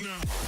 now.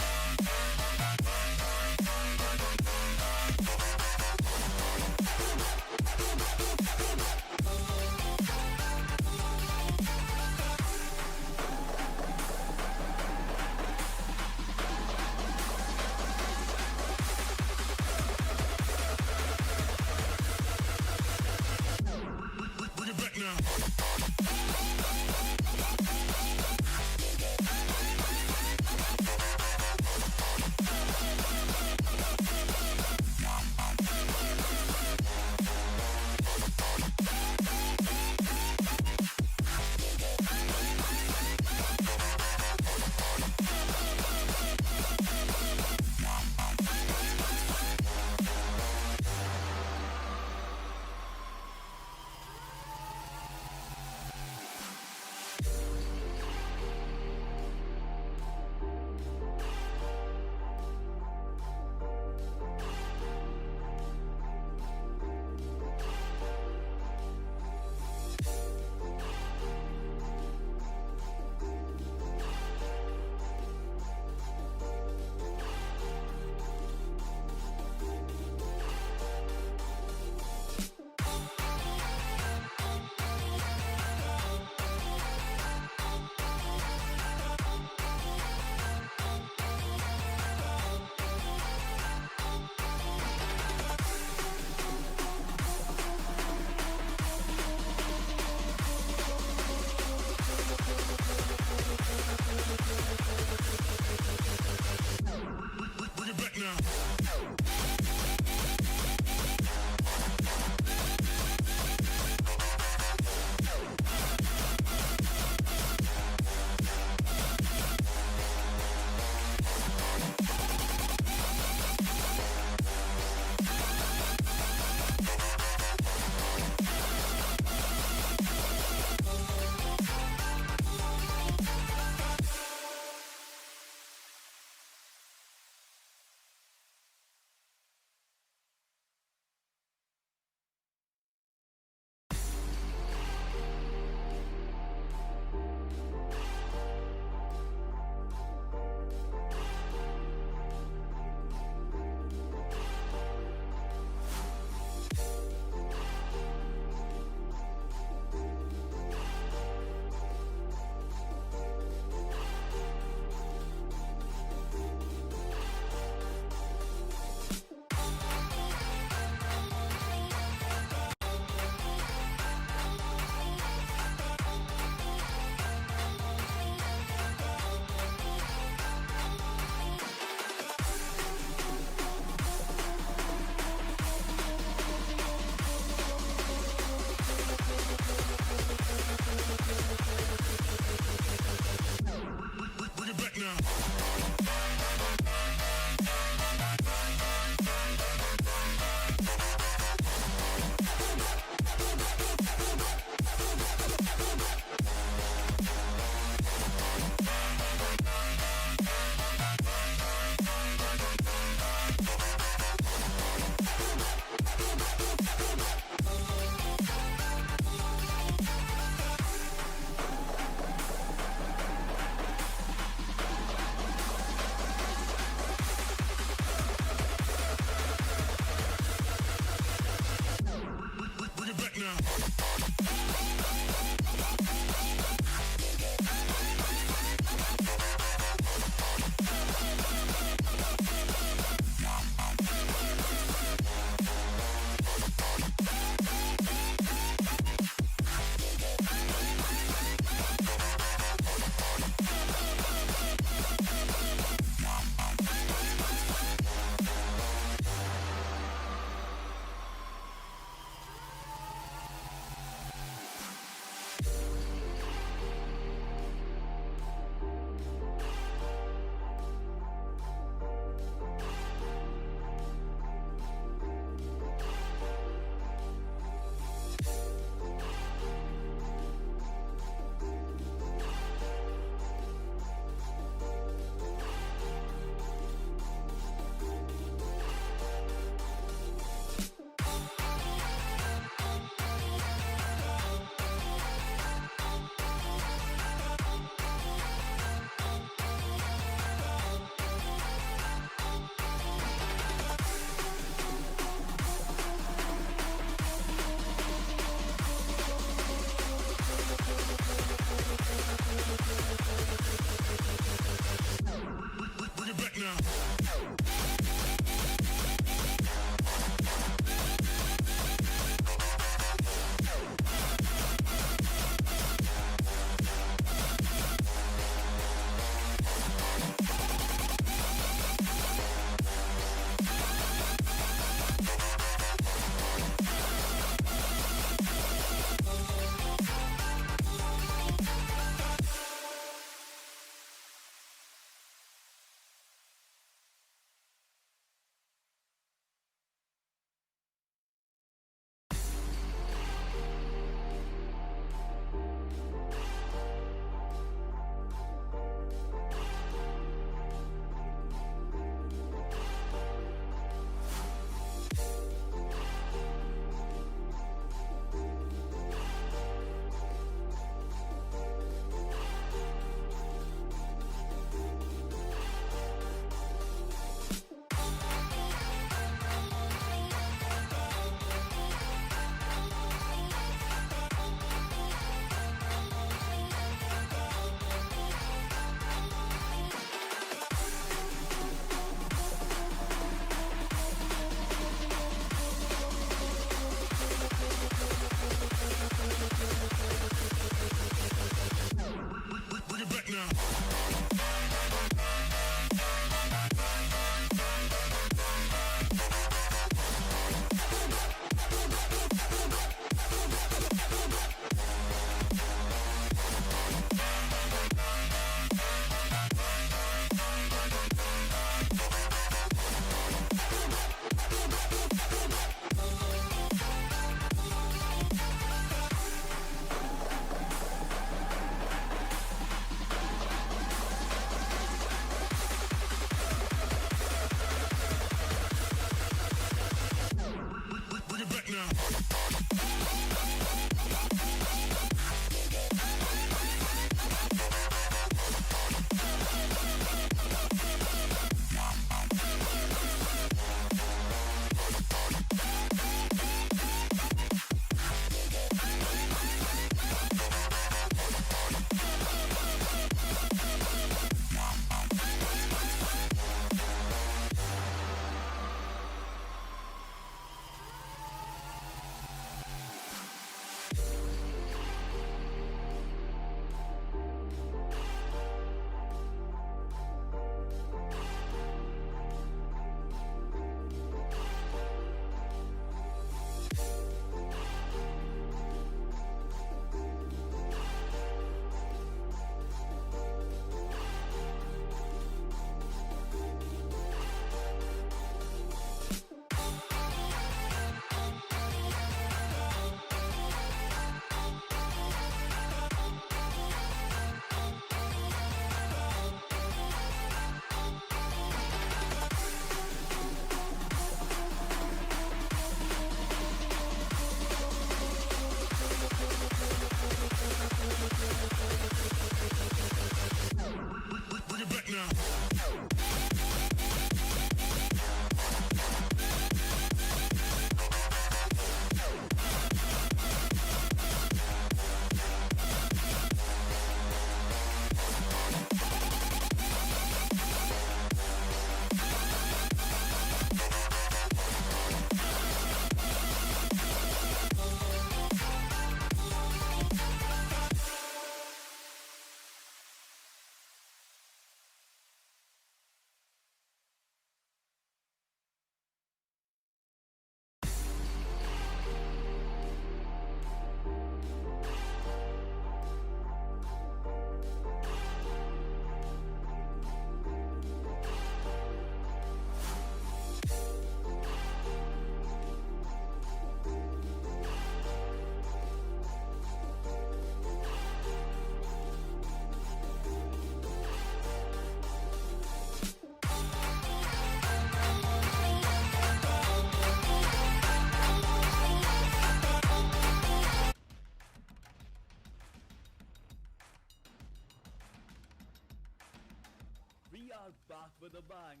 We are back with a bang.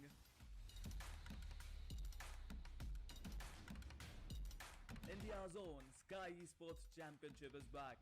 India's own Skyesports Championship is back.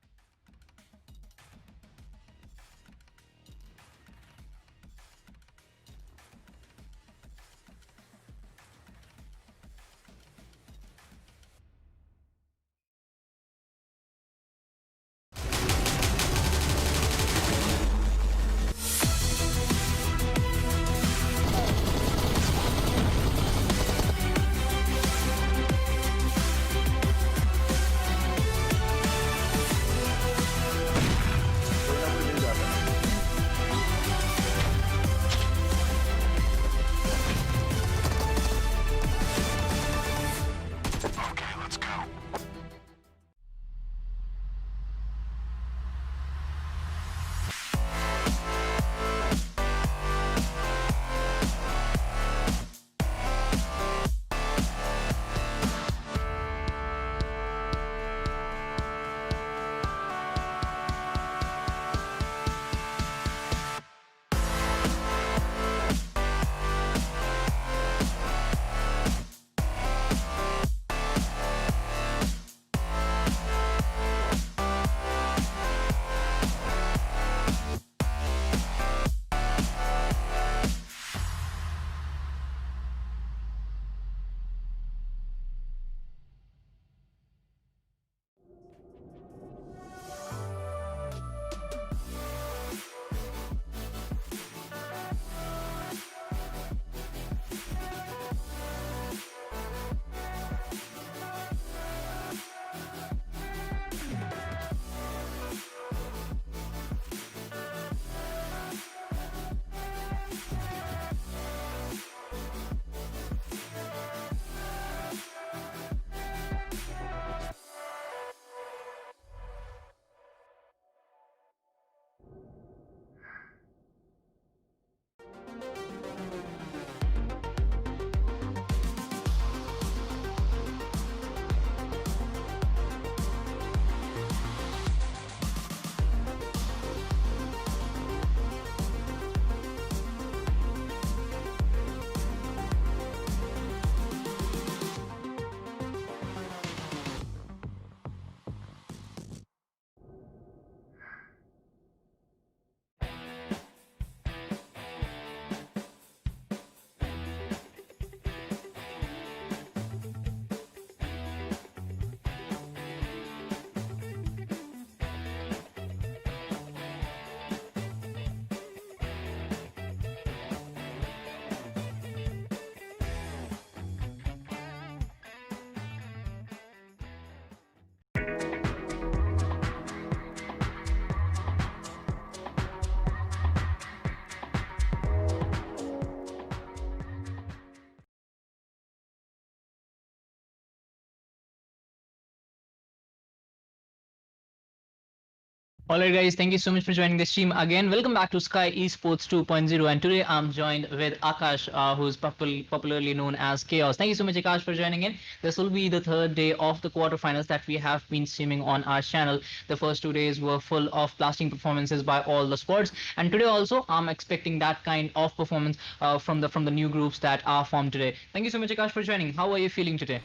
Alright guys, thank you so much for joining the stream again. Welcome back to Sky Esports 2.0 and today I'm joined with Akash who's popularly known as Chaos. Thank you so much Akash for joining in. This will be the third day of the quarterfinals that we have been streaming on our channel. The first 2 days were full of blasting performances by all the squads and today also I'm expecting that kind of performance from the new groups that are formed today. Thank you so much Akash for joining. How are you feeling today?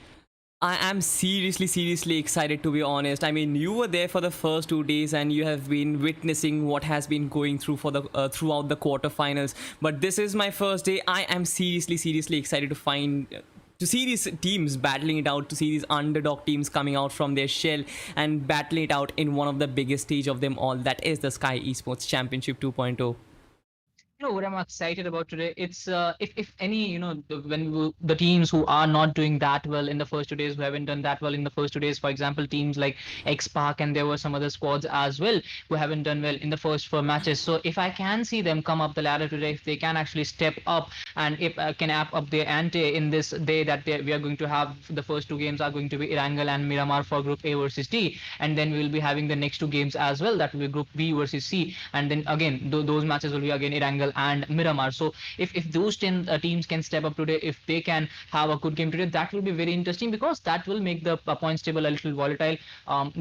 I am seriously excited to be honest. I mean, you were there for the first 2 days, and you have been witnessing what has been going through for the throughout the quarterfinals. But this is my first day. I am seriously excited to see these teams battling it out, to see these underdog teams coming out from their shell and battling it out in one of the biggest stage of them all. That is the Sky Esports Championship 2.0. You know what I'm excited about today? It's if any the teams who are not doing that well in the first 2 days, who haven't done that well in the first 2 days, for example, teams like XPAC and there were some other squads as well who haven't done well in the first 4 matches. So if I can see them come up the ladder today, if they can actually step up and if can amp up their ante in this day that we are going to have, the first two games are going to be Erangel and Miramar for Group A versus D, and then we will be having the next two games as well. That will be Group B versus C, and then again those matches will be again Erangel and Miramar. So if those 10 teams can step up today, if they can have a good game today, that will be very interesting because that will make the points table a little volatile.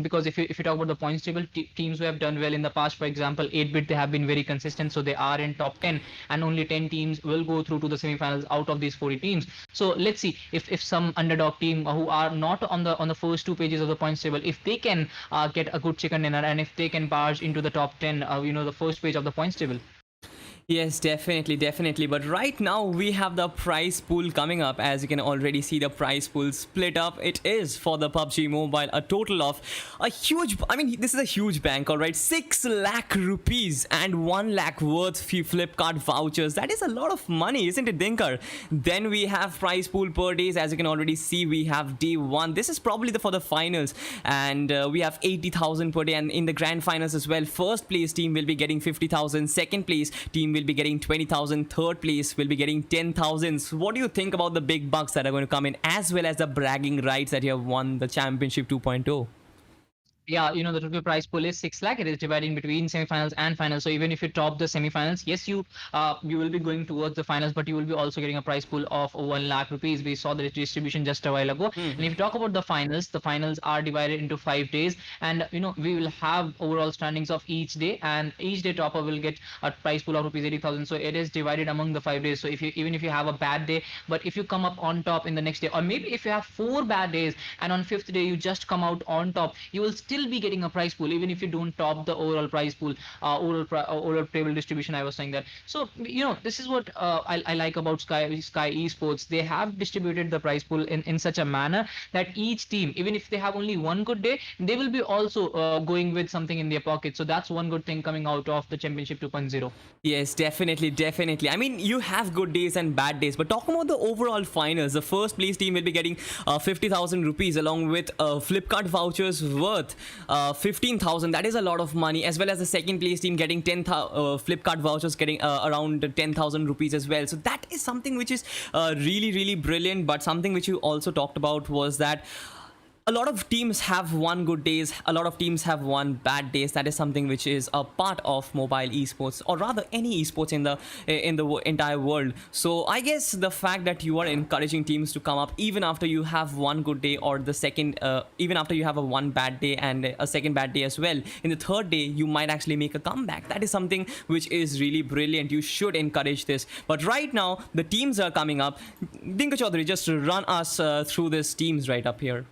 Because if you talk about the points table, teams who have done well in the past, for example, 8-bit, they have been very consistent, so they are in top 10, and only 10 teams will go through to the semifinals out of these 40 teams. So let's see if some underdog team who are not on the first two pages of the points table, if they can get a good chicken dinner and if they can barge into the top 10, the first page of the points table. Yes, definitely. But right now we have the prize pool coming up. As you can already see, the prize pool split up. It is for the PUBG Mobile a total of a huge. I mean, this is a huge bank, all right. 6 lakh rupees and 1 lakh worth few Flipkart vouchers. That is a lot of money, isn't it, Dinkar? Then we have prize pool per days. As you can already see, we have day one. This is probably for the finals, and we have 80,000 per day. And in the grand finals as well, first place team will be getting 50,000. Second place team will be getting 20,000. Third place will be getting 10,000. So what do you think about the big bucks that are going to come in, as well as the bragging rights that you have won the championship 2.0? Yeah, the total prize pool is 6 lakh. It is divided between semifinals and finals. So even if you top the semifinals, yes, you will be going towards the finals, but you will be also getting a prize pool of 1 lakh rupees. We saw the distribution just a while ago. And if you talk about the finals are divided into 5 days, and we will have overall standings of each day, and each day topper will get a prize pool of rupees 80,000. So it is divided among the 5 days. So even if you have a bad day, but if you come up on top in the next day, or maybe if you have 4 bad days and on fifth day you just come out on top, you will still be getting a prize pool even if you don't top the overall prize pool, overall table distribution. I was saying that. So this is what I like about Sky Esports. They have distributed the prize pool in such a manner that each team, even if they have only one good day, they will be also going with something in their pocket. So that's one good thing coming out of the championship 2.0. Yes, definitely. I mean, you have good days and bad days, but talking about the overall finals, the first place team will be getting 50,000 rupees along with Flipkart vouchers worth 15,000. That is a lot of money, as well as the second place team getting 10,000 Flipkart vouchers, getting around 10,000 rupees as well. So that is something which is really brilliant. But something which you also talked about was that a lot of teams have one good days, a lot of teams have one bad days. That is something which is a part of mobile esports, or rather any esports in the entire world. So I guess the fact that you are encouraging teams to come up even after you have one good day, or the second even after you have a one bad day and a second bad day as well, in the third day you might actually make a comeback. That is something which is really brilliant. You should encourage this. But right now the teams are coming up. Dinka Chaudhary, just run us through these teams right up here.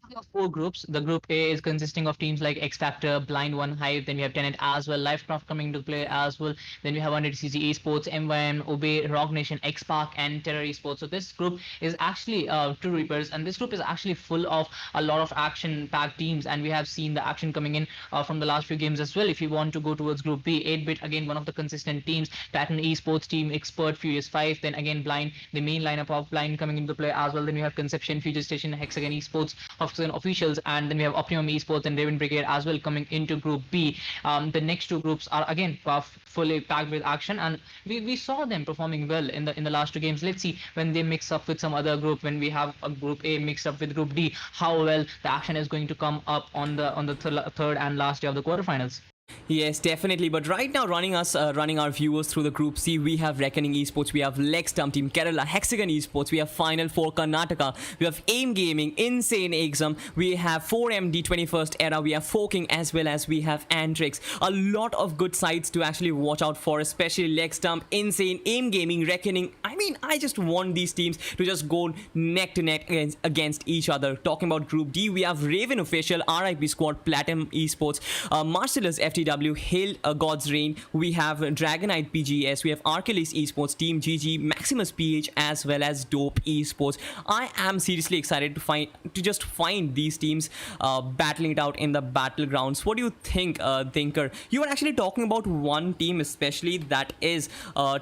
There are four groups. The group A is consisting of teams like X Factor, Blind One, Hive. Then we have TENET as well, LIVECRAFT coming into play as well. Then we have CvsD, MYM, Obey, Rogue Nation, XPAC, and Terror Esports. So this group is actually TRUERIPPERS, and this group is actually full of a lot of action-packed teams, and we have seen the action coming in from the last few games as well. If you want to go towards Group B, 8-bit again, one of the consistent teams, Titan Esports team, XPERT, Furious 5. Then again Blind, the main lineup of Blind coming into play as well. Then we have Conception, Future Station, HEXAGON Esports of Hexagon officials, and then we have Optimum Esports and Raven Brigade as well coming into Group B. The next two groups are again fully packed with action, and we saw them performing well in the last two games. Let's see when they mix up with some other group, when we have a Group A mixed up with Group D, how well the action is going to come up on the third and last day of the quarterfinals. Yes, definitely. But right now, running our viewers through the Group C, we have Reckoning Esports, we have LEGSTUMP Team Kerala, Hexagon Esports, we have Final Four Karnataka, we have AIM Gaming, Insane AXOM, we have 4MD 21st Era, we have Forking, as well as we have ANTRIX. A lot of good sides to actually watch out for, especially LEGSTUMP, Insane, AIM Gaming, Reckoning. I mean, I just want these teams to just go neck to neck against each other. Talking about Group D, we have Raven Official, RIP Squad, Platinum Esports, Marcellus FTW, Hail God's Reign, we have DROGONITexPGS, we have Archelaus Esports, Team GG, Maximus PH, as well as Dope Esports. I am seriously excited to just find these teams battling it out in the battlegrounds. What do you think, Thinker? You are actually talking about one team especially, that is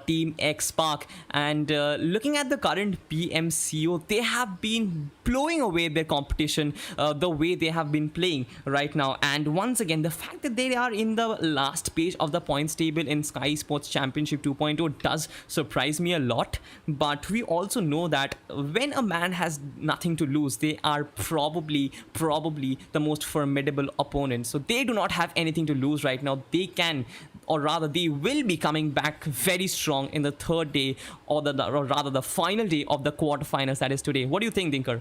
Team XPark, and looking at the current PMCO, they have been blowing away their competition the way they have been playing right now. And once again, the fact that they are in the last page of the points table in Skyesports Championship 2.0 does surprise me a lot. But we also know that when a man has nothing to lose, they are probably the most formidable opponent. So they do not have anything to lose right now. They can, or rather they will be coming back very strong in the third day, or rather the final day of the quarterfinals, that is today. What do you think, Dinker?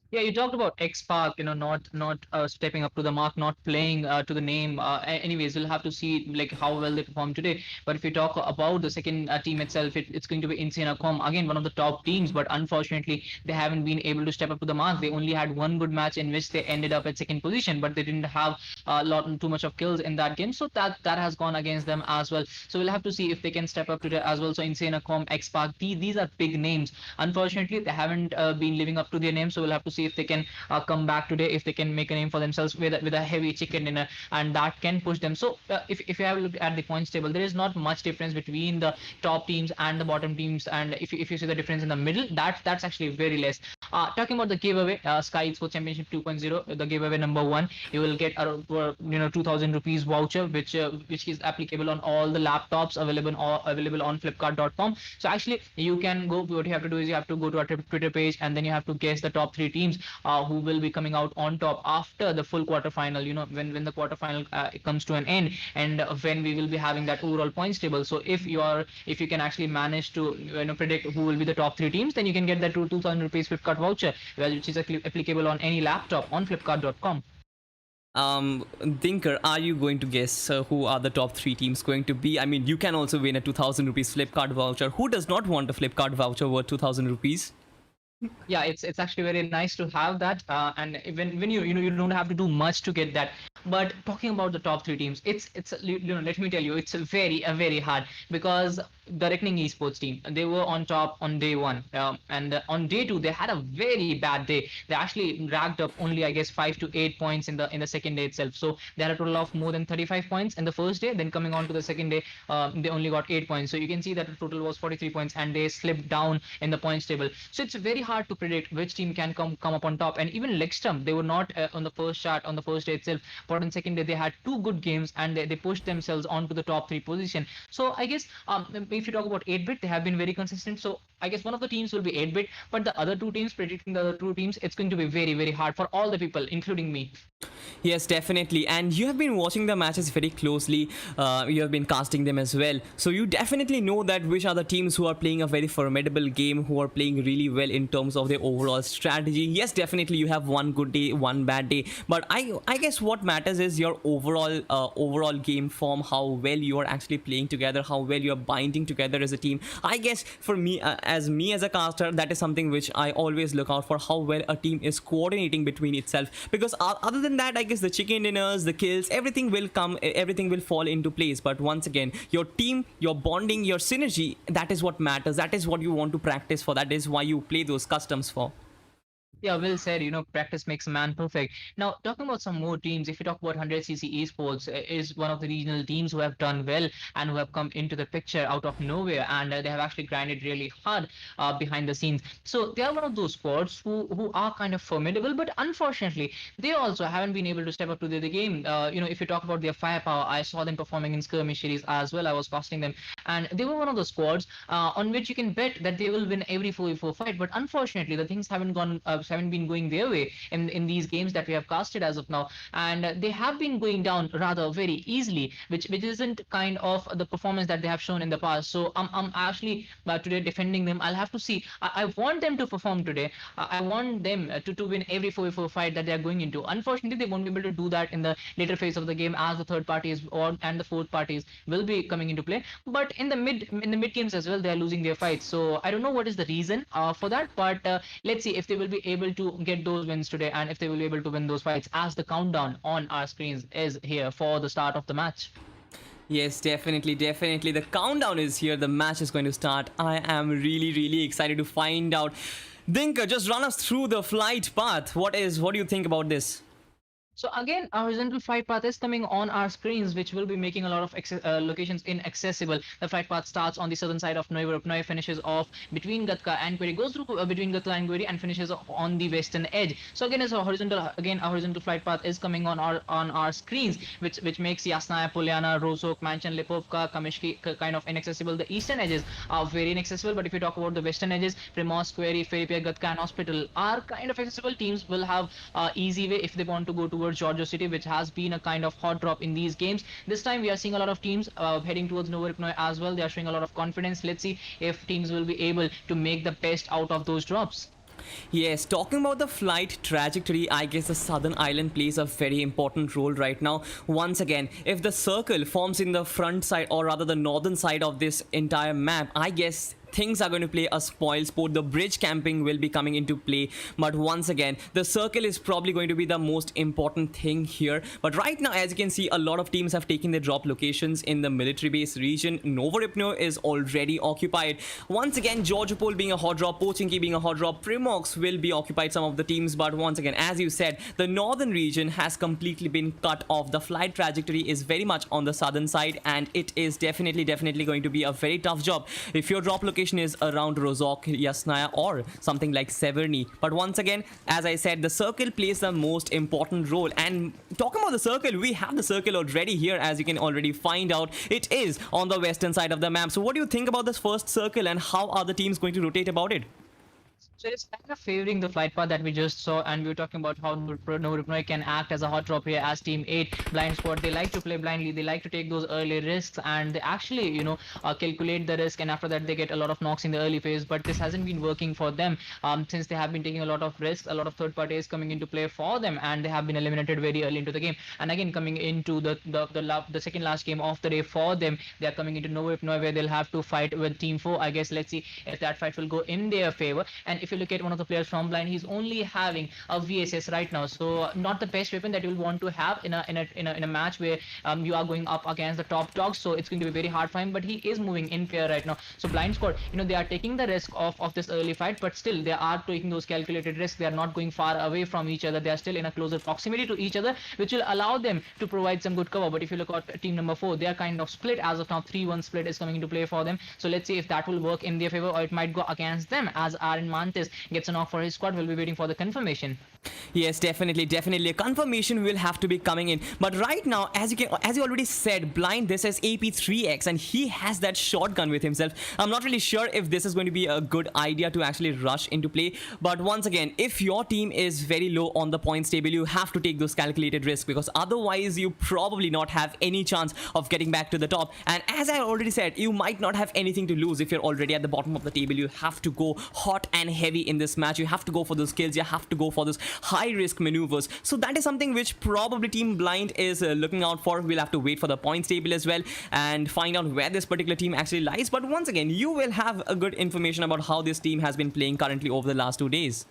Yeah, you talked about XPark, not stepping up to the mark, not playing to the name. Anyways, we'll have to see like how well they perform today. But if you talk about the second team itself, it's going to be Insane AXOM, again one of the top teams. But unfortunately, they haven't been able to step up to the mark. They only had one good match in which they ended up at second position, but they didn't have too much of kills in that game. So that has gone against them as well. So we'll have to see if they can step up today as well. So Insane AXOM, XPark, these are big names. Unfortunately, they haven't been living up to their name. So we'll have to see if they can come back today, if they can make a name for themselves with a heavy chicken dinner, and that can push them. So if you have looked at the points table, there is not much difference between the top teams and the bottom teams, and if you see the difference in the middle, that's actually very less. Talking about the giveaway, Skyesports Championship 2.0, the giveaway number 1, you will get a 2,000 rupees voucher, which is applicable on all the laptops available on flipkart.com. So actually you can go, what you have to do is you have to go to our Twitter page, and then you have to guess the top 3 teams who will be coming out on top after the full quarterfinal, when the quarterfinal comes to an end, and when we will be having that overall points table. So if you can actually manage to predict who will be the top 3 teams, then you can get that 2,000 rupees Flipkart voucher, which is applicable on any laptop on flipkart.com. Dinker, are you going to guess who are the top 3 teams going to be? I mean, you can also win a 2,000 rupees Flipkart voucher. Who does not want a Flipkart voucher worth 2,000 rupees? Yeah, it's actually very nice to have that, and when you don't have to do much to get that. But talking about the top 3 teams, it's let me tell you, it's very hard, because the Reckoning Esports team, they were on top on day 1, and on day 2 they had a very bad day. They actually racked up only, I guess, 5 to 8 points in the second day itself. So they had a total of more than 35 points in the first day. Then coming on to the second day, they only got 8 points. So you can see that the total was 43 points, and they slipped down in the points table. So it's very hard to predict which team can come up on top. And even LEGSTUMP, they were not on the first chart on the first day itself, but on second day they had 2 good games, and they pushed themselves onto the top 3 position. So I guess if you talk about 8-bit, they have been very consistent. So I guess one of the teams will be 8-bit, but the other 2 teams, predicting the other 2 teams, it's going to be very hard for all the people, including me. Yes, definitely. And you have been watching the matches very closely. You have been casting them as well. So you definitely know that which are the teams who are playing a very formidable game, who are playing really well in terms of their overall strategy. Yes, definitely you have one good day, one bad day. But I guess what matters is your overall game form, how well you are actually playing together, how well you are binding together as a team. I guess for me, as a caster, that is something which I always look out for, how well a team is coordinating between itself. Because other than that, I guess the chicken dinners, the kills, everything will fall into place. But once again, your team, your bonding, your synergy, that is what matters. That is what you want to practice for. That is why you play those customs for. Yeah, well said. Practice makes a man perfect. Now, talking about some more teams, if you talk about 100cc Esports, is one of the regional teams who have done well and who have come into the picture out of nowhere, and they have actually grinded really hard behind the scenes. So they are one of those squads who are kind of formidable, but unfortunately, they also haven't been able to step up to the game. If you talk about their firepower, I saw them performing in skirmish series as well. I was casting them, and they were one of the squads on which you can bet that they will win every 4v4 fight. But unfortunately, the things haven't been going their way in these games that we have casted as of now, and they have been going down rather very easily, which isn't kind of the performance that they have shown in the past. So I'm actually today defending them. I'll have to see. I want them to perform today. I want them to win every 4v4 fight that they are going into. Unfortunately, they won't be able to do that in the later phase of the game, as the third parties and the fourth parties will be coming into play. But in the mid games as well, they are losing their fights. So I don't know what is the reason for that, but let's see if they will be able to get those wins today, and if they will be able to win those fights, as the countdown on our screens is here for the start of the match. Yes, definitely, definitely. The countdown is here. The match is going to start. I am really, really excited to find out. Dinka, just run us through the flight path. What do you think about this? So again, our horizontal flight path is coming on our screens, which will be making a lot of locations inaccessible. The flight path starts on the southern side of Neuropnoi, finishes off between Gatka and Query, goes through between Gatka and Query, and finishes on the western edge. So again, as a horizontal, our horizontal flight path is coming on our screens, which makes Yasnaya, Polyana, Rozhok, Mansion, Lipovka, Kamishki kind of inaccessible. The eastern edges are very inaccessible, but if you talk about the western edges, Primos, Query, Feripia, Gatka, and Hospital are kind of accessible. Teams will have easy way if they want to go towards Georgia City, which has been a kind of hot drop in these games. This time we are seeing a lot of teams heading towards Novoripnoi as well. They are showing a lot of confidence. Let's see if teams will be able to make the best out of those drops. Yes, talking about the flight trajectory, I guess the southern island plays a very important role right now. Once again, if the circle forms in the front side, or rather the northern side of this entire map, I guess things are going to play a spoil sport. The bridge camping will be coming into play, but once again, the circle is probably going to be the most important thing here. But right now, as you can see, a lot of teams have taken their drop locations in the military base region. Novoripno is already occupied. Once again, Georgiopol being a hot drop, Pochinki being a hot drop, Primox will be occupied some of the teams. But once again, as you said, the northern region has completely been cut off. The flight trajectory is very much on the southern side, and it is definitely going to be a very tough job if your drop location is around Rozhok, Yasnaya, or something like Severny. But once again, as I said, the circle plays the most important role. And talking about the circle, we have the circle already here, as you can already find out. It is on the western side of the map. So what do you think about this first circle, and how are the teams going to rotate about it? So it's kind of favoring the flight path that we just saw, and we were talking about how Novoripnoi can act as a hot drop here as Team 8. Blind Squad, they like to play blindly, they like to take those early risks, and they actually, calculate the risk, and after that they get a lot of knocks in the early phase. But this hasn't been working for them since they have been taking a lot of risks. A lot of third parties coming into play for them, and they have been eliminated very early into the game. And again, coming into the second last game of the day for them, they are coming into Novoripnoi, where they'll have to fight with Team 4. I guess let's see if that fight will go in their favor. And if you look at one of the players from Blind, he's only having a VSS right now, so not the best weapon that you'll want to have in a match where you are going up against the top dogs. So it's going to be very hard for him, but he is moving in pair right now. So Blind Squad, they are taking the risk of this early fight, but still they are taking those calculated risks. They are not going far away from each other. They are still in a closer proximity to each other, which will allow them to provide some good cover. But if you look at team number 4, they are kind of split as of now. 3-1 split is coming into play for them. So let's see if that will work in their favor, or it might go against them, as Aaron Mantis gets a knock for his squad. We'll be waiting for the confirmation. Yes, definitely. A confirmation will have to be coming in. But right now, as you already said, Blind, this is AP3X, and he has that shotgun with himself. I'm not really sure if this is going to be a good idea to actually rush into play. But once again, if your team is very low on the points table, you have to take those calculated risks, because otherwise you probably not have any chance of getting back to the top. And as I already said, you might not have anything to lose if you're already at the bottom of the table. You have to go hot and heavy in this match. You have to go for those kills. You have to go for those high risk maneuvers. So that is something which probably Team Blind is looking out for. We'll have to wait for the points table as well and find out where this particular team actually lies. But once again, you will have a good information about how this team has been playing currently over the last 2 days.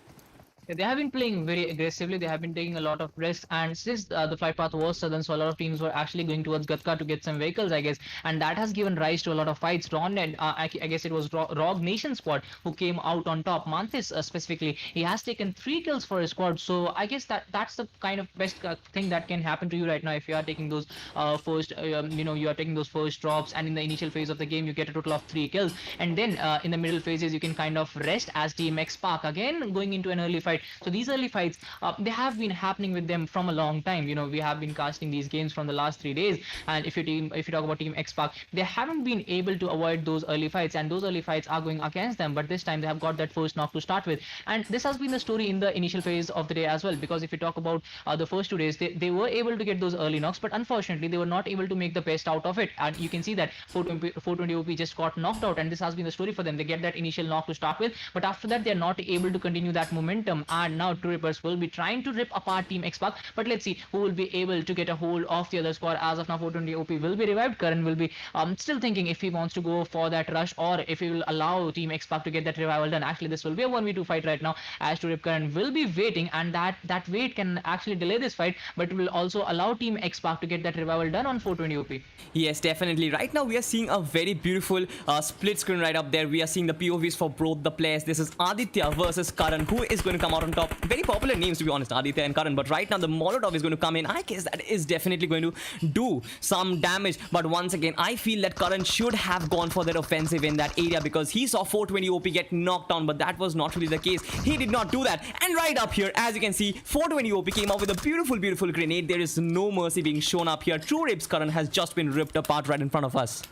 They have been playing very aggressively. They have been taking a lot of risks, and since the flight path was southern, so a lot of teams were actually going towards Gatka to get some vehicles, I guess, and that has given rise to a lot of fights. Ron and I guess it was Rogue Nation squad who came out on top. Mantis specifically, he has taken 3 kills for his squad. So I guess that's the kind of best thing that can happen to you right now if you are taking those you are taking those first drops, and in the initial phase of the game you get a total of 3 kills, and then in the middle phases you can kind of rest as Team XPark again going into an early fight. So these early fights, they have been happening with them from a long time. We have been casting these games from the last 3 days, and if you talk about Team XPark, they haven't been able to avoid those early fights, and those early fights are going against them. But this time they have got that first knock to start with, and this has been the story in the initial phase of the day as well. Because if you talk about the first 2 days, they were able to get those early knocks, but unfortunately they were not able to make the best out of it. And you can see that 420 OP just got knocked out, and this has been the story for them. They get that initial knock to start with, but after that they're not able to continue that momentum. And now TRUERIPPERS will be trying to rip apart Team XPark, but let's see who will be able to get a hold of the other squad. As of now, 420 OP will be revived. Karan will be still thinking if he wants to go for that rush or if he will allow Team XPark to get that revival done. Actually, this will be a 1v2 fight right now, as TRUERIPPERS Karan will be waiting, and that wait can actually delay this fight, but will also allow Team XPark to get that revival done on 420 OP. Yes, definitely. Right now we are seeing a very beautiful split screen right up there. We are seeing the POVs for both the players. This is Aditya versus Karan. Who is going to come out on top? Very popular names, to be honest, Aditya and Karan. But right now the Molotov is going to come in. I guess that is definitely going to do some damage. But once again, I feel that Karan should have gone for that offensive in that area, because he saw 420 OP get knocked down, but that was not really the case. He did not do that. And right up here, as you can see, 420 OP came out with a beautiful grenade. There is no mercy being shown up here. TRUERIPPERS Karan has just been ripped apart right in front of us.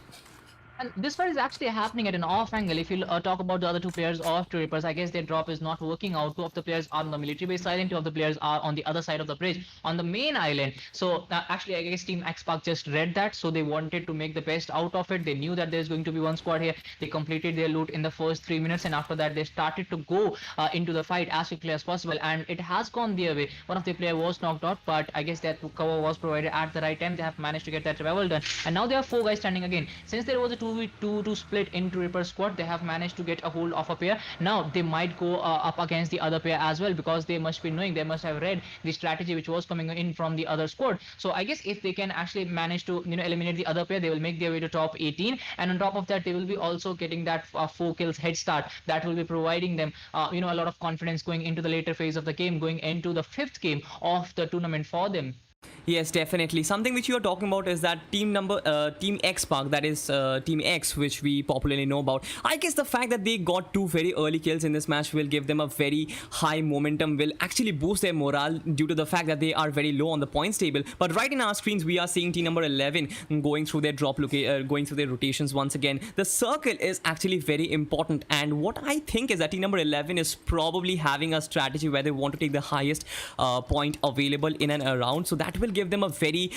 And this fight is actually happening at an off angle. If you talk about the other 2 players of TRUERIPPERS, I guess their drop is not working out. 2 of the players are on the military base island, 2 of the players are on the other side of the bridge on the main island. So actually, I guess Team XPark just read that, so they wanted to make the best out of it. They knew that there's going to be one squad here. They completed their loot in the first 3 minutes, and after that they started to go into the fight as quickly as possible, and it has gone their way. One of the players was knocked out, but I guess that cover was provided at the right time. They have managed to get that revival done, and now there are 4 guys standing again. Since there was a 2v2 to split into TRUERIPPERS squad, they have managed to get a hold of a pair. Now they might go up against the other pair as well, because they must be knowing, they must have read the strategy which was coming in from the other squad. So I guess if they can actually manage to eliminate the other pair, they will make their way to top 18, and on top of that they will be also getting that 4 kills head start that will be providing them a lot of confidence going into the later phase of the game, going into the 5th game of the tournament for them. Yes, definitely. Something which you are talking about is that Team XPark, that is Team X, which we popularly know about. I guess the fact that they got 2 very early kills in this match will give them a very high momentum, will actually boost their morale due to the fact that they are very low on the points table. But right in our screens, we are seeing team number 11 going through their going through their rotations once again. The circle is actually very important, and what I think is that team number 11 is probably having a strategy where they want to take the highest point available in and around. So that will give them a very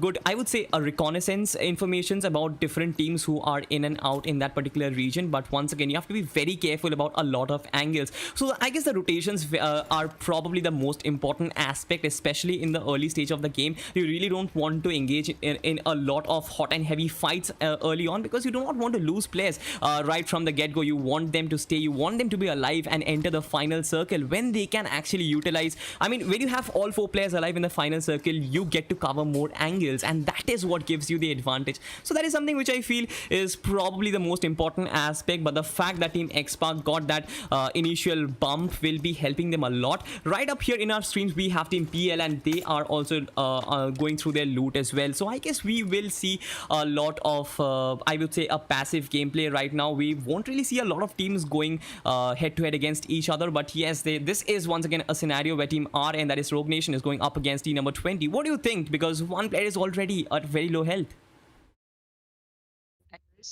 good, I would say, a reconnaissance informations about different teams who are in and out in that particular region. But once again, you have to be very careful about a lot of angles. So I guess the rotations are probably the most important aspect, especially in the early stage of the game. You really don't want to engage in a lot of hot and heavy fights early on, because you do not want to lose players right from the get-go. You want them to stay, you want them to be alive and enter the final circle when they can actually utilize, I mean, when you have all 4 players alive in the final circle, you get to cover more angles, and that is what gives you the advantage. So that is something which I feel is probably the most important aspect. But the fact that Team XPark got that initial bump will be helping them a lot. Right up here in our streams, we have Team PL, and they are also going through their loot as well. So I guess we will see a lot of I would say a passive gameplay right now. We won't really see a lot of teams going head to head against each other. But yes, this is once again a scenario where Team R, and that is Rogue Nation, is going up against team number 20. What do you think? Because one player is already at very low health.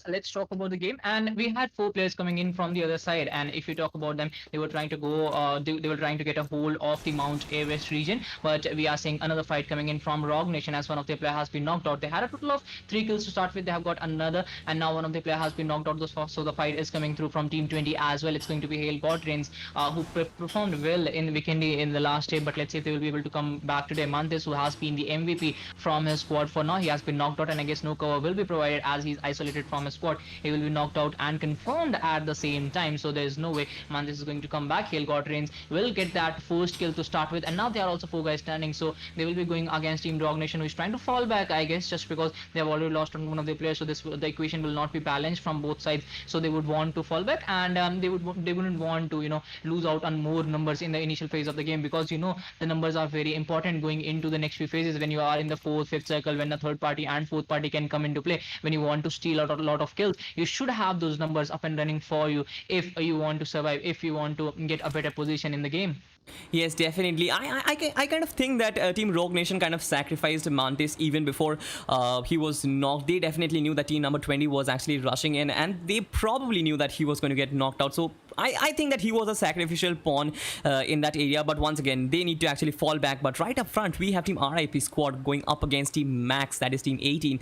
Let's talk about the game. And we had 4 players coming in from the other side, and if you talk about them, they were trying to go they were trying to get a hold of the Mount Everest region. But we are seeing another fight coming in from Rogue Nation, as one of their players has been knocked out. They had a total of 3 kills to start with. They have got another, and now one of the players has been knocked out. So the fight is coming through from Team 20 as well. It's going to be Hale Godtrains who performed well in Vikendi in the last day, but let's see if they will be able to come back today. Mantis, who has been the MVP from his squad for now, he has been knocked out, and I guess no cover will be provided as he's isolated from from a squad, he will be knocked out and confirmed at the same time. So there is no way Mantis is going to come back. He'll got range, will get that first kill to start with, and now there are also 4 guys standing, so they will be going against Team DROGONITExPGS, who is trying to fall back, I guess, just because they have already lost on one of their players. So the equation will not be balanced from both sides, so they would want to fall back, and they wouldn't want to lose out on more numbers in the initial phase of the game, because the numbers are very important going into the next few phases when you are in the 4th, 5th circle, when the third party and fourth party can come into play. When you want to steal out a lot of kills, you should have those numbers up and running for you if you want to survive, if you want to get a better position in the game. Yes, definitely. I kind of think that Team Rogue Nation kind of sacrificed Mantis even before he was knocked. They definitely knew that team number 20 was actually rushing in, and they probably knew that he was going to get knocked out. So I think that he was a sacrificial pawn in that area. But once again, they need to actually fall back. But right up front, we have Team RIP squad going up against Team Max, that is Team 18.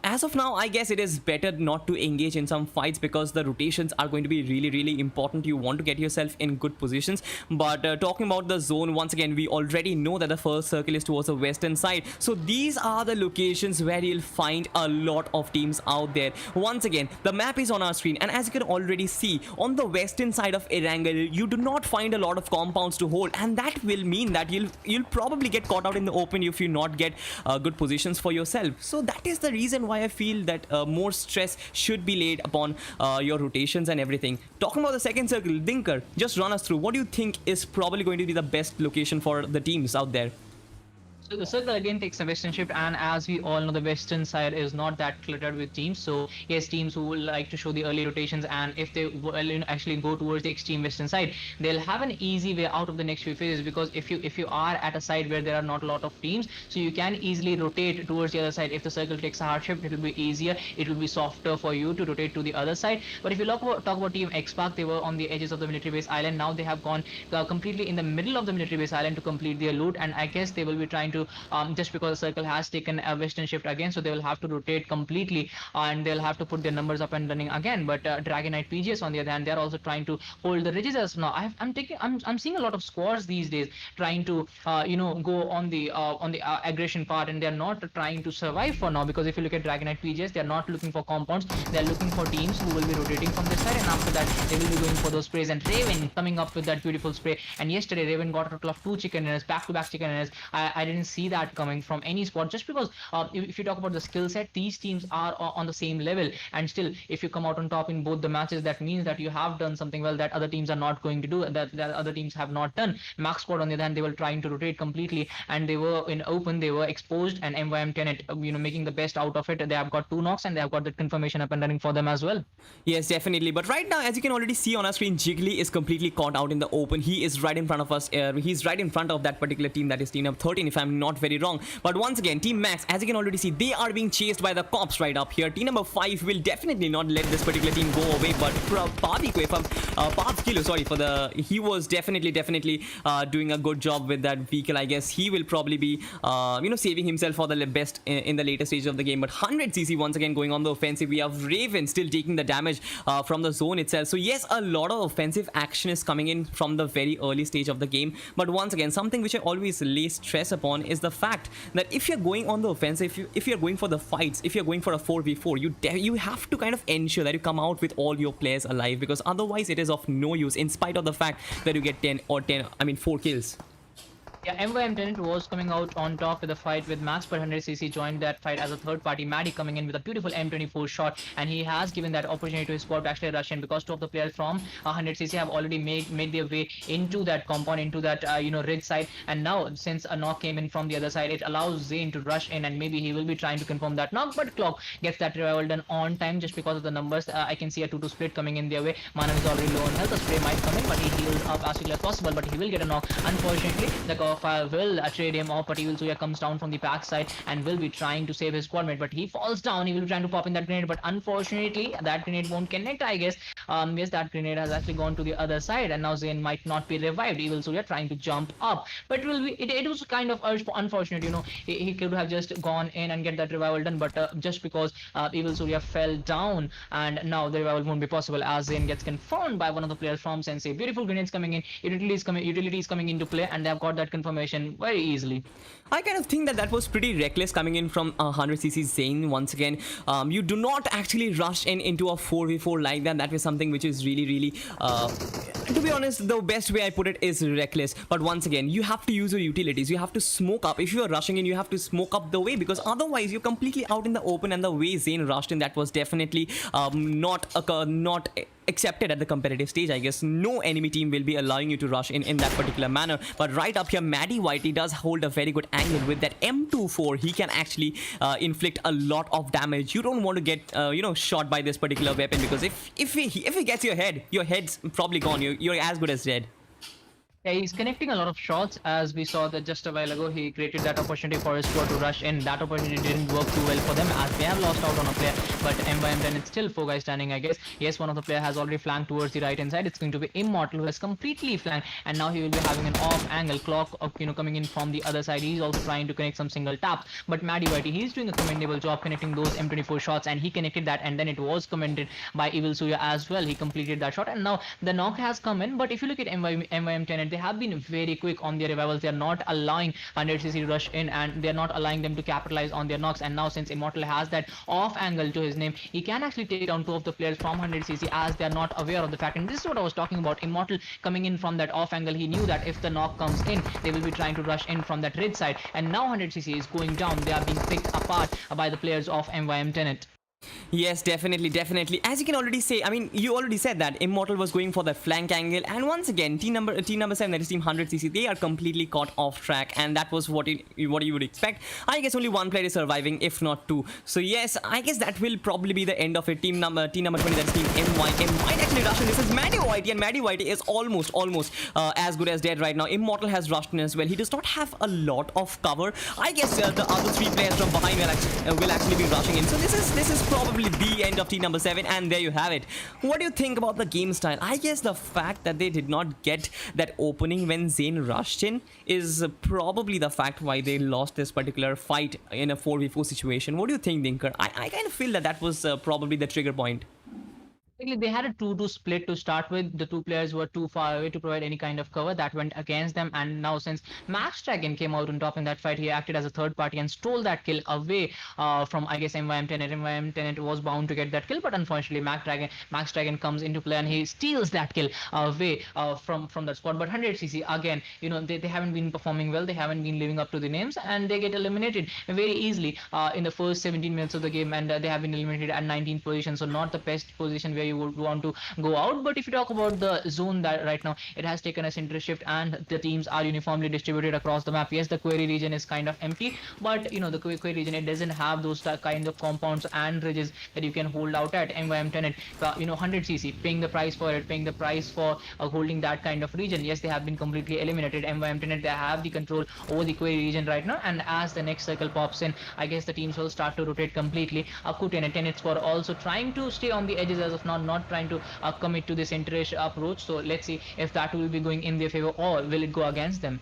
As of now, I guess it is better not to engage in some fights, because the rotations are going to be really, really important. You want to get yourself in good positions. But talking about the zone, once again, we already know that the first circle is towards the western side. So these are the locations where you'll find a lot of teams out there. Once again, the map is on our screen, and as you can already see, on the western side of Erangel, you do not find a lot of compounds to hold, and that will mean that you'll probably get caught out in the open if you not get good positions for yourself. So that is the reason why I feel that more stress should be laid upon your rotations and everything. Talking about the second circle, Dinker, just run us through. What do you think is probably going to be the best location for the teams out there? So the circle again takes a western shift, and as we all know, the western side is not that cluttered with teams. So yes, teams who will like to show the early rotations, and if they actually go towards the extreme western side, they'll have an easy way out of the next few phases, because if you are at a side where there are not a lot of teams, so you can easily rotate towards the other side. If the circle takes a hard shift, it will be easier, it will be softer for you to rotate to the other side. But if you talk about Team XPAC, they were on the edges of the military base island. Now they have gone completely in the middle of the military base island to complete their loot, and I guess they will be trying to just because the circle has taken a western shift again, so they will have to rotate completely, and they'll have to put their numbers up and running again. But DROGONITeXPGS on the other hand, they're also trying to hold the ridges as now. I'm seeing a lot of squads these days trying to go on the aggression part, and they're not trying to survive for now, because if you look at DROGONITeXPGS, they're not looking for compounds, they're looking for teams who will be rotating from this side, and after that they will be going for those sprays. And Raven coming up with that beautiful spray, and yesterday Raven got a total of 2 chicken dinners, back-to-back chicken dinners. I didn't see that coming from any squad, just because if you talk about the skill set, these teams are on the same level, and still if you come out on top in both the matches, that means that you have done something well that other teams are not going to do, that other teams have not done. Max squad on the other hand, they were trying to rotate completely, and they were in open, they were exposed, and MYM TENET making the best out of it. They have got 2 knocks, and they have got that confirmation up and running for them as well. Yes, definitely. But right now, as you can already see on our screen, Jiggly is completely caught out in the open. He is right in front of us. He's right in front of that particular team, that is team number 13, if I'm not very wrong. But once again, Team Max, as you can already see, they are being chased by the cops right up here. Team number 5 will definitely not let this particular team go away. But he was definitely doing a good job with that vehicle. I guess he will probably be saving himself for the best in the later stage of the game. But 100cc once again going on the offensive. We have Raven still taking the damage from the zone itself. So yes, a lot of offensive action is coming in from the very early stage of the game. But once again, something which I always lay stress upon is the fact that if you're going on the offensive, if you're going for the fights, if you're going for a 4v4, you have to kind of ensure that you come out with all your players alive, because otherwise it is of no use, in spite of the fact that you get 4 kills. Yeah, MYM TENET was coming out on top with a fight with Max, but 100cc joined that fight as a third party. Maddie coming in with a beautiful M24 shot, and he has given that opportunity to his squad to actually rush in, because 2 of the players from 100cc have already made their way into that compound, into that ridge side. And now since a knock came in from the other side, it allows Zane to rush in, and maybe he will be trying to confirm that knock. But Clock gets that revival done on time just because of the numbers. I can see a 2-2 split coming in their way. Manav is already low on health. The spray might come in, but he heals up as quickly as possible, but he will get a knock. Unfortunately, the fire will trade him off, but EvilSurya comes down from the back side and will be trying to save his squad mate, but he falls down. He will be trying to pop in that grenade, but unfortunately that grenade won't connect, I guess. Yes, that grenade has actually gone to the other side, and now Zane might not be revived. EvilSurya trying to jump up, but it was kind of unfortunate, he could have just gone in and get that revival done, but just because EvilSurya fell down, and now the revival won't be possible as Zane gets confirmed by one of the players from Sensei. Beautiful grenades coming in, utilities coming into play, and they have got that confirmation very easily. I kind of think that that was pretty reckless coming in from 100cc Zane once again. You do not actually rush into a 4v4 like that. That was something which is really, to be honest, the best way I put it is reckless. But once again, you have to use your utilities. You have to smoke up. If you are rushing in, you have to smoke up the way, because otherwise you're completely out in the open. And the way Zane rushed in, that was definitely not accepted at the competitive stage. I guess no enemy team will be allowing you to rush in that particular manner. But right up here, Maddie Whitey does hold a very good angle with that M24. He can actually inflict a lot of damage. You don't want to get shot by this particular weapon, because if he gets your head, your head's probably gone. You're as good as dead. Yeah, he's connecting a lot of shots, as we saw that just a while ago. He created that opportunity for his squad to rush in. That opportunity didn't work too well for them, as they have lost out on a player. But then it's still 4 guys standing, I guess. Yes, one of the player has already flanked towards the right hand side. It's going to be Immortal, who has completely flanked, and now he will be having an off angle clock coming in from the other side. He's also trying to connect some single taps. But Maddie Whitey, he's doing a commendable job connecting those M24 shots, and he connected that, and then it was commented by Evil Suya as well. He completed that shot, and now the knock has come in. But if you look at MYM TENET, they have been very quick on their revivals. They are not allowing 100cc to rush in, and they are not allowing them to capitalize on their knocks. And now, since Immortal has that off angle to his name, he can actually take down 2 of the players from 100cc, as they are not aware of the fact. And this is what I was talking about. Immortal coming in from that off angle, he knew that if the knock comes in, they will be trying to rush in from that red side. And now 100cc is going down. They are being picked apart by the players of MYM TENET. Yes, definitely. As you can already say, I mean, you already said that Immortal was going for the flank angle, and once again, team number 7, that is team 100cc, they are completely caught off track, and that was what you would expect. I guess only 1 player is surviving, if not 2. So yes, I guess that will probably be the end of it. Team number 20, that is team MYM, might actually rush in. This is Maddie Whitey, and Maddie Whitey is almost as good as dead right now. Immortal has rushed in as well. He does not have a lot of cover. I guess the other 3 players from behind will actually be rushing in. So this is probably the end of team number 7, and there you have it. What do you think about the game style? I guess the fact that they did not get that opening when Zane rushed in is probably the fact why they lost this particular fight in a 4v4 situation. What do you think, Dinker? I kind of feel that was probably the trigger point. They had a 2-2 split to start with. The 2 players were too far away to provide any kind of cover. That went against them, and now since MaxDragon came out on top in that fight, he acted as a third party and stole that kill away from, I guess, MYM TENET. MYM TENET was bound to get that kill, but unfortunately MaxDragon comes into play, and he steals that kill away from that squad. But 100cc, again, they haven't been performing well. They haven't been living up to the names, and they get eliminated very easily in the first 17 minutes of the game, and they have been eliminated at 19th position. So not the best position where you would want to go out. But if you talk about the zone, that right now it has taken a center shift, and the teams are uniformly distributed across the map. Yes, the query region is kind of empty, but the query region, it doesn't have those kind of compounds and ridges that you can hold out at. MYM TENET, 100cc paying the price for it, paying the price for holding that kind of region. Yes, they have been completely eliminated. MYM TENET, they have the control over the query region right now, and as the next circle pops in, I guess the teams will start to rotate completely. TENET squad also trying to stay on the edges as of now, not trying to commit to this centerish approach. So let's see if that will be going in their favor, or will it go against them.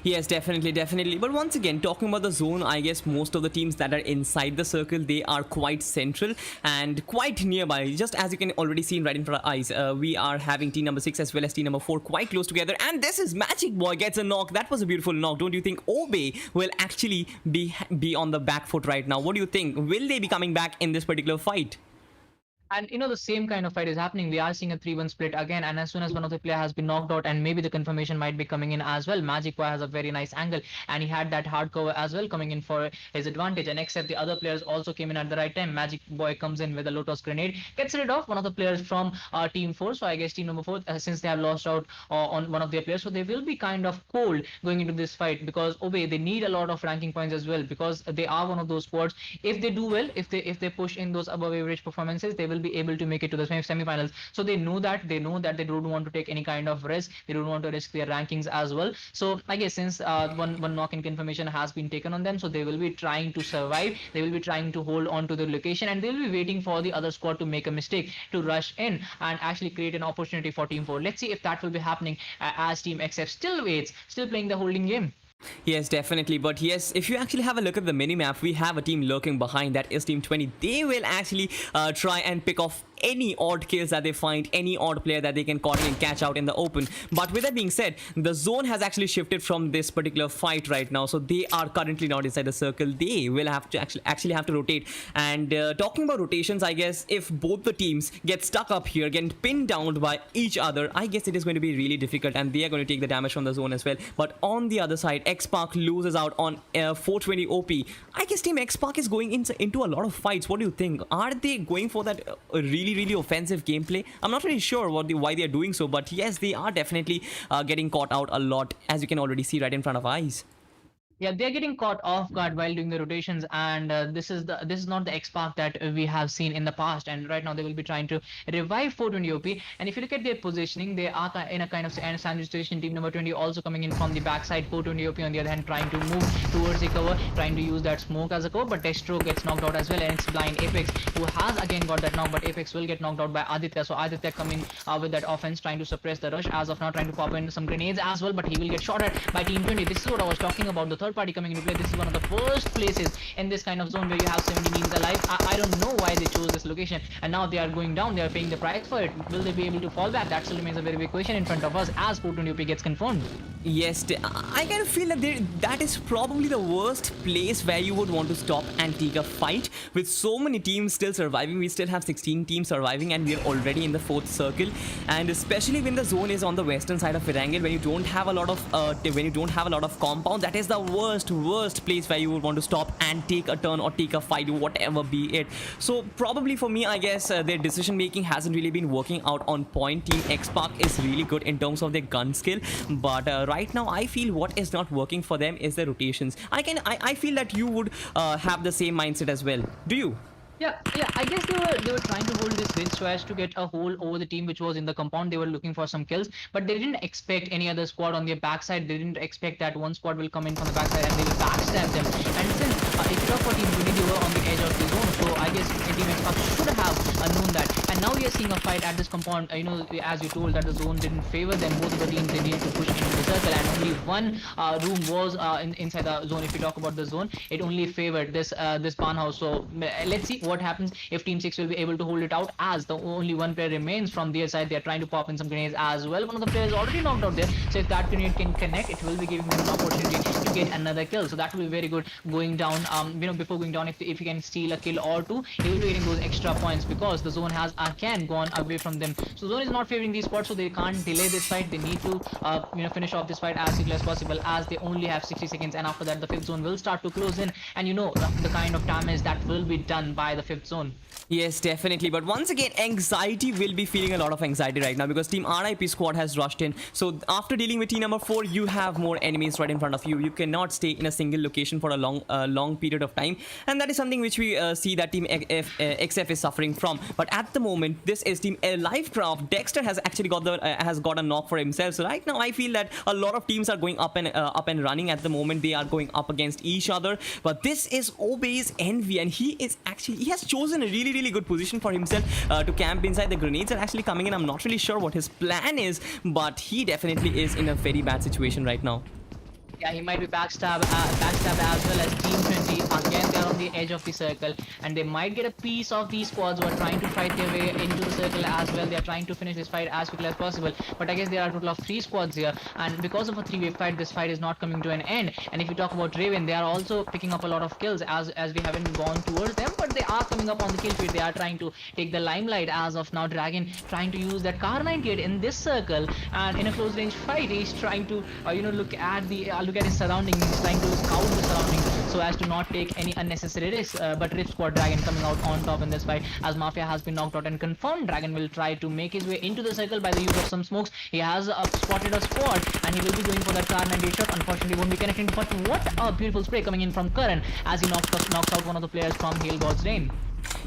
Yes, definitely. But once again, talking about the zone, I guess most of the teams that are inside the circle, they are quite central and quite nearby. Just as you can already see right in front of our eyes, we are having team number 6 as well as team number 4 quite close together. And this is Magic Boy gets a knock. That was a beautiful knock. Don't you think Obe will actually be on the back foot right now? What do you think? Will they be coming back in this particular fight? And the same kind of fight is happening. We are seeing a 3-1 split again, and as soon as one of the player has been knocked out, and maybe the confirmation might be coming in as well, Magic Boy has a very nice angle, and he had that hard cover as well coming in for his advantage. And except the other players also came in at the right time. Magic Boy comes in with a Lotus grenade, gets rid of one of the players from team 4. So I guess team number 4, since they have lost out on one of their players, so they will be kind of cold going into this fight, because Obe, they need a lot of ranking points as well, because they are one of those squads. If they do well, if they push in those above average performances, they will be able to make it to the semifinals. So they know that they don't want to take any kind of risk. They don't want to risk their rankings as well. So I guess since one knock-in confirmation has been taken on them, so they will be trying to survive. They will be trying to hold on to the location, and they will be waiting for the other squad to make a mistake to rush in and actually create an opportunity for team 4. Let's see if that will be happening as team XF still waits, still playing the holding game. Yes, definitely. But yes, if you actually have a look at the mini-map, we have a team lurking behind. That is team 20. They will actually try and pick off any odd kills that they find, any odd player that they can caught and catch out in the open. But with that being said, the zone has actually shifted from this particular fight right now, so they are currently not inside the circle. They will have to actually have to rotate. And talking about rotations, I guess if both the teams get stuck up here, get pinned down by each other, I guess it is going to be really difficult, and they are going to take the damage from the zone as well. But on the other side, XPark loses out on 420 OP. I guess Team XPark is going into a lot of fights. What do you think? Are they going for that really offensive gameplay? I'm not really sure why they are doing so, but yes, they are definitely getting caught out a lot, as you can already see right in front of our eyes. Yeah, they're getting caught off guard while doing the rotations, and this is not the XPark that we have seen in the past. And right now they will be trying to revive 420 OP. And if you look at their positioning, they are in a kind of sandwich situation. Team number 20 also coming in from the backside. 420 OP on the other hand trying to move towards the cover, trying to use that smoke as a cover. But Destro gets knocked out as well, and it's blind Apex who has again got that knock. But Apex will get knocked out by Aditya. So Aditya coming with that offense, trying to suppress the rush as of now, trying to pop in some grenades as well. But he will get shot at by Team 20. This is what I was talking about. The third party coming into play. This is one of the first places in this kind of zone where you have 70 teams alive. I don't know why they chose this location, and now they are going down. They are paying the price for it. Will they be able to fall back? That still remains a very big question in front of us as 420 OP gets confirmed. Yes, I kind of feel that that is probably the worst place where you would want to stop and take a fight. With so many teams still surviving, we still have 16 teams surviving, and we are already in the 4th circle. And especially when the zone is on the western side of Erangel, when you don't have a lot of compound, that is the worst place where you would want to stop and take a turn or take a fight, whatever be it. So probably for me, I guess their decision making hasn't really been working out on point. Team XPark is really good in terms of their gun skill, but right now I feel what is not working for them is the rotations. I feel that you would have the same mindset as well. Do you? Yeah, I guess they were trying to hold this bridge so as to get a hold over the team which was in the compound. They were looking for some kills, but they didn't expect any other squad on their backside. They didn't expect that one squad will come in from the backside and they will backstab them. And since if you talk for Team 20, they were on the edge of the zone, so I guess Team XPark should have known that. And now we are seeing a fight at this compound. As you told, that the zone didn't favor them. Both of the teams, they needed to push into the circle, and only one room was inside the zone. If you talk about the zone, it only favored this barn house. So let's see what happens if Team 6 will be able to hold it out, as the only one player remains from their side. They are trying to pop in some grenades as well. One of the players already knocked out there, so if that grenade can connect, it will be giving them an opportunity to get another kill. So that will be very good going down. Before going down, if he can steal a kill or two, he will be getting those extra points because the zone has again gone away from them. So zone is not favoring these spots, so they can't delay this fight. They need to finish off this fight as quickly as possible, as they only have 60 seconds, and after that the 5th zone will start to close in, and the kind of damage that will be done by the 5th zone. Yes, definitely. But once again, anxiety will be feeling a lot of anxiety right now because Team RIP squad has rushed in. So after dealing with team number 4, you have more enemies right in front of you. You cannot stay in a single location for a long period of time, and that is something which we see that Team XF is suffering from. But at the moment, this is Team LIVECRAFT. Dexter has actually got a knock for himself. So right now, I feel that a lot of teams are going up and running at the moment. They are going up against each other. But this is Obey's Envy, and he has chosen a really good position for himself to camp inside. The grenades are actually coming in. I'm not really sure what his plan is, but he definitely is in a very bad situation right now. Yeah, he might be backstab as well as Team 20. Again, they are on the edge of the circle, and they might get a piece of these squads who are trying to fight their way into the circle as well. They are trying to finish this fight as quickly as possible, but I guess there are a total of 3 squads here, and because of a 3-way fight, this fight is not coming to an end. And if you talk about Raven, they are also picking up a lot of kills as we haven't gone towards them, but they are coming up on the kill feed. They are trying to take the limelight as of now. Dragon trying to use that Kar98 in this circle, and in a close range fight, he's trying to look at his surroundings. He's trying to scout the surroundings so as to not take any unnecessary risks. But Rip Squad Dragon coming out on top in this fight, as Mafia has been knocked out and confirmed. Dragon will try to make his way into the circle by the use of some smokes. He has spotted a squad, and he will be going for that Kar98 shot. Unfortunately, won't be connecting, but what a beautiful spray coming in from Karan as he knocks out one of the players from Hail God's Rain.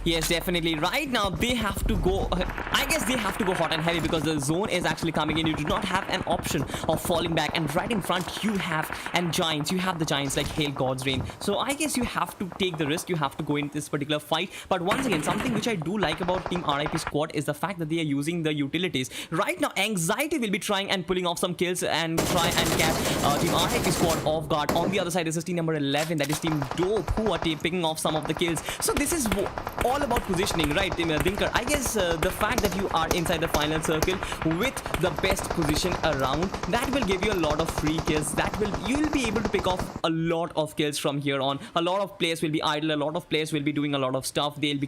Yes, definitely. Right now, they have to go... I guess they have to go hot and heavy because the zone is actually coming in. You do not have an option of falling back. And right in front, you have Giants. You have the Giants like Hail God's Rain. So I guess you have to take the risk. You have to go into this particular fight. But once again, something which I do like about Team RIP squad is the fact that they are using the utilities. Right now, Anxiety will be trying and pulling off some kills and try and catch Team RIP squad off guard. On the other side, this is team number 11. That is Team Dope, who are picking off some of the kills. So this is all about positioning, right, Dinkar? I guess the fact that you are inside the final circle with the best position around, that will give you a lot of free kills. You'll be able to pick off a lot of kills from here on. A lot of players will be idle. A lot of players will be doing a lot of stuff. They'll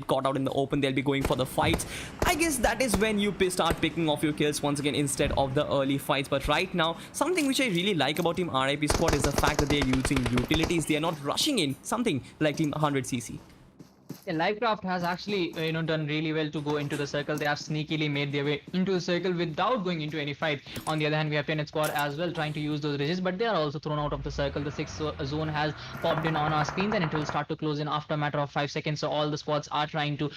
caught out in the open. They'll be going for the fights. I guess that is when you start picking off your kills once again instead of the early fights. But right now, something which I really like about Team RIP Squad is the fact that they're using utilities. They are not rushing in, something like Team 100cc. Yeah, LIVECRAFT has actually done really well to go into the circle. They have sneakily made their way into the circle without going into any fight. On the other hand, we have TENET squad as well trying to use those ridges, but they are also thrown out of the circle. The 6th zone has popped in on our screens, and it will start to close in after a matter of 5 seconds. So all the squads are trying to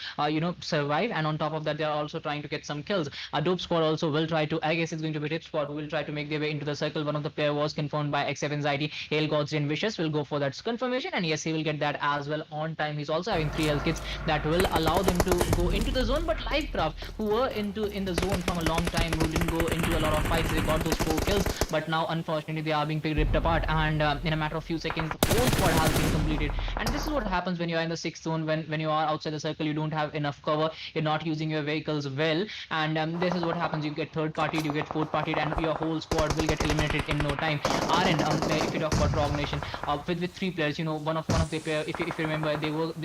survive, and on top of that, they are also trying to get some kills. A dope squad also will try to, I guess it's going to be Rip squad who will try to make their way into the circle. One of the player was confirmed by XFACTORS. Hail Gods and Vicious will go for that confirmation, and yes, he will get that as well on time. He's also having 3 health kits that will allow them to go into the zone. But LIVECRAFT, who were in the zone from a long time, who didn't go into a lot of fights, they got those 4 kills, but now unfortunately they are being ripped apart, and in a matter of few seconds the whole squad has been completed. And this is what happens when you are in the 6th zone. When you are outside the circle, you don't have enough cover, you're not using your vehicles well, and this is what happens. You get third partied, you get fourth partied, and your whole squad will get eliminated in no time. RN, if you talk about Rogue Nation, with 3 players, one of the player, if you remember,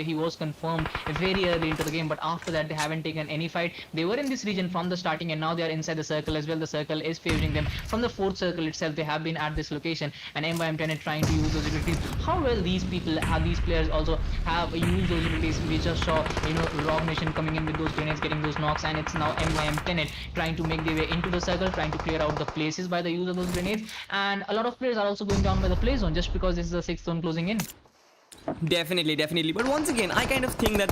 he was confirmed very early into the game, but after that they haven't taken any fight. They were in this region from the starting, and now they are inside the circle as well. The circle is favoring them. From the 4th circle itself, they have been at this location, and TENET trying to use those abilities. How well these players also have used those abilities. We just saw Rogue Nation coming in with those grenades, getting those knocks, and it's now TENET trying to make their way into the circle, trying to clear out the places by the use of those grenades. And a lot of players are also going down by the play zone just because this is the 6th zone closing in. Definitely. But once again, I kind of think that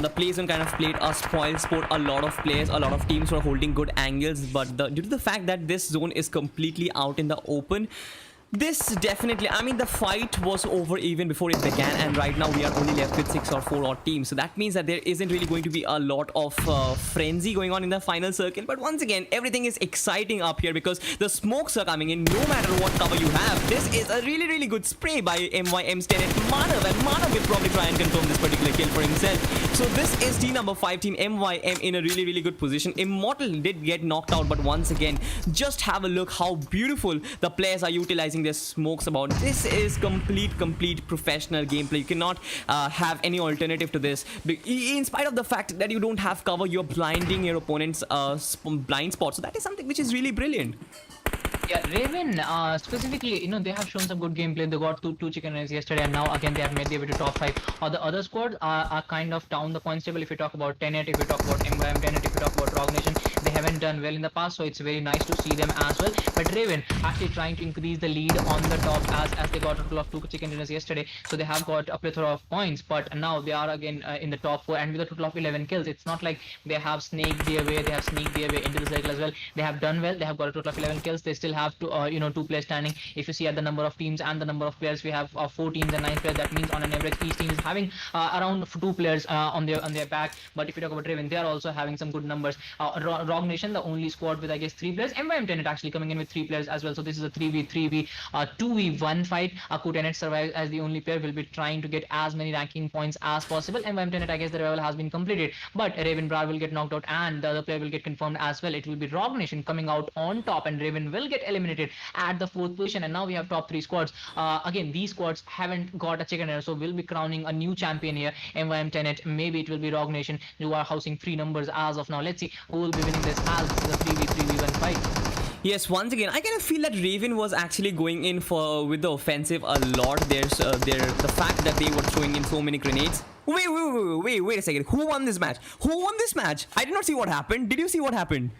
the play zone kind of played a spoil sport. A lot of players, a lot of teams were holding good angles, but due to the fact that this zone is completely out in the open, this definitely, I mean, the fight was over even before it began, and right now we are only left with 6 or 4 odd teams. So that means that there isn't really going to be a lot of frenzy going on in the final circle. But once again, everything is exciting up here because the smokes are coming in no matter what cover you have. This is a really good spray by MYM's TENET Manav, and Manav will probably try and confirm this particular kill for himself. So this is team number 5, team MYM, in a really good position. Immortal did get knocked out, but once again, just have a look how beautiful the players are utilizing their smokes about. This is complete professional gameplay. You cannot have any alternative to this. In spite of the fact that you don't have cover, you're blinding your opponent's blind spot. So that is something which is really brilliant. Yeah, Raven, specifically, they have shown some good gameplay. They got two chicken runs yesterday, and now again they have made their way to top 5. The other squads are kind of down the points table. If you talk about TENET, if you talk about MYM TENET, if you talk about Rogue Nation, they haven't done well in the past, so it's very nice to see them as well. But Raven actually trying to increase the lead on the top as they got a total of 2 chicken dinners yesterday, so they have got a plethora of points. But now they are again in the top 4, and with a total of 11 kills. It's not like they have sneaked their way into the circle as well. They have done well. They have got a total of 11 kills. They still have to 2 players standing. If you see at the number of teams and the number of players, we have 4 teams and 9 players. That means on an average each team is having around 2 players on their back. But if you talk about Raven, they are also having some good numbers. Rogue Nation, the only squad with I guess 3 players. MYM TENET actually coming in with 3 players as well. So this is a 3v3v 2v1 fight. TENET survives as the only player, will be trying to get as many ranking points as possible. MYM TENET, I guess the revival has been completed, but Raven Brar will get knocked out, and the other player will get confirmed as well. It will be Rogue Nation coming out on top, and Raven will get eliminated at the 4th position. And now we have top 3 squads. Again, these squads haven't got a chicken dinner, so we'll be crowning a new champion here. MYM TENET, maybe it will be Rogue Nation, who are housing 3 numbers as of now. Let's see who will be winning this as the 3v3v1 fight. Yes, once again, I kind of feel that Raven was actually going in with the offensive a lot. There's the fact that they were throwing in so many grenades. Wait a second. Who won this match? I did not see what happened. Did you see what happened?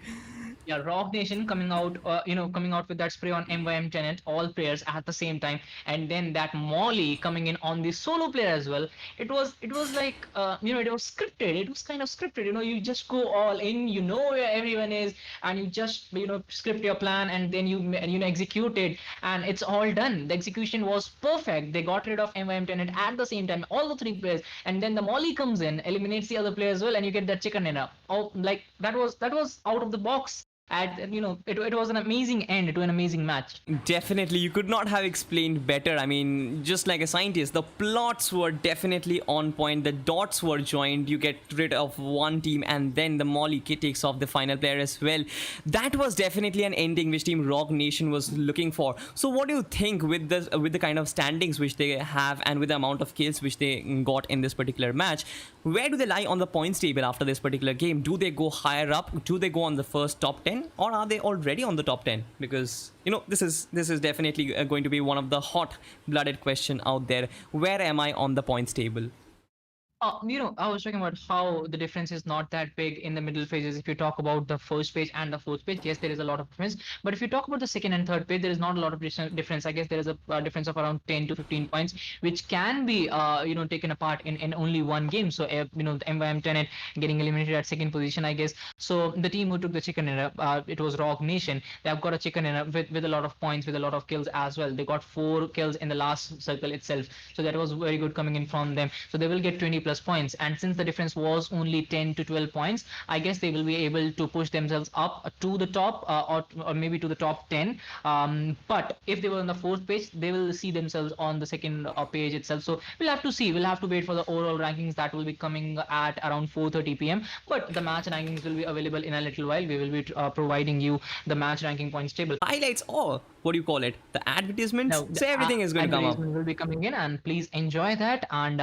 Yeah, Rogue Nation coming out with that spray on MYM TENET, all players at the same time, and then that Molly coming in on the solo player as well. It was like it was scripted. It was kind of scripted. You just go all in. You know where everyone is, and you just script your plan, and then you execute it, and it's all done. The execution was perfect. They got rid of MYM TENET at the same time, all the 3 players, and then the Molly comes in, eliminates the other player as well, and you get that chicken dinner. Oh, like that was out of the box. it was an amazing end to an amazing match. Definitely, you could not have explained better. I mean, just like a scientist, the plots were definitely on point. The dots were joined. You get rid of one team, and then the Molly kit takes off the final player as well. That was definitely an ending which Team Rock Nation was looking for. So, what do you think with the kind of standings which they have, and with the amount of kills which they got in this particular match? Where do they lie on the points table after this particular game? Do they go higher up? Do they go on the first top 10, or are they already on the top 10? Because this is definitely going to be one of the hot blooded question out there. Where am I on the points table? I was talking about how the difference is not that big in the middle phases. If you talk about the first page and the fourth page, yes, there is a lot of difference. But if you talk about the second and third page, there is not a lot of difference. I guess there is a difference of around 10 to 15 points, which can be, taken apart in only one game. So, the MYM TENET getting eliminated at second position, I guess. So the team who took the chicken dinner, it was Rock Nation. They have got a chicken dinner with a lot of points, with a lot of kills as well. They got 4 kills in the last circle itself. So that was very good coming in from them. So they will get 20 plus points, and since the difference was only 10 to 12 points, I guess they will be able to push themselves up to the top, or maybe to the top 10. But if they were on the fourth page, they will see themselves on the second page itself. So we'll have to see. We'll have to wait for the overall rankings that will be coming at around 4:30 p.m. But the match rankings will be available in a little while. We will be providing you the match ranking points table. Highlights, or what do you call it? The advertisements. No, the So everything is going to come up. advertisement will be coming in, and please enjoy that. And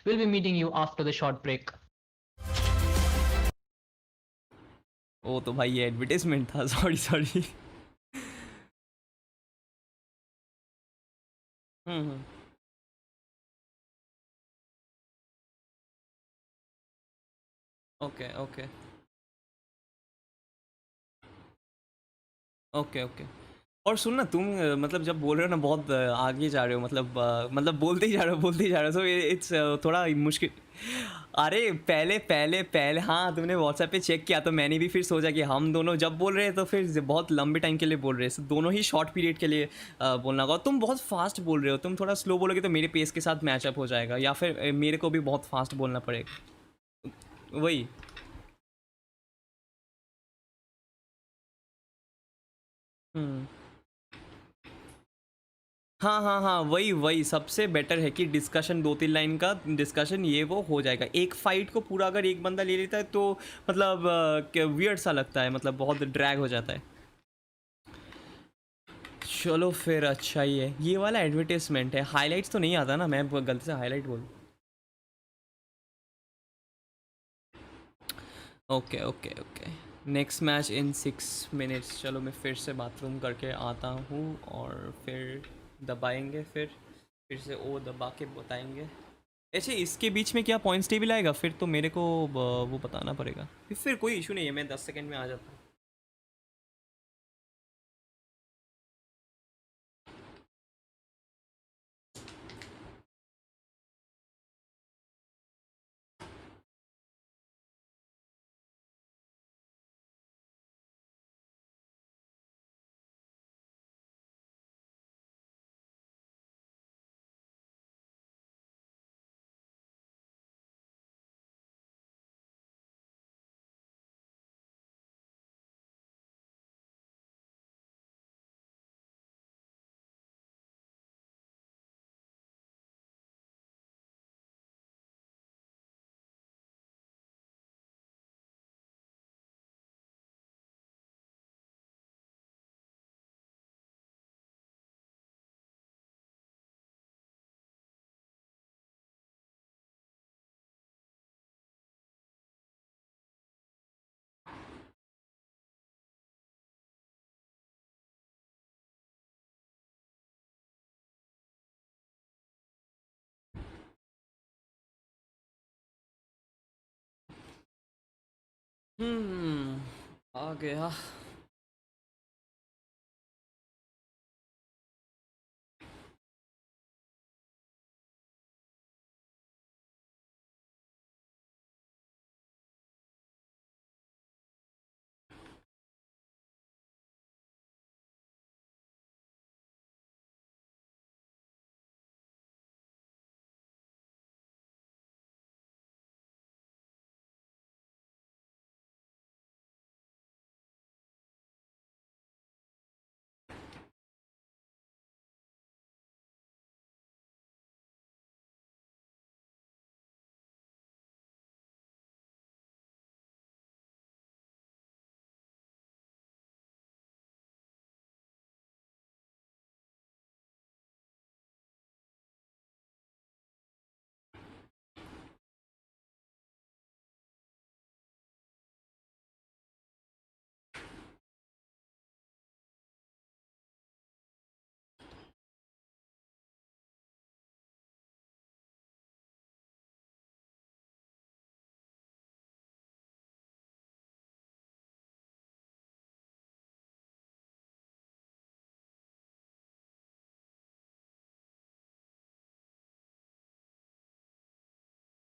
we'll be meeting you after the short break. ओ तो भाई ये advertisement था. Sorry sorry. Okay okay okay okay. और सुन ना तुम, मतलब जब बोल रहे हो ना बहुत आगे जा रहे हो, मतलब बोलते ही जा रहे हो. सो इट्स थोड़ा मुश्किल. अरे पहले पहले पहले हाँ, तुमने व्हाट्सएप पे चेक किया तो मैंने भी फिर सोचा कि हम दोनों जब बोल रहे हैं तो फिर बहुत लंबे टाइम के लिए बोल रहे हैं. दोनों ही शॉर्ट पीरियड के लिए बोलना होगा. तुम बहुत फास्ट बोल रहे हो. तुम थोड़ा स्लो बोलोगे तो मेरे पेस के साथ मैचअप हो जाएगा, या फिर मेरे को भी बहुत फास्ट बोलना पड़ेगा. वही. हाँ हाँ हाँ, वही सबसे बेटर है कि डिस्कशन 2-3 लाइन का डिस्कशन ये वो हो जाएगा. एक फाइट को पूरा अगर एक बंदा ले लेता है तो मतलब वियर्ड सा लगता है, मतलब बहुत ड्रैग हो जाता है. चलो फिर अच्छा ही है. ये वाला एडवर्टाइजमेंट है, हाईलाइट्स तो नहीं आता ना, मैं गलती से हाईलाइट बोल. Okay okay okay. Next match इन 6 मिनट्स. चलो मैं फिर से बाथरूम करके आता हूँ और फिर दबाएंगे, फिर से ओ दबा के बताएंगे. ऐसे इसके बीच में क्या पॉइंट्स टेबल आएगा फिर तो मेरे को वो बताना पड़ेगा. फिर कोई इशू नहीं है, मैं 10 सेकंड में आ जाता हूँ. आ गया.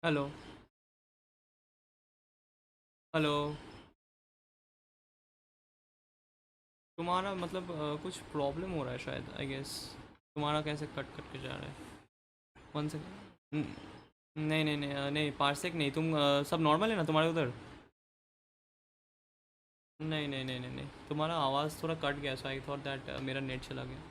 हेलो हेलो तुम्हारा मतलब कुछ प्रॉब्लम हो रहा है शायद आई गेस तुम्हारा कैसे कट कट के जा रहा है 1 सेकंड नहीं नहीं नहीं नहीं पार्सेक नहीं तुम सब नॉर्मल है ना तुम्हारे उधर नहीं नहीं नहीं नहीं नहीं तुम्हारा आवाज़ थोड़ा कट गया सो आई थॉट दैट मेरा नेट चला गया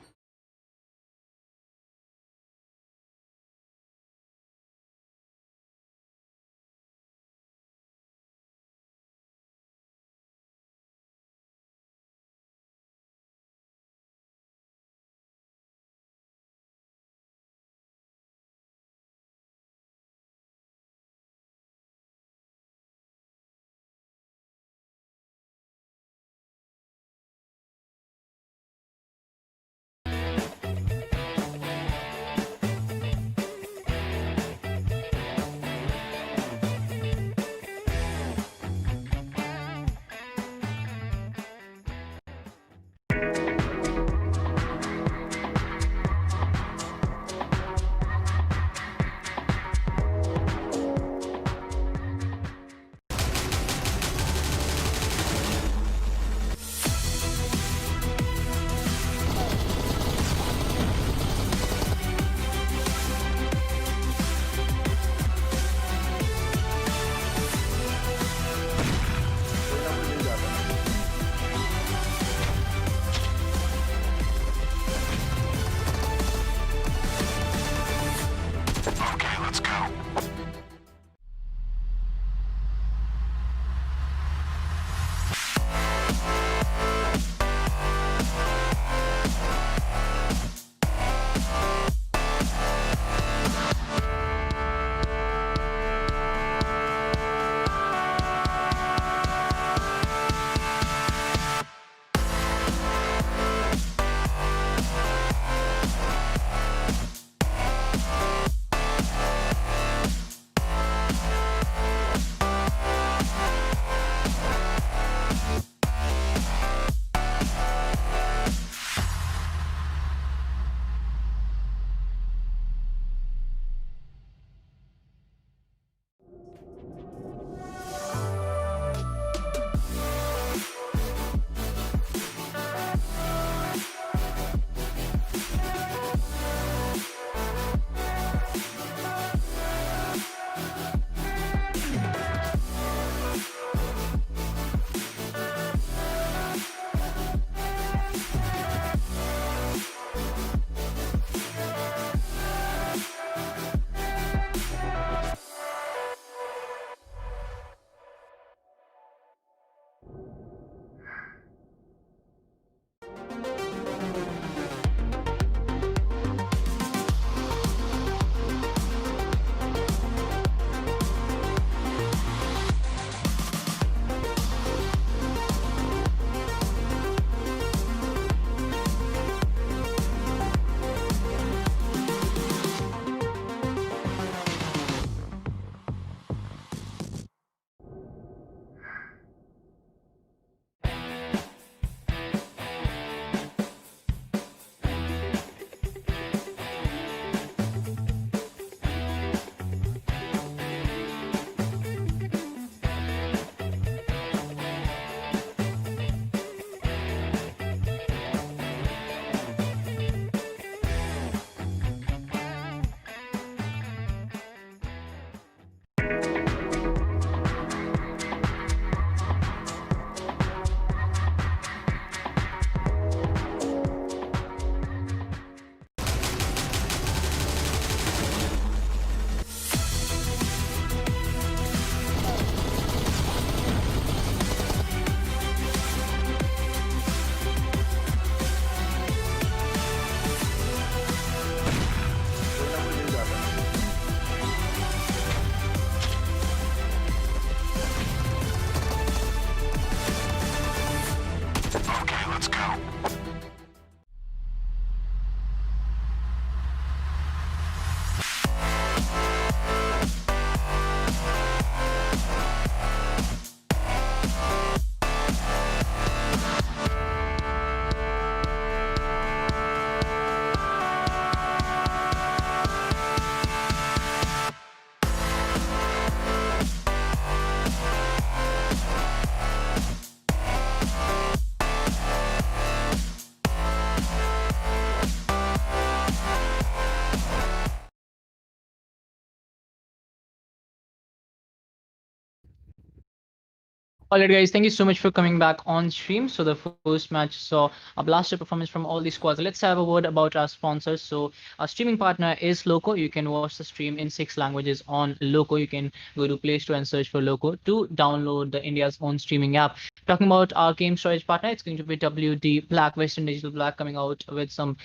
All right, guys, thank you so much for coming back on stream. So the first match saw a blaster performance from all the squads. Let's have a word about our sponsors. So our streaming partner is Loco. You can watch the stream in 6 languages on Loco. You can go to Play Store and search for Loco to download the India's own streaming app. Talking about our game storage partner, it's going to be WD Black, Western Digital Black, coming out with some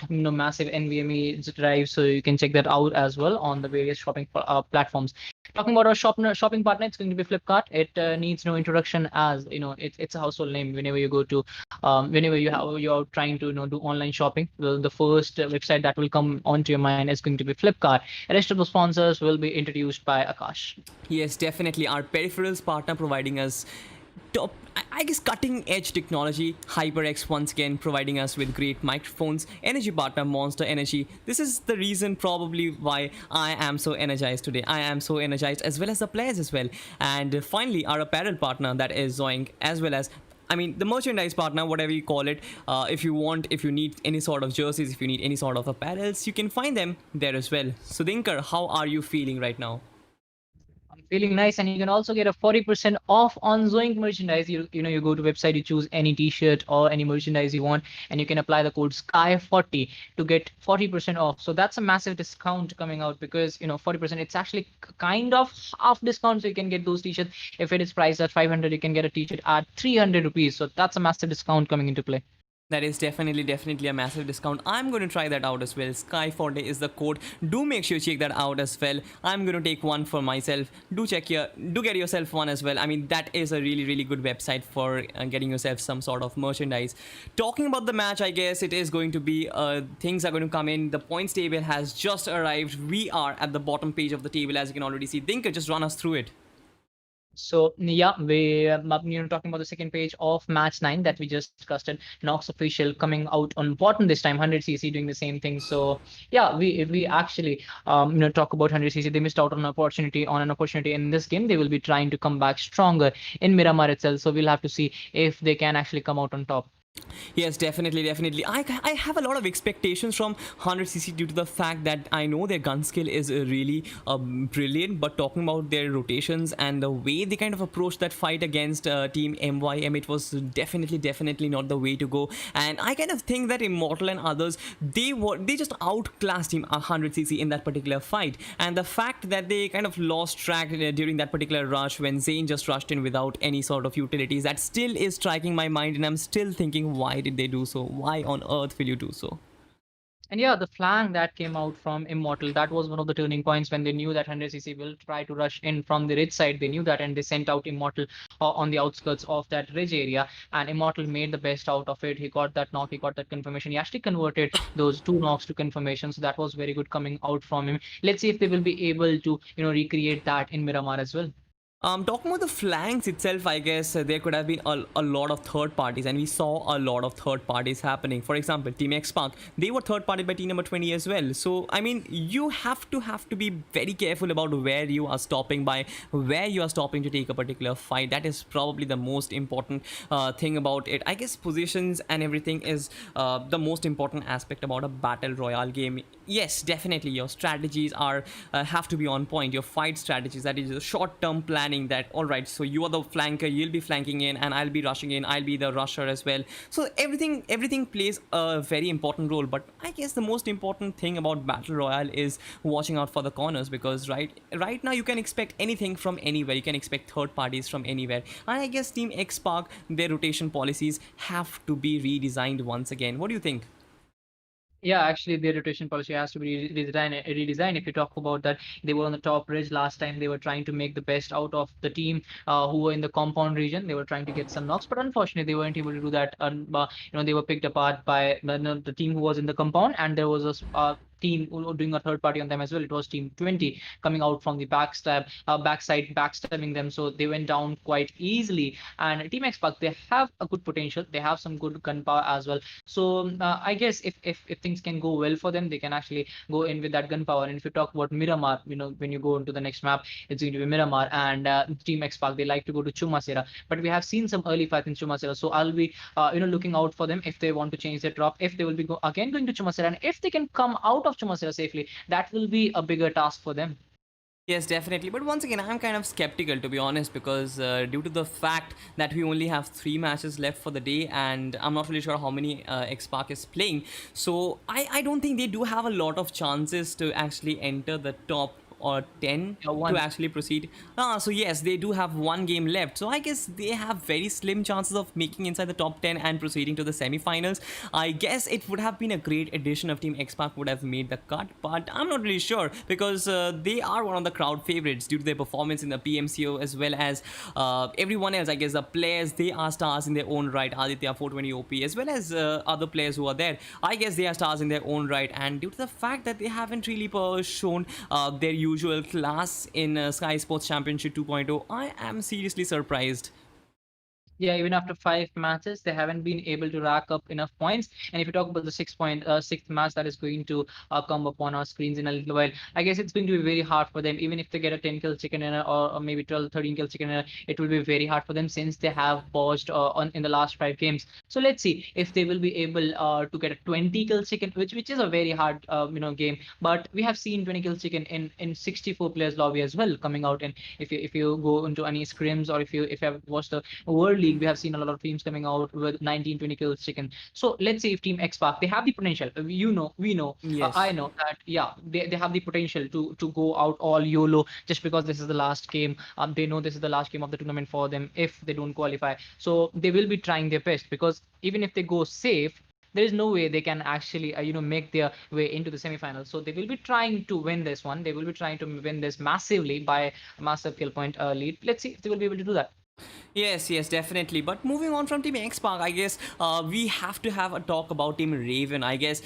massive NVMe drive. So you can check that out as well on the various shopping platforms. Talking about our shopping partner, it's going to be Flipkart. It needs no introduction, as you know, it's a household name. Whenever you go to, whenever you're trying to do online shopping, the first website that will come onto your mind is going to be Flipkart. The rest of the sponsors will be introduced by Akash. Yes, definitely. Our peripherals partner providing us top, I guess, cutting edge technology. HyperX once again providing us with great microphones. Energy partner Monster Energy. This is the reason probably why I am so energized today. I am so energized, as well as the players as well. And finally, our apparel partner, that is Zoink, as well as, I mean, the merchandise partner, whatever you call it. If you need any sort of jerseys, if you need any sort of apparels, you can find them there as well. So Dinkar, how are you feeling right now? I'm feeling nice, and you can also get a 40% off on Zoink merchandise. You go to website, you choose any t-shirt or any merchandise you want, and you can apply the code SKY40 to get 40% off. So that's a massive discount coming out, because 40%, it's actually kind of half discount. So you can get those t-shirts. If it is priced at 500, you can get a t-shirt at 300 rupees. So that's a massive discount coming into play. That is definitely a massive discount. I'm going to try that out as well. Sky4day is the code. Do make sure you check that out as well. I'm going to take one for myself. Do get yourself one as well. I mean, that is a really good website for getting yourself some sort of merchandise. Talking about the match, I guess it is going to be things are going to come in. The points table has just arrived. We are at the bottom page of the table, as you can already see. Dinka, just run us through it. So yeah, we talking about the second page of match 9 that we just discussed. Nox official coming out on bottom this time. 100cc doing the same thing. So yeah, we actually talk about 100cc. They missed out on an opportunity in this game. They will be trying to come back stronger in Miramar itself. So we'll have to see if they can actually come out on top. Yes, definitely. I have a lot of expectations from 100cc due to the fact that I know their gun skill is really brilliant, but talking about their rotations and the way they kind of approach that fight against team MYM, it was definitely not the way to go. And I kind of think that Immortal and others, they just outclassed team 100cc in that particular fight. And the fact that they kind of lost track during that particular rush when Zane just rushed in without any sort of utilities, that still is striking my mind, and I'm still thinking, why did they do so? Why on earth will you do so? And yeah, the flank that came out from Immortal, that was one of the turning points when they knew that 100cc will try to rush in from the ridge side. They knew that, and they sent out Immortal on the outskirts of that ridge area. And Immortal made the best out of it. He got that knock, he got that confirmation. He actually converted those 2 knocks to confirmation. So that was very good coming out from him. Let's see if they will be able to, recreate that in Miramar as well. Talking about the flanks itself, I guess there could have been a lot of third parties, and we saw a lot of third parties happening. For example, Team XPark, they were third party by team number 20 as well. So, I mean, you have to be very careful about where you are stopping to take a particular fight. That is probably the most important thing about it. I guess positions and everything is the most important aspect about a battle royale game. Yes, definitely, your strategies are have to be on point. Your fight strategies, that is a short-term planning, that all right, so you are the flanker, you'll be flanking in and I'll be rushing in, I'll be the rusher as well. So everything plays a very important role. But I guess the most important thing about battle royale is watching out for the corners, because right now you can expect anything from anywhere. You can expect third parties from anywhere, and I guess Team XPark, their rotation policies have to be redesigned once again. What do you think? Yeah, actually, their rotation policy has to be redesigned. If you talk about that, they were on the top ridge last time. They were trying to make the best out of the team who were in the compound region. They were trying to get some knocks, but unfortunately, they weren't able to do that. They were picked apart by the team who was in the compound, and there was a team doing a third party on them as well. It was team 20 coming out from the backside, backstabbing them. So they went down quite easily. And Team XPark, they have a good potential. They have some good gunpowder as well. So I guess if things can go well for them, they can actually go in with that gunpowder. And if you talk about Miramar, when you go into the next map, it's going to be Miramar, and Team XPark, they like to go to Chumasera. But we have seen some early fights in Chumasera, so I'll be looking out for them if they want to change their drop, if they will be again going to Chumasera, and if they can come out of Chumasera safely, that will be a bigger task for them. Yes, definitely. But once again, I'm kind of skeptical to be honest, because due to the fact that we only have 3 matches left for the day, and I'm not really sure how many XPAC is playing. So I don't think they do have a lot of chances to actually enter the top or 10 Yeah, one. to actually proceed. So yes, they do have 1 game left. So I guess they have very slim chances of making inside the top 10 and proceeding to the semifinals. I guess it would have been a great addition if Team XPAC would have made the cut, but I'm not really sure, because they are one of the crowd favorites due to their performance in the PMCO, as well as everyone else. I guess the players, they are stars in their own right. Aditya 420 OP, as well as other players who are there, I guess they are stars in their own right. And due to the fact that they haven't really shown their usual class in Skyesports Championship 2.0, I am seriously surprised. Yeah, even after 5 matches, they haven't been able to rack up enough points. And if you talk about the sixth match that is going to come upon our screens in a little while, I guess it's going to be very hard for them. Even if they get a 10 kill chicken dinner, or maybe 12, 13 kill chicken dinner, it will be very hard for them, since they have paused in the last 5 games. So let's see if they will be able to get a 20 kill chicken, which is a very hard game. But we have seen 20 kill chicken in 64 players lobby as well coming out. And if you go into any scrims, or if you have watched the World League, we have seen a lot of teams coming out with 19, 20 kills chicken. So let's say if Team XPAC, they have the potential. We know, Yes. I know that, yeah, they have the potential to go out all YOLO, just because this is the last game. They know this is the last game of the tournament for them if they don't qualify. So they will be trying their best, because even if they go safe, there is no way they can actually make their way into the semifinals. So they will be trying to win this one. They will be trying to win this massively by a massive kill point lead. Let's see if they will be able to do that. Yes, definitely. But moving on from Team XPAC, I guess we have to have a talk about Team Raven. I guess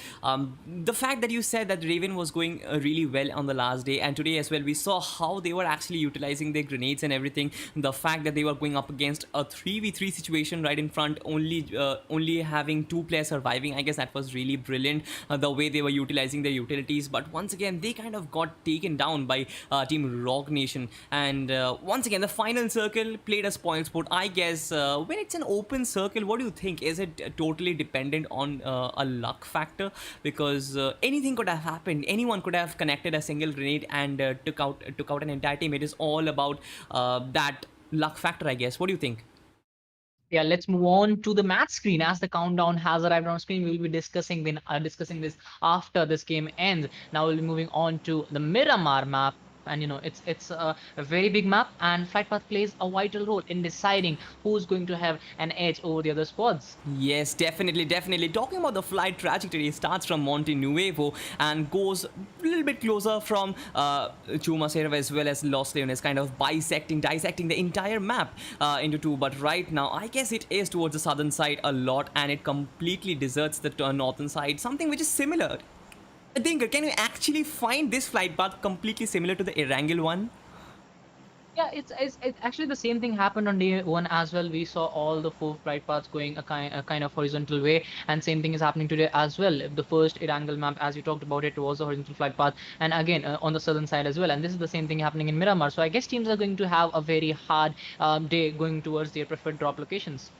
the fact that you said that Raven was going really well on the last day, and today as well, we saw how they were actually utilizing their grenades and everything. The fact that they were going up against a 3v3 situation right in front, only having 2 players surviving, I guess that was really brilliant, the way they were utilizing their utilities. But once again, they kind of got taken down by Team Rogue Nation. And once again, the final circle played a spoil sport. I guess when it's an open circle, what do you think? Is it totally dependent on a luck factor? Because anything could have happened. Anyone could have connected a single grenade and took out an entire team. It is all about that luck factor, I guess. What do you think? Yeah, let's move on to the match screen. As the countdown has arrived on screen, we will be discussing this after this game ends. Now we'll be moving on to the Miramar map. And it's a very big map, and flight path plays a vital role in deciding who's going to have an edge over the other squads. Yes, definitely. Talking about the flight trajectory, it starts from Monte Nuevo and goes a little bit closer from Chumacero as well as Los Leones, kind of dissecting the entire map into 2. But right now, I guess it is towards the southern side a lot, and it completely deserts the northern side, something which is similar. I think, can you actually find this flight path completely similar to the Erangel one? Yeah, it's actually the same thing happened on day 1 as well. We saw all the 4 flight paths going a kind of horizontal way, and same thing is happening today as well. The first Erangel map, as we talked about, it was a horizontal flight path, and again on the southern side as well. And this is the same thing happening in Miramar. So I guess teams are going to have a very hard day going towards their preferred drop locations.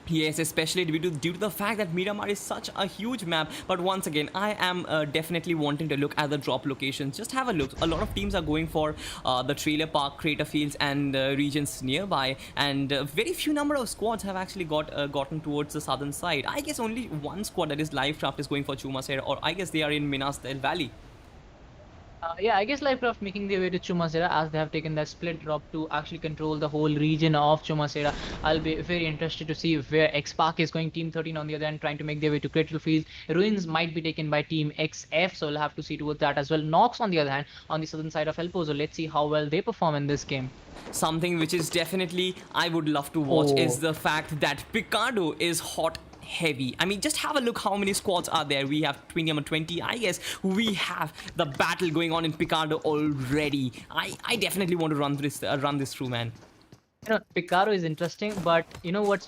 Yes, especially due to the fact that Miramar is such a huge map. But once again, I am definitely wanting to look at the drop locations. Just have a look. A lot of teams are going for the trailer park, crater fields, and regions nearby. And very few number of squads have actually gotten towards the southern side. I guess only one squad, that is LIVECRAFT, is going for Chumacero, or I guess they are in Minas del Valley. Yeah, I guess LiveCraft making their way to Chumacera, as they have taken that split drop to actually control the whole region of Chumacera. I'll be very interested to see where XPAC is going. Team 13 on the other end, trying to make their way to critical fields. Ruins might be taken by Team XF, so we'll have to see towards that as well. Nox on the other hand, on the southern side of El Pozo. Let's see how well they perform in this game. Something which is definitely I would love to watch is the fact that Picardo is hot heavy. I mean, just have a look how many squads are there. We have 20. I guess we have the battle going on in Picardo already. I definitely want to run this through, man. Picardo is interesting, but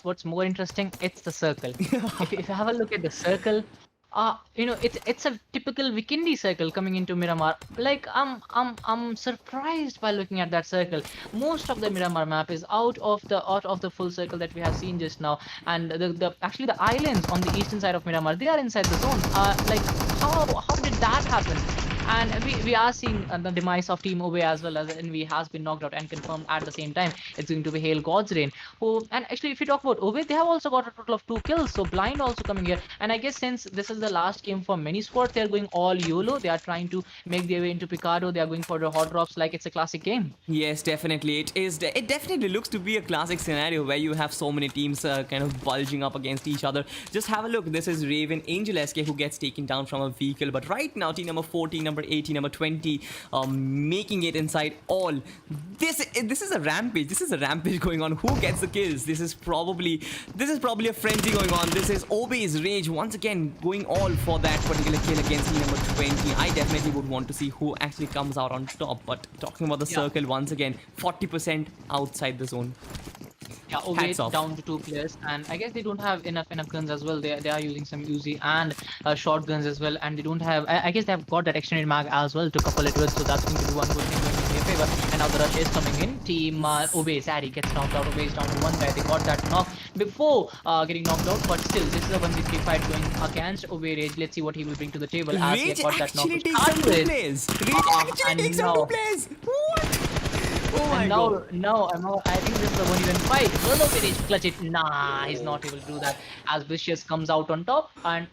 what's more interesting? It's the circle. if you have a look at the circle, it's a typical Vikendi circle coming into Miramar. Like I'm surprised by looking at that circle. Most of the Miramar map is out of the full circle that we have seen just now, and actually the islands on the eastern side of Miramar, they are inside the zone. Like how did that happen? And we are seeing the demise of Team OB as well, as Envy has been knocked out and confirmed at the same time. It's going to be Hail God's Rain. Who, and actually, if you talk about OB, they have also got a total of 2 kills. So Blind also coming here. And I guess since this is the last game for many squads, they're going all YOLO. They are trying to make their way into Picado. They are going for the hot drops like it's a classic game. Yes, definitely. It is. It definitely looks to be a classic scenario where you have so many teams kind of bulging up against each other. Just have a look. This is Raven Angel SK who gets taken down from a vehicle. But right now, team number 14, number 18, number 20, making it inside all. This is a rampage. This is a rampage going on. Who gets the kills? This is probably a frenzy going on. This is Obe's Rage once again going all for that particular kill against team number 20. I definitely would want to see who actually comes out on top. But talking about the circle once again, 40% outside the zone. Yeah, OB down to 2 players, and I guess they don't have enough guns as well. They are using some Uzi and shotguns as well, and they don't have. I guess they have got that extended mag as well to couple it with, so that's going to be one good thing going in their favor. And now the rush is coming in. Team OB Sari gets knocked out. OB is down to 1 guy. They got that knock before getting knocked out, but still, this is a 1v3 fight going against OB Rage. Let's see what he will bring to the table as he got that knock. Rage actually takes some 2 plays. What? Oh my god. Now, I think this is the 1v1 fight. Will OB Rage clutch it? Nah, he's not able to do that. As Vicious comes out on top,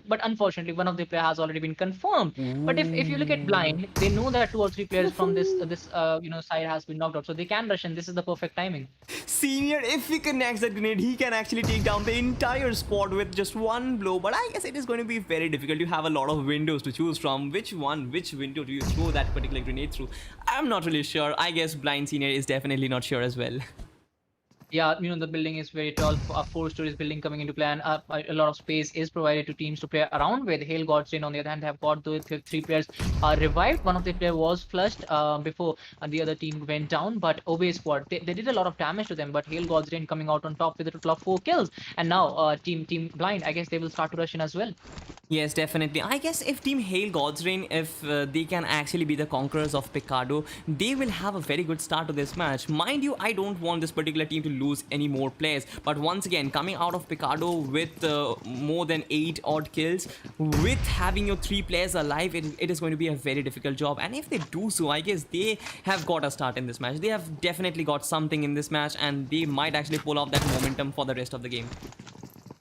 but unfortunately, one of the players has already been confirmed. But if you look at Blind, they know that 2 or 3 players from this side has been knocked out, so they can rush, and this is the perfect timing. Senior, if he connects that grenade, he can actually take down the entire squad with just 1 blow. But I guess it is going to be very difficult. You have a lot of windows to choose from. Which window do you throw that particular grenade through? I'm not really sure. I guess Blind Senior is definitely not sure as well. Yeah, the building is very tall, a 4-story building coming into play, and a lot of space is provided to teams to play around with. Hail God's Rain, on the other hand, have got the 3 players revived. One of the players was flushed before the other team went down, but OB squad, they did a lot of damage to them, but Hail God's Rain coming out on top with a total of 4 kills. And now Team Blind, I guess they will start to rush in as well. Yes, definitely. I guess if Team Hail God's Rain, if they can actually be the conquerors of Picado, they will have a very good start to this match. Mind you, I don't want this particular team to lose any more players, but once again, coming out of Picado with more than 8 odd kills, with having your 3 players alive, it is going to be a very difficult job. And if they do so, I guess they have got a start in this match. They have definitely got something in this match, and they might actually pull off that momentum for the rest of the game.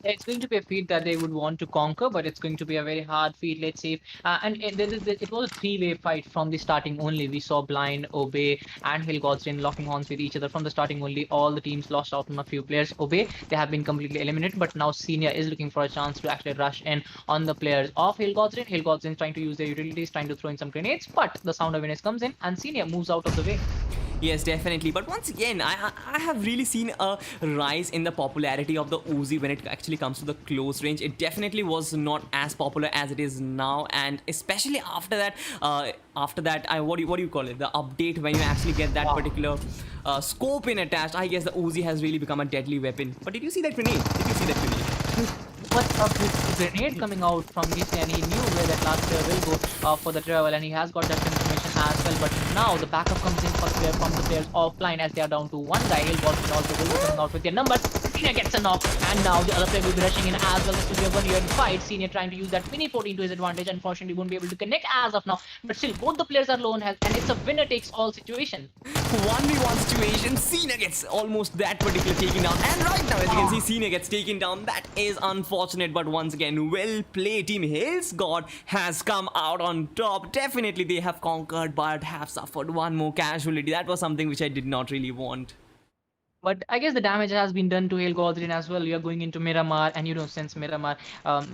It's going to be a feat that they would want to conquer, but it's going to be a very hard feat, let's say. It was a 3-way fight from the starting only. We saw Blind, OB, and Hail God's Rain locking horns with each other from the starting only. All the teams lost out on a few players. OB, they have been completely eliminated, but now Senior is looking for a chance to actually rush in on the players of Hail God's Rain. Hail God's Rain trying to use their utilities, trying to throw in some grenades, but the Sound of Venus comes in, and Senior moves out of the way. Yes, definitely. But once again, I have really seen a rise in the popularity of the Uzi when it actually comes to the close range. It definitely was not as popular as it is now, and especially after that, what do you call it? The update when you actually get that particular scope in attached. I guess the Uzi has really become a deadly weapon. But did you see that grenade? What's up with the grenade coming out from DC, and he knew where that last player will go for the travel, and he has got that information as well. But now the backup comes in from the players offline as they are down to 1 guy. Hail God's Rain also will be coming out with their numbers. Senior gets a knock, and now the other player will be rushing in as well. This will be a 1v1 fight. Senior trying to use that mini 14 to his advantage. Unfortunately, won't be able to connect as of now. But still, both the players are low on health, and it's a winner takes all situation. 1v1 situation. Senior gets almost that particular taken down, and right now, as you can see, Senior gets taken down. That is unfortunate, but once again, well played. Team Hail's God has come out on top. Definitely, they have conquered, but have suffered 1 more casualty. That was something which I did not really want. But I guess the damage has been done to Hail God's Rain as well. You're going into Miramar, and since Miramar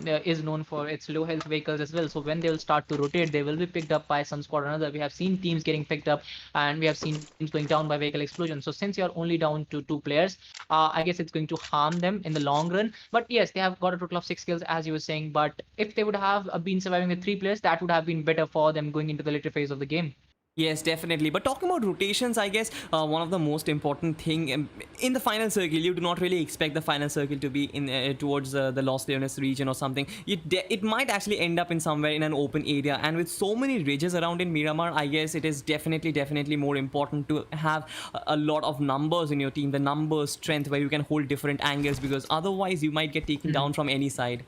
is known for its low health vehicles as well, so when they will start to rotate, they will be picked up by some squad or another. We have seen teams getting picked up, and we have seen teams going down by vehicle explosion. So since you're only down to 2 players, I guess it's going to harm them in the long run. But yes, they have got a total of 6 kills, as you were saying. But if they would have been surviving with 3 players, that would have been better for them going into the later phase of the game. Yes, definitely. But talking about rotations, I guess one of the most important thing in the final circle, you do not really expect the final circle to be in towards the Los Leones region or something. It might actually end up in somewhere in an open area, and with so many ridges around in Miramar, I guess it is definitely more important to have a lot of numbers in your team, the numbers strength where you can hold different angles, because otherwise you might get taken down from any side.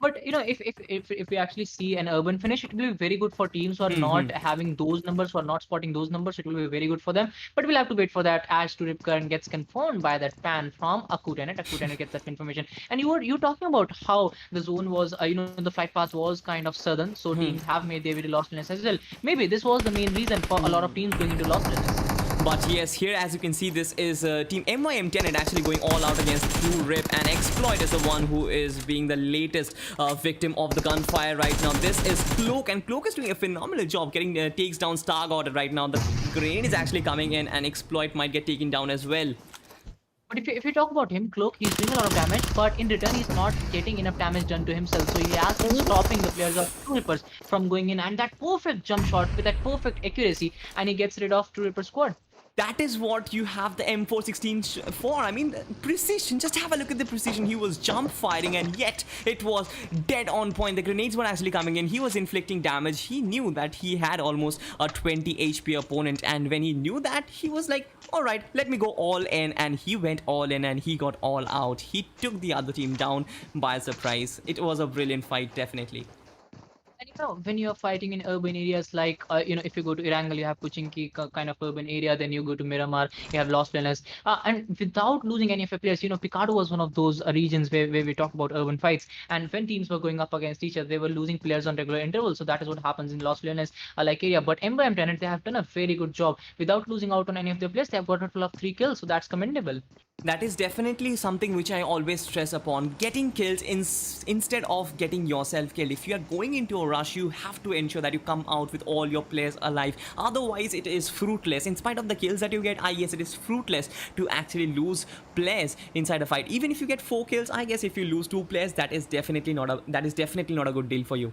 But if we actually see an urban finish, it will be very good for teams who are not having those numbers, who are not spotting those numbers. It will be very good for them. But we'll have to wait for that as TRUERIPPERS gets confirmed by that fan from TENET. TENET gets that information. And you talking about how the zone was, the flight path was kind of southern, so teams have made their way to Los Angeles as well. Maybe this was the main reason for a lot of teams going into Los Angeles. But yes, here as you can see, this is Team MYM TENET actually going all out against TRUERIPP, and Exploit is the one who is being the latest victim of the gunfire right now. This is Cloak, and Cloak is doing a phenomenal job getting takes down Stargod right now. The grenade is actually coming in, and Exploit might get taken down as well. But if you talk about him, Cloak, he's doing a lot of damage, but in return, he's not getting enough damage done to himself. So he has been stopping the players of TRUERIPPERS from going in, and that perfect jump shot with that perfect accuracy, and he gets rid of TRUERIPPERS squad. That is what you have the M416 for. I mean, precision. Just have a look at the precision. He was jump firing, and yet it was dead on point. The grenades were actually coming in. He was inflicting damage. He knew that he had almost a 20 HP opponent, and when he knew that, he was like, all right, let me go all in, and he went all in, and he got all out. He took the other team down by surprise. It was a brilliant fight, definitely. And when you're fighting in urban areas like, if you go to Erangel, you have Pochinki kind of urban area, then you go to Miramar, you have Los Angeles. And without losing any of your players, Picardo was one of those regions where we talk about urban fights. And when teams were going up against each other, they were losing players on regular intervals. So that is what happens in Los Angeles like area. But MYM TENET, they have done a very good job. Without losing out on any of their players, they have got a total of 3 kills. So that's commendable. That is definitely something which I always stress upon. Getting kills instead of getting yourself killed. If you are going into a rush, you have to ensure that you come out with all your players alive. Otherwise, it is fruitless. In spite of the kills that you get, I guess it is fruitless to actually lose players inside a fight. Even if you get 4 kills, I guess if you lose 2 players, that is definitely not a good deal for you.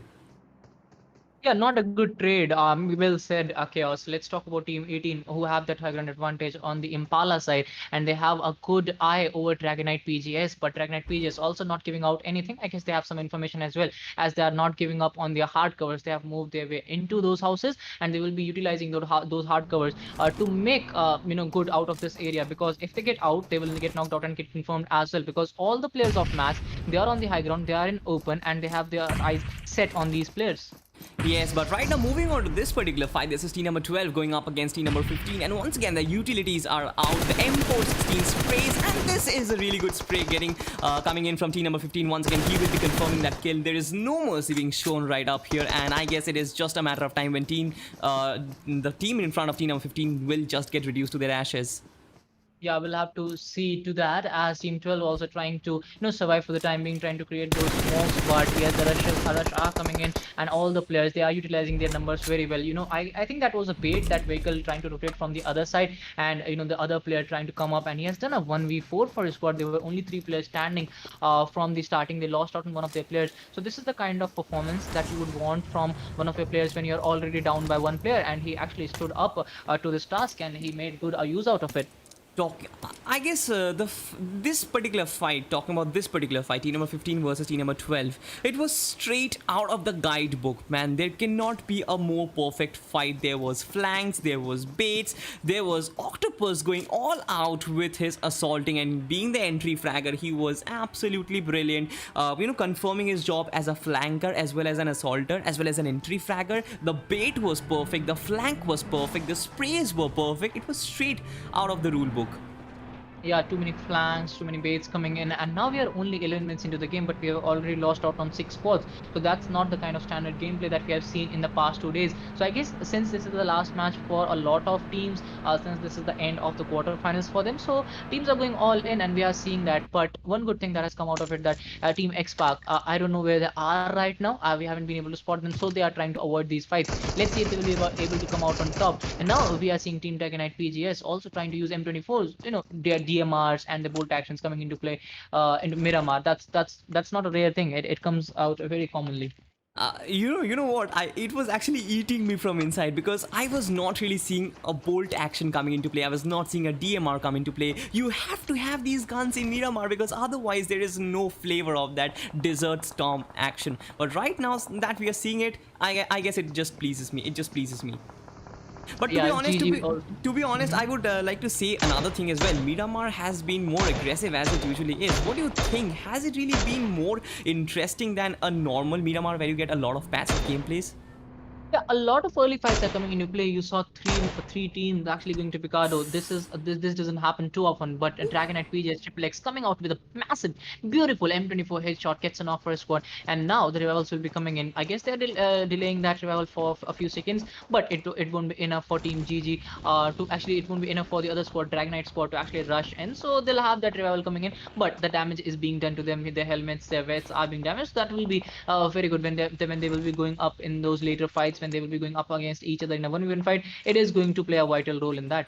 Yeah, not a good trade. Well said, Chaos. Let's talk about Team 18, who have that high ground advantage on the Impala side, and they have a good eye over DROGONITExPGS, but DROGONITExPGS also not giving out anything. I guess they have some information as well, as they are not giving up on their hard covers. They have moved their way into those houses, and they will be utilizing those hard covers to make good out of this area, because if they get out, they will get knocked out and get confirmed as well, because all the players of Max, they are on the high ground, they are in open, and they have their eyes set on these players. Yes, but right now moving on to this particular fight, this is team number 12 going up against team number 15, and once again the utilities are out, the M416 sprays, and this is a really good spray coming in from team number 15. Once again, he will be confirming that kill. There is no mercy being shown right up here, and I guess it is just a matter of time when the team in front of team number 15 will just get reduced to their ashes. Yeah, we'll have to see to that, as Team 12 also trying to survive for the time being, trying to create those smokes. But yes, the rush are coming in, and all the players, they are utilizing their numbers very well. I think that was a bait, that vehicle trying to rotate from the other side, and the other player trying to come up, and he has done a 1v4 for his squad. There were only 3 players standing from the starting. They lost out on one of their players. So this is the kind of performance that you would want from one of your players when you're already down by 1 player, and he actually stood up to this task, and he made good use out of it. I guess this particular fight, talking about this particular fight, team number 15 versus team number 12, it was straight out of the guidebook, man. There cannot be a more perfect fight. There was flanks, there was baits, there was Octopus going all out with his assaulting and being the entry fragger. He was absolutely brilliant, confirming his job as a flanker as well as an assaulter as well as an entry fragger. The bait was perfect, the flank was perfect, the sprays were perfect. It was straight out of the rule book. Yeah, too many flanks, too many baits coming in, and now we are only 11 minutes into the game, but we have already lost out on 6 squads. So that's not the kind of standard gameplay that we have seen in the past 2 days. So I guess since this is the last match for a lot of teams, since this is the end of the quarterfinals for them, so teams are going all in, and we are seeing that. But one good thing that has come out of it, that Team XPAC, I don't know where they are right now. We haven't been able to spot them, so they are trying to avoid these fights. Let's see if they will be able to come out on top. And now we are seeing Team DROGONITExPGS also trying to use M24s, their DMRs and the bolt actions coming into play into Miramar. That's not a rare thing. It comes out very commonly. You know what? It was actually eating me from inside, because I was not really seeing a bolt action coming into play. I was not seeing a DMR come into play. You have to have these guns in Miramar, because otherwise there is no flavor of that desert storm action. But right now that we are seeing it, I guess it just pleases me. It just pleases me. But to Yeah, be honest, GG all. to be honest, I would like to say another thing as well. Miramar has been more aggressive as it usually is. What do you think? Has it really been more interesting than a normal Miramar where you get a lot of passive gameplays? Yeah, a lot of early fights are coming into play. You saw three teams actually going to Picado. This doesn't happen too often. But Dragonite PGS Triple X coming out with a massive, beautiful M24 headshot, gets an offer squad, and now the revivals will be coming in. I guess they're delaying that revival for a few seconds, but it won't be enough for Team GG. To actually it won't be enough for the other squad, Dragonite squad, to actually rush in. So they'll have that revival coming in, but the damage is being done to them. Their helmets, their vests are being damaged. So that will be very good when they will be going up in those later fights, when they will be going up against each other in a 1v1 fight. It is going to play a vital role in that.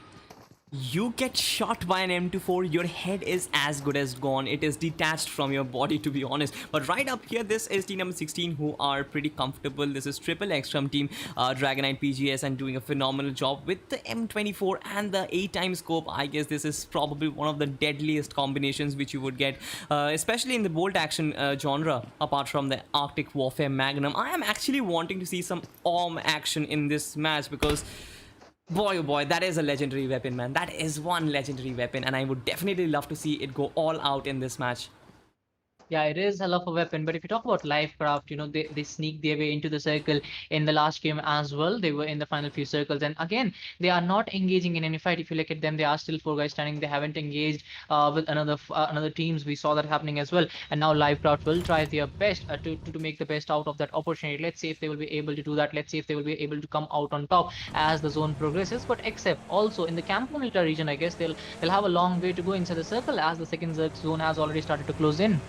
You get shot by an M24, your head is as good as gone. It is detached from your body, to be honest. But right up here, this is team number 16 who are pretty comfortable. This is triple XTRM team, Dragonite PGS, and doing a phenomenal job with the M24 and the 8x scope. I guess this is probably one of the deadliest combinations which you would get, especially in the bolt action genre, apart from the Arctic Warfare Magnum. I am actually wanting to see some ARM action in this match because boy, oh boy, that is a legendary weapon, man. That is one legendary weapon, and I would definitely love to see it go all out in this match. Yeah, it is hell of a weapon. But if you talk about LIVECRAFT, they sneaked their way into the circle in the last game as well. They were in the final few circles, and again, they are not engaging in any fight. If you look at them, they are still 4 guys standing. They haven't engaged with another teams. We saw that happening as well. And now LIVECRAFT will try their best to make the best out of that opportunity. Let's see if they will be able to do that. Let's see if they will be able to come out on top as the zone progresses. But except also in the Camp Monitor region, I guess they'll have a long way to go inside the circle as the second zone has already started to close in.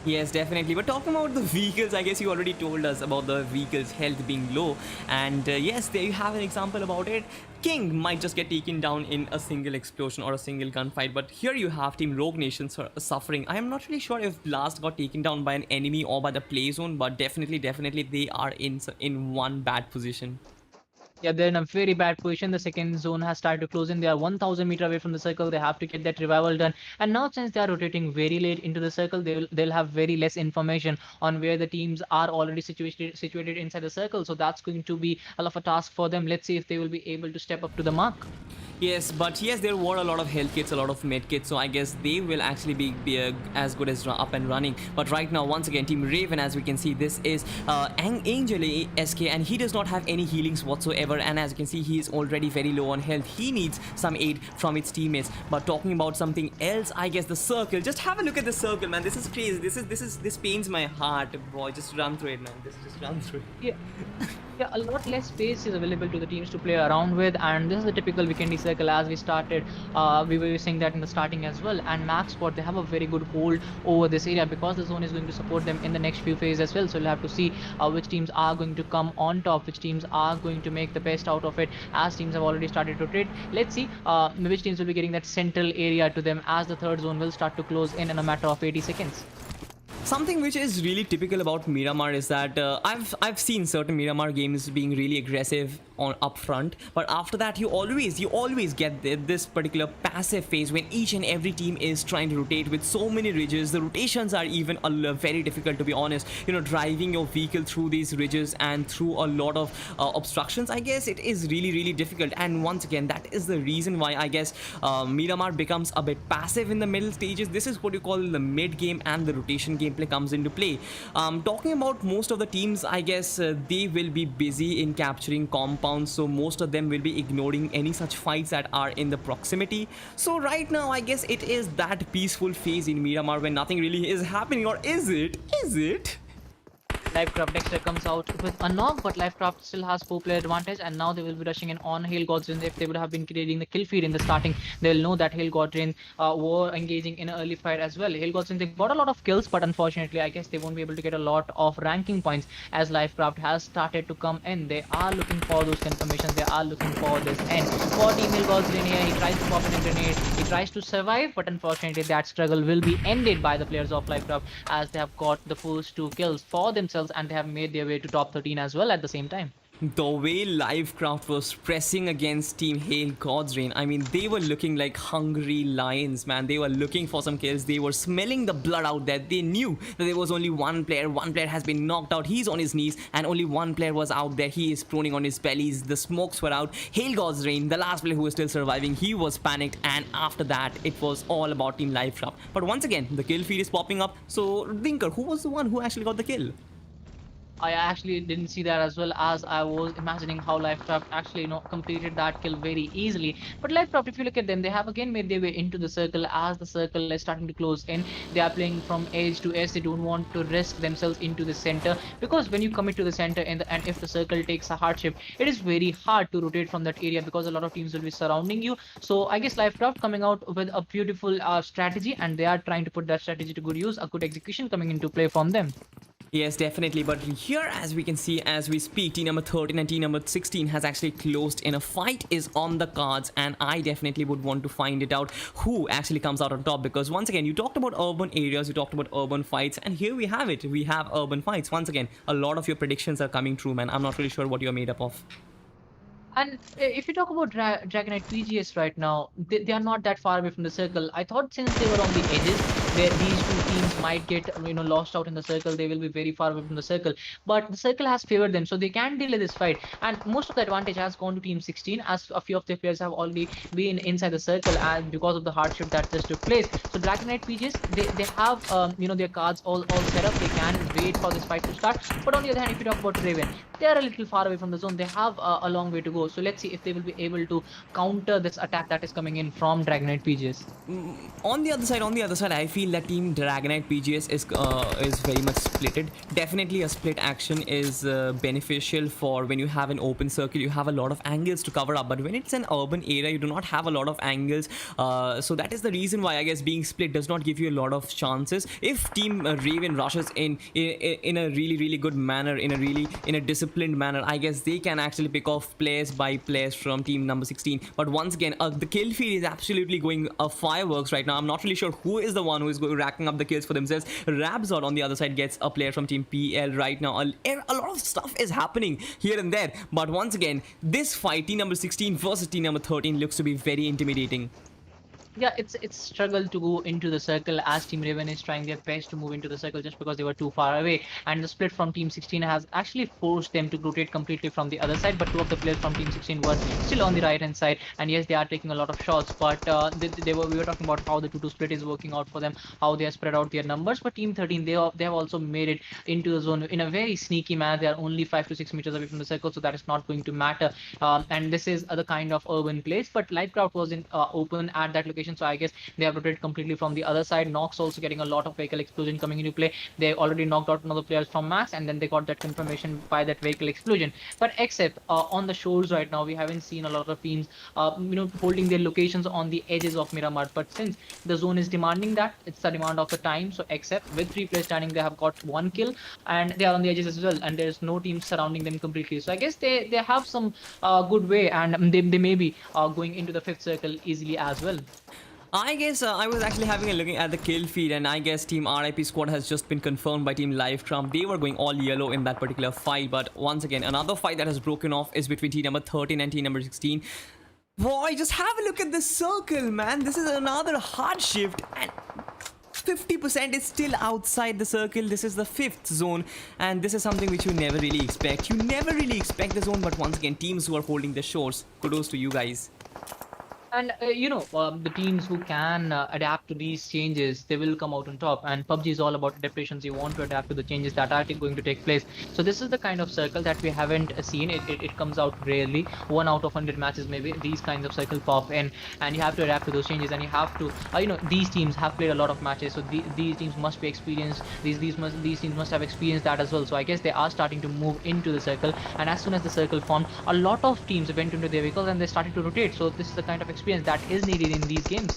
Yes, definitely. But talking about the vehicles, I guess you already told us about the vehicles' health being low. And yes, there you have an example about it. King might just get taken down in a single explosion or a single gunfight. But here you have Team Rogue Nation suffering. I am not really sure if Blast got taken down by an enemy or by the play zone. But definitely they are in one bad position. Yeah, they're in a very bad position. The second zone has started to close in. They are 1,000 meters away from the circle. They have to get that revival done. And now, since they are rotating very late into the circle, they'll have very less information on where the teams are already situated inside the circle. So that's going to be a lot of a task for them. Let's see if they will be able to step up to the mark. Yes, but yes, there were a lot of health kits, a lot of med kits, so I guess they will actually be as good as up and running. But right now, once again, Team Raven, as we can see, this is Erangel SK, and he does not have any healings whatsoever. And as you can see, he is already very low on health. He needs some aid from its teammates. But talking about something else, I guess the circle. Just have a look at the circle, man. This is crazy. This pains my heart, boy. Just run through it, man. Just run through it. Yeah. Yeah, a lot less space is available to the teams to play around with, and this is the typical Vikendi circle as we started. We were saying that in the starting as well. And MaxSport, they have a very good hold over this area because the zone is going to support them in the next few phases as well. So we'll have to see which teams are going to come on top, which teams are going to make the best out of it, as teams have already started to rotate. Let's see which teams will be getting that central area to them as the third zone will start to close in a matter of 80 seconds. Something which is really typical about Miramar is that I've seen certain Miramar games being really aggressive on up front, but after that you always get this particular passive phase when each and every team is trying to rotate with so many ridges. The rotations are even very difficult, to be honest. Driving your vehicle through these ridges and through a lot of obstructions, I guess it is really difficult. And once again, that is the reason why I guess Miramar becomes a bit passive in the middle stages. This is what you call the mid game, and the rotation gameplay comes into play. Talking about most of the teams, I guess they will be busy in capturing compounds, so most of them will be ignoring any such fights that are in the proximity. So right now, I guess it is that peaceful phase in Miramar when nothing really is happening. Or is it? LIVECRAFT next year comes out with a knock, but LIVECRAFT still has 4-player advantage, and now they will be rushing in on Hail Godrin. If they would have been creating the kill feed in the starting, they'll know that Hail Godrin were engaging in an early fight as well. Hail Godrin, they got a lot of kills, but unfortunately, I guess they won't be able to get a lot of ranking points as LIVECRAFT has started to come in. They are looking for those confirmations. They are looking for this end. For Team Hail Godrin here, he tries to pop in a grenade. He tries to survive, but unfortunately, that struggle will be ended by the players of LIVECRAFT as they have got the first 2 kills for themselves, and they have made their way to top 13 as well at the same time. The way LIVECRAFT was pressing against Team Hail God's Reign, I mean, they were looking like hungry lions, man. They were looking for some kills. They were smelling the blood out there. They knew that there was only one player. One player has been knocked out. He's on his knees, and only one player was out there. He is proning on his bellies. The smokes were out. Hail God's Reign, the last player who was still surviving, he was panicked, and after that, it was all about Team LIVECRAFT. But once again, the kill feed is popping up. So, Dinker, who was the one who actually got the kill? I actually didn't see that, as well as I was imagining how LIVECRAFT actually, completed that kill very easily. But LIVECRAFT, if you look at them, they have again made their way into the circle. As the circle is starting to close in, they are playing from edge to edge. They don't want to risk themselves into the center, because when you commit to the center and if the circle takes a hardship, it is very hard to rotate from that area, because a lot of teams will be surrounding you. So I guess LIVECRAFT coming out with a beautiful strategy, and they are trying to put that strategy to good use. A good execution coming into play from them. Yes, definitely. But here, as we can see, as we speak, team number 13 and team number 16 has actually closed in. A fight is on the cards, and I definitely would want to find it out who actually comes out on top, because once again, you talked about urban areas, you talked about urban fights, and here we have it. We have urban fights. Once again, a lot of your predictions are coming true, man. I'm not really sure what you're made up of. And if you talk about DROGONITExPGS right now, they are not that far away from the circle. I thought since they were on the edges, these two teams might get lost out in the circle. They will be very far away from the circle. But the circle has favored them, so they can delay this fight. And most of the advantage has gone to Team 16, as a few of their players have already been inside the circle, and because of the hardship that just took place. So DROGONITExPGS, they have their cards all set up. They can wait for this fight to start. But on the other hand, if you talk about Raven, they are a little far away from the zone. They have a long way to go. So let's see if they will be able to counter this attack that is coming in from DROGONITExPGS. On the other side, I feel that team DROGONITExPGS is very much splitted. Definitely a split action is beneficial for when you have an open circle. You have a lot of angles to cover up, but when it's an urban area, you do not have a lot of angles. So that is the reason why I guess being split does not give you a lot of chances. If team Raven rushes in a really good manner, in a disciplined manner, I guess they can actually pick off players by players from team number 16. But once again, the kill feed is absolutely going fireworks right now. I'm not really sure who is the one who is racking up the kills for themselves. Rabzod on the other side gets a player from team PL right now. A lot of stuff is happening here and there. But once again, this fight, team number 16 versus team number 13, looks to be very intimidating. Yeah, it's struggle to go into the circle, as Team Raven is trying their best to move into the circle just because they were too far away. And the split from Team 16 has actually forced them to rotate completely from the other side. But two of the players from Team 16 were still on the right hand side, and yes, they are taking a lot of shots. But we were talking about how the 2-2 split is working out for them, how they have spread out their numbers. But Team 13, they have also made it into the zone in a very sneaky manner. They are only 5 to 6 meters away from the circle, so that is not going to matter. And this is the kind of urban place. But LIVECRAFT was in open at that location, so I guess they have rotated completely from the other side. Nox also getting a lot of vehicle explosion coming into play. They already knocked out another players from Max, and then they got that confirmation by that vehicle explosion. But except on the shores right now, we haven't seen a lot of teams holding their locations on the edges of Miramar. But since the zone is demanding that, it's the demand of the time. So except with 3 players standing, they have got 1 kill, and they are on the edges as well, and there's no team surrounding them completely. So I guess they have some good way, and they may be going into the 5th circle easily as well. I guess I was actually having a look at the kill feed, and I guess team RIP squad has just been confirmed by team LIVECRAFT. They were going all yellow in that particular fight, but once again, another fight that has broken off is between team number 13 and team number 16. Boy, just have a look at this circle, man. This is another hard shift, and 50% is still outside the circle. This is the 5th zone, and this is something which you never really expect. You never really expect the zone, but once again, teams who are holding the shores, kudos to you guys. And the teams who can adapt to these changes, they will come out on top. And PUBG is all about adaptations. You want to adapt to the changes that are going to take place. So this is the kind of circle that we haven't seen. It comes out rarely. 1 out of 100 matches maybe these kinds of circle pop in, and you have to adapt to those changes. And you have to these teams have played a lot of matches, so these teams must be experienced. These teams must have experienced that as well. So I guess they are starting to move into the circle, and as soon as the circle formed, a lot of teams went into their vehicles and they started to rotate. So this is the kind of experience that is needed in these games.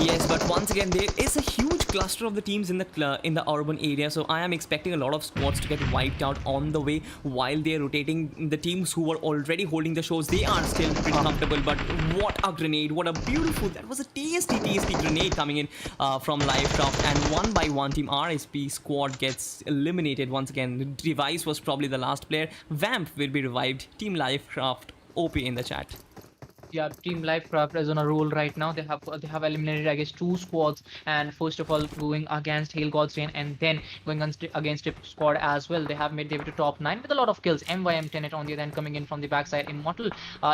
Yes, but once again, there is a huge cluster of the teams in the urban area, so I am expecting a lot of squads to get wiped out on the way while they're rotating. The teams who were already holding the shows, they are still pretty comfortable, but what a grenade, what a beautiful, that was a tasty grenade coming in from LiveCraft, and one by one team RSP squad gets eliminated once again. The device was probably the last player. Vamp will be revived. Team LiveCraft OP in the chat. Yeah, Team LiveCraft is on a roll right now. They have eliminated, I guess, 2 squads, and first of all going against Hail God's Reign, and then going against Rip squad as well. They have made David to top 9 with a lot of kills. MYM TENET on the other hand coming in from the backside. Immortal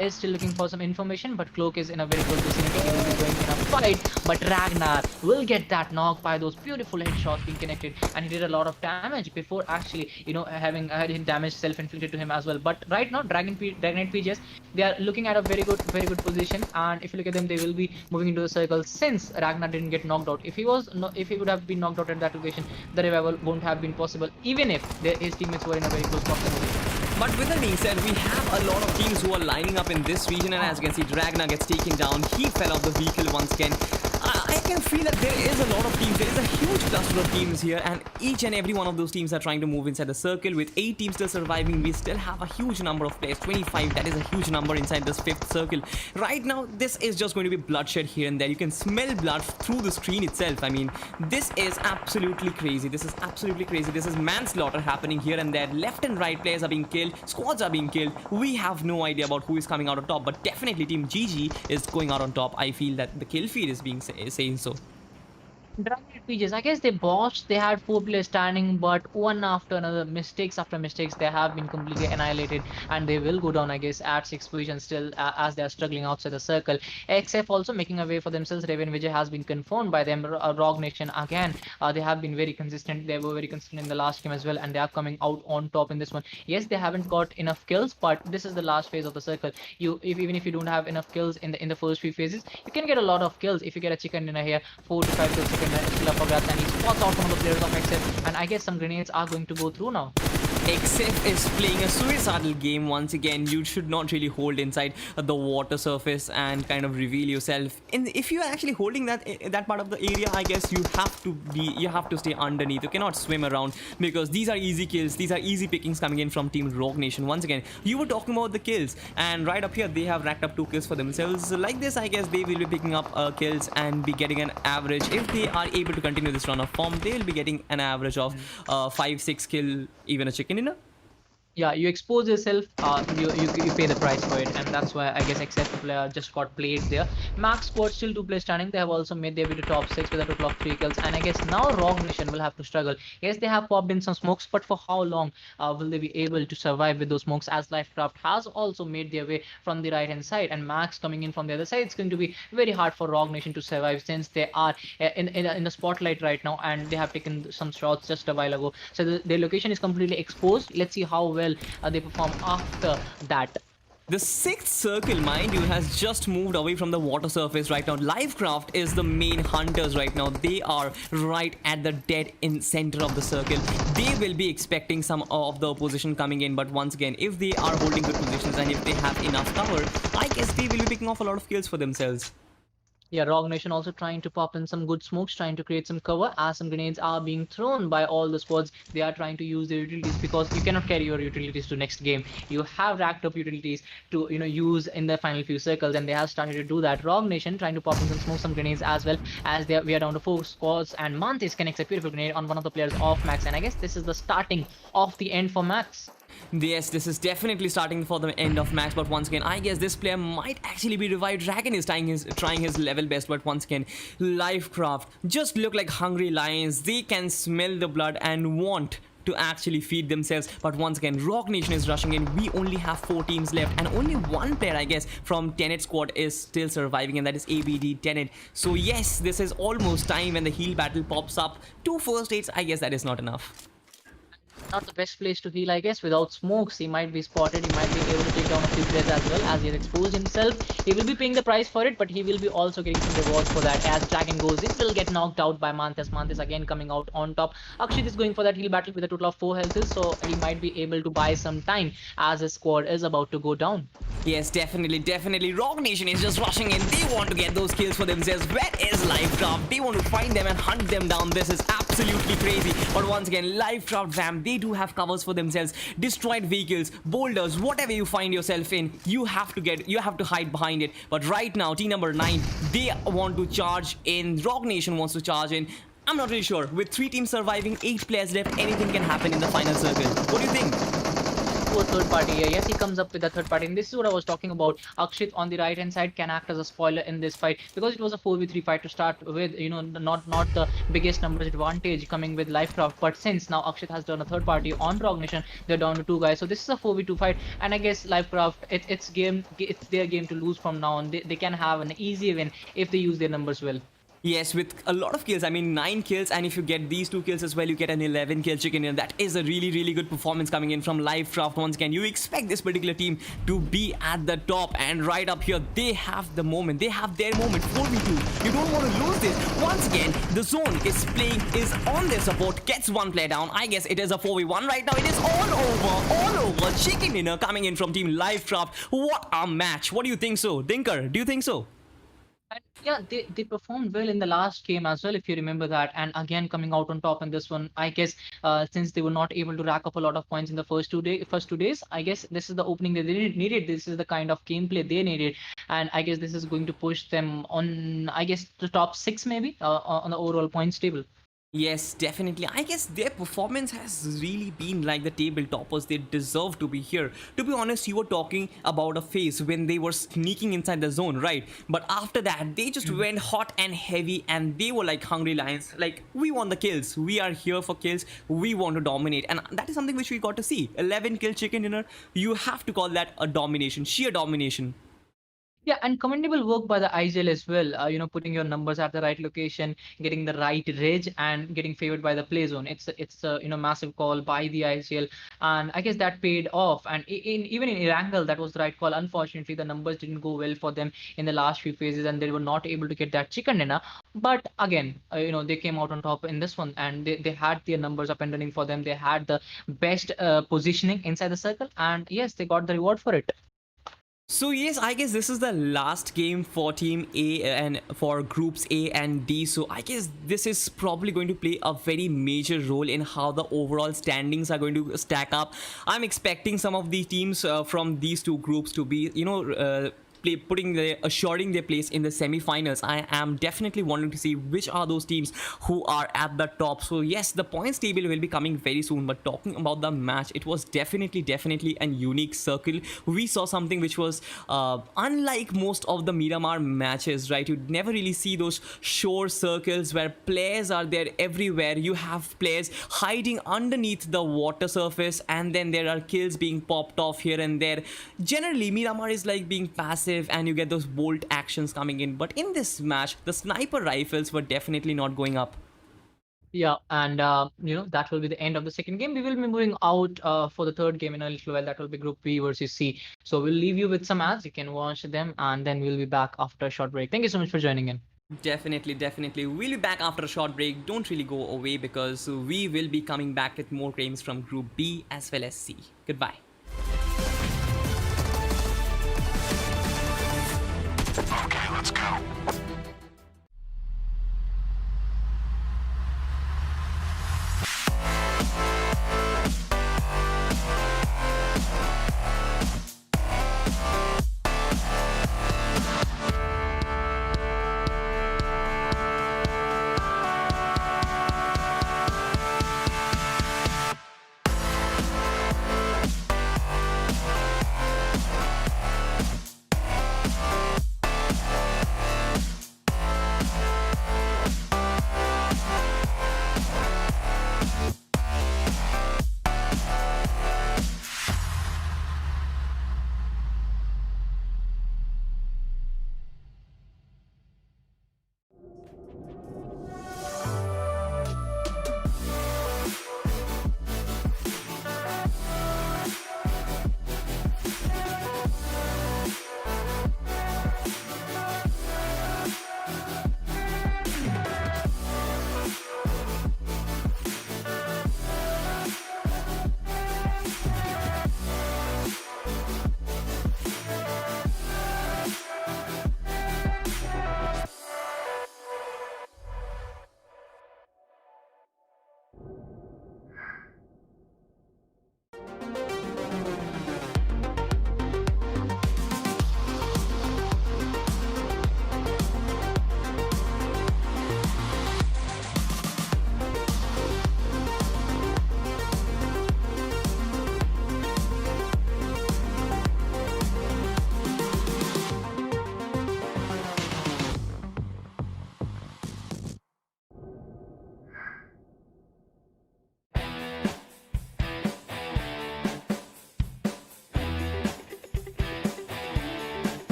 is still looking for some information, but Cloak is in a very good vicinity. He will be going in a fight, but Ragnar will get that knock by those beautiful headshots being connected, and he did a lot of damage before actually, having damage self-inflicted to him as well. But right now, DROGONITexPGS, they are looking at a very good position, and if you look at them, they will be moving into the circle since Ragnar didn't get knocked out. If he would have been knocked out at that location, the revival won't have been possible, even if his teammates were in a very close proximity. But with that being said, we have a lot of teams who are lining up in this region, and as you can see, Ragnar gets taken down. He fell off the vehicle once again. I can feel that there is a lot of teams. There is a huge cluster of teams here, and each and every one of those teams are trying to move inside the circle. With 8 teams still surviving, we still have a huge number of players. 25, that is a huge number inside this 5th circle. Right now, this is just going to be bloodshed here and there. You can smell blood through the screen itself. I mean, this is absolutely crazy. This is manslaughter happening here and there. Left and right players are being killed. Squads are being killed. We have no idea about who is coming out on top, but definitely Team GG is going out on top. I feel that the kill feed is being saying so. DROGONITexPGS, I guess they bossed. They had 4 players standing, but one after another, mistakes after mistakes, they have been completely annihilated, and they will go down, I guess, at 6th position still, as they are struggling outside the circle. XF also making a way for themselves. Raven Vijay has been confirmed by them. Rogue Nation again, they have been very consistent. They were very consistent in the last game as well, and they are coming out on top in this one. Yes, they haven't got enough kills, but this is the last phase of the circle. Even if you don't have enough kills in the first few phases, you can get a lot of kills. If you get a chicken dinner here, 4 to 5 kills, still up for grabs, and he spots out one of the players of XF, and I guess some grenades are going to go through now. XF is playing a suicidal game once again. You should not really hold inside the water surface and kind of reveal yourself. And if you are actually holding that part of the area, I guess you have to stay underneath. You cannot swim around, because these are easy kills. These are easy pickings coming in from Team Rogue Nation. Once again, you were talking about the kills, and right up here they have racked up 2 kills for themselves. Like this, I guess they will be picking up kills and be getting an average. If they are able to continue this run of form, they will be getting an average of 5-6 kill, even a chicken dinner. Yeah, you expose yourself, you pay the price for it, and that's why I guess XF player just got played there. Max squad still 2 players standing. They have also made their way to top 6 with a total of 3 kills, and I guess now Rogue Nation will have to struggle. Yes, they have popped in some smokes, but for how long will they be able to survive with those smokes, as LiveCraft has also made their way from the right hand side, and Max coming in from the other side. It's going to be very hard for Rogue Nation to survive, since they are in the spotlight right now, and they have taken some shots just a while ago. So their location is completely exposed. Let's see how well they perform after that. The 6th circle, mind you, has just moved away from the water surface right now. LiveCraft is the main hunters right now. They are right at the dead in center of the circle. They will be expecting some of the opposition coming in, but once again, if they are holding good positions and if they have enough cover, I guess they will be picking off a lot of kills for themselves. Yeah, Rogue Nation also trying to pop in some good smokes, trying to create some cover, as some grenades are being thrown by all the squads. They are trying to use their utilities, because you cannot carry your utilities to next game. You have racked up utilities to use in the final few circles, and they have started to do that. Rogue Nation trying to pop in some smokes, some grenades as well, as we are down to 4 squads, and Mantis connects a beautiful grenade on one of the players of Max, and I guess this is the starting of the end for Max. Yes, this is definitely starting for the end of Max, but once again, I guess this player might actually be revived. Dragon is trying his level best, but once again, LiveCraft just look like hungry lions. They can smell the blood and want to actually feed themselves, but once again, Rogue Nation is rushing in. We only have 4 teams left, and only 1 player, I guess, from TENET squad is still surviving, and that is ABD TENET. So yes, this is almost time when the heal battle pops up. 2 first aids, I guess that is not enough. Not the best place to heal, I guess. Without smokes, he might be spotted. He might be able to take down a few players as well, as he has exposed himself. He will be paying the price for it, but he will be also getting some rewards for that. As Dragon goes in, will get knocked out by Manthas. Manthas again coming out on top. Akshit is going for that heal battle with a total of 4 health, so he might be able to buy some time as his squad is about to go down. Yes, definitely, definitely. Rogue Nation is just rushing in. They want to get those kills for themselves. Where is LIVECRAFT? They want to find them and hunt them down. This is absolutely crazy. But once again, LIVECRAFT fam, they do have covers for themselves. Destroyed vehicles, boulders, whatever you find yourself in, you have to hide behind it. But right now, team number 9, they want to charge in. Rogue Nation wants to charge in. I'm not really sure. With 3 teams surviving, 8 players left, anything can happen in the final circle. What do you think? A third party here. Yes, he comes up with a third party, and this is what I was talking about. Akshit on the right hand side can act as a spoiler in this fight because it was a 4v3 fight to start with. You know, not the biggest numbers advantage coming with LIVECRAFT, but since now Akshit has done a third party on Rogue Nation, they're down to 2 guys. So this is a 4v2 fight, and I guess LIVECRAFT, it's their game to lose from now on. They can have an easy win if they use their numbers well. Yes, with a lot of kills. I mean, 9 kills, and if you get these 2 kills as well, you get an 11 kill chicken in. That is a really, really good performance coming in from LIVECRAFT. Once again, you expect this particular team to be at the top, and right up here, they have the moment. They have their moment. 4v2. You don't want to lose this. Once again, the zone is on their support, gets 1 player down. I guess it is a 4v1 right now. It is all over. Chicken dinner coming in from team LIVECRAFT. What a match. What do you think so? Dinker, do you think so? And yeah, they performed well in the last game as well, if you remember that. And again, coming out on top in this one, I guess, since they were not able to rack up a lot of points in the first 2 days, I guess this is the opening that they needed. This is the kind of gameplay they needed, and I guess this is going to push them on, I guess, the top 6 maybe on the overall points table. Yes, definitely. I guess their performance has really been like the table toppers. They deserve to be here. To be honest, you were talking about a phase when they were sneaking inside the zone, right? But after that, they just went hot and heavy, and they were like hungry lions. Like, we want the kills. We are here for kills. We want to dominate. And that is something which we got to see. 11 kill chicken dinner. You have to call that a domination. Sheer domination. Yeah, and commendable work by the IGL as well. You know, putting your numbers at the right location, getting the right reg, and getting favored by the play zone. It's a massive call by the IGL, and I guess that paid off. And even in Erangel, that was the right call. Unfortunately, the numbers didn't go well for them in the last few phases, and they were not able to get that chicken dinner. But again, they came out on top in this one, and they had their numbers up and running for them. They had the best positioning inside the circle, and yes, they got the reward for it. So yes, I guess this is the last game for Team A and for Groups A and D. So I guess this is probably going to play a very major role in how the overall standings are going to stack up. I'm expecting some of the teams from these 2 groups to be, assuring their place in the semi-finals. I am definitely wanting to see which are those teams who are at the top. So yes, the points table will be coming very soon, but talking about the match, it was definitely a unique circle. We saw something which was unlike most of the Miramar matches, right? You never really see those shore circles where players are there everywhere. You have players hiding underneath the water surface, and then there are kills being popped off here and there. Generally, Miramar is like being passive, and you get those bolt actions coming in. But in this match, the sniper rifles were definitely not going up. Yeah, and that will be the end of the second game. We will be moving out for the third game in a little while. That will be Group B versus C. So we'll leave you with some ads. You can watch them, and then we'll be back after a short break. Thank you so much for joining in. Definitely. We'll be back after a short break. Don't really go away, because we will be coming back with more games from Group B as well as C. Goodbye. Okay, let's go.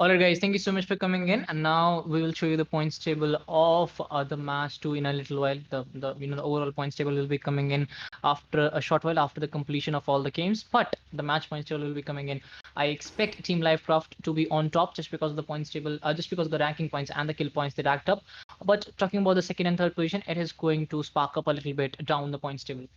Alright, guys, thank you so much for coming in. And now we will show you the points table of the match 2 in a little while. The overall points table will be coming in after a short while after the completion of all the games. But the match points table will be coming in. I expect Team LIVECRAFT to be on top just because of the points table, just because of the ranking points and the kill points they racked up. But talking about the second and third position, it is going to spark up a little bit down the points table.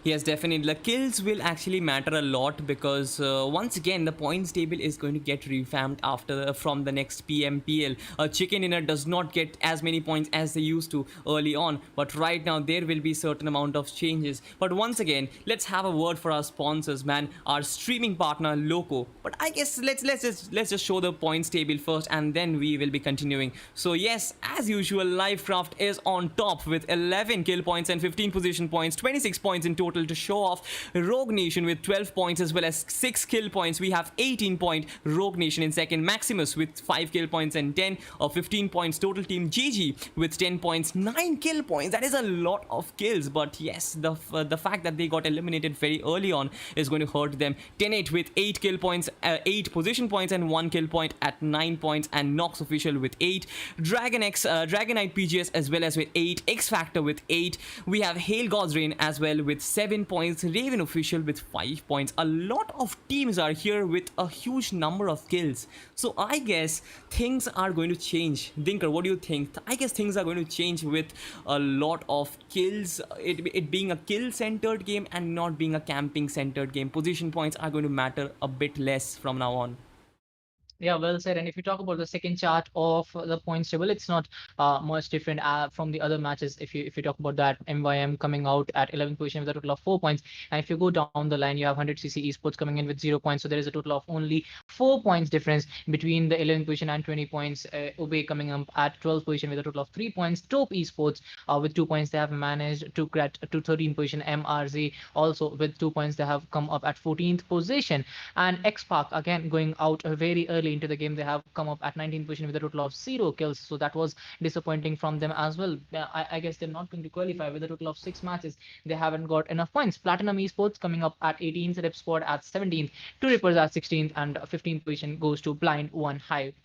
Yes, definitely. The kills will actually matter a lot because once again the points table is going to get revamped after from the next PMPL. Chicken dinner does not get as many points as they used to early on, but right now there will be certain amount of changes. But once again, let's have a word for our sponsors, man. Our streaming partner Loco. But I guess let's just show the points table first, and then we will be continuing. So yes, as usual, LIVECRAFT is on top with 11 kill points and 15 position points, 26 points in total to show off. Rogue Nation with 12 points as well as 6 kill points. We have 18 point Rogue Nation in second. Maximus with 5 kill points and 10 or 15 points. Total team GG with 10 points, 9 kill points. That is a lot of kills, but yes, the fact that they got eliminated very early on is going to hurt them. TENET with 8 kill points, 8 position points and 1 kill point at 9 points, and Nox Official with 8. DROGONITexPGS as well as with 8. XFACTOR with 8. We have Hail God's Reign as well with 7 points. Raven Official with 5 points. A lot of teams are here with a huge number of kills. So I guess things are going to change. Dinker, what do you think? I guess things are going to change with a lot of kills. It being a kill-centered game and not being a camping-centered game. Position points are going to matter a bit less from now on. Yeah, well said. And if you talk about the second chart of the points table, it's not much different from the other matches. If you talk about that, MYM coming out at 11th position with a total of 4 points, and if you go down the line, you have 100cc Esports coming in with 0 points. So there is a total of only 4 points difference between the 11th position and 20 points. Obey coming up at 12th position with a total of 3 points. Top Esports with 2 points, they have managed to get to 13th position. MRZ also with 2 points, they have come up at 14th position. And XPAC again going out very early into the game, they have come up at 19th position with a total of 0 kills. So that was disappointing from them as well. I guess they're not going to qualify with a total of 6 matches. They haven't got enough points. Platinum Esports coming up at 18th, RIPsport at 17th, TRUERIPPERS at 16th, and 15th position goes to Blind One Hive.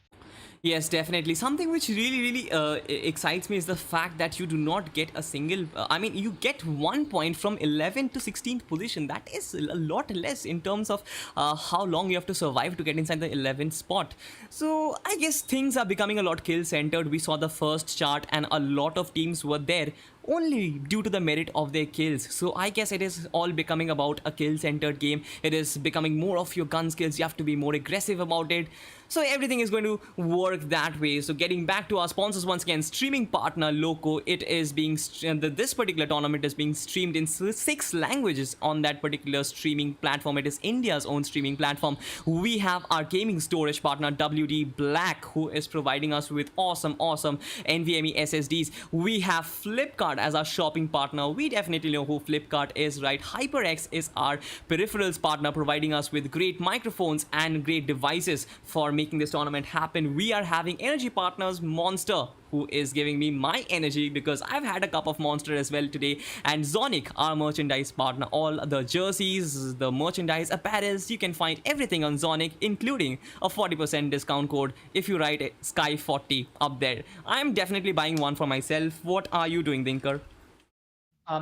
Yes, definitely. Something which really excites me is the fact that you do not get a single... I mean, you get 1 point from 11th to 16th position. That is a lot less in terms of how long you have to survive to get inside the 11th spot. So, I guess things are becoming a lot kill-centered. We saw the first chart and a lot of teams were there only due to the merit of their kills. So I guess it is all becoming about a kill-centered game. It is becoming more of your gun skills. You have to be more aggressive about it. So everything is going to work that way. So getting back to our sponsors once again, streaming partner Loco. It is being this particular tournament is being streamed in 6 languages on that particular streaming platform. It is India's own streaming platform. We have our gaming storage partner WD Black, who is providing us with awesome NVMe SSDs. We have Flipkart as our shopping partner. We definitely know who Flipkart is, right? HyperX is our peripherals partner, providing us with great microphones and great devices for making this tournament happen. We are having energy partners Monster, who is giving me my energy because I've had a cup of Monster as well today, and Zonic, our merchandise partner. All the jerseys, the merchandise, apparels, you can find everything on Zonic, including a 40% discount code if you write Sky40 up there. I'm definitely buying one for myself. What are you doing, Dinker?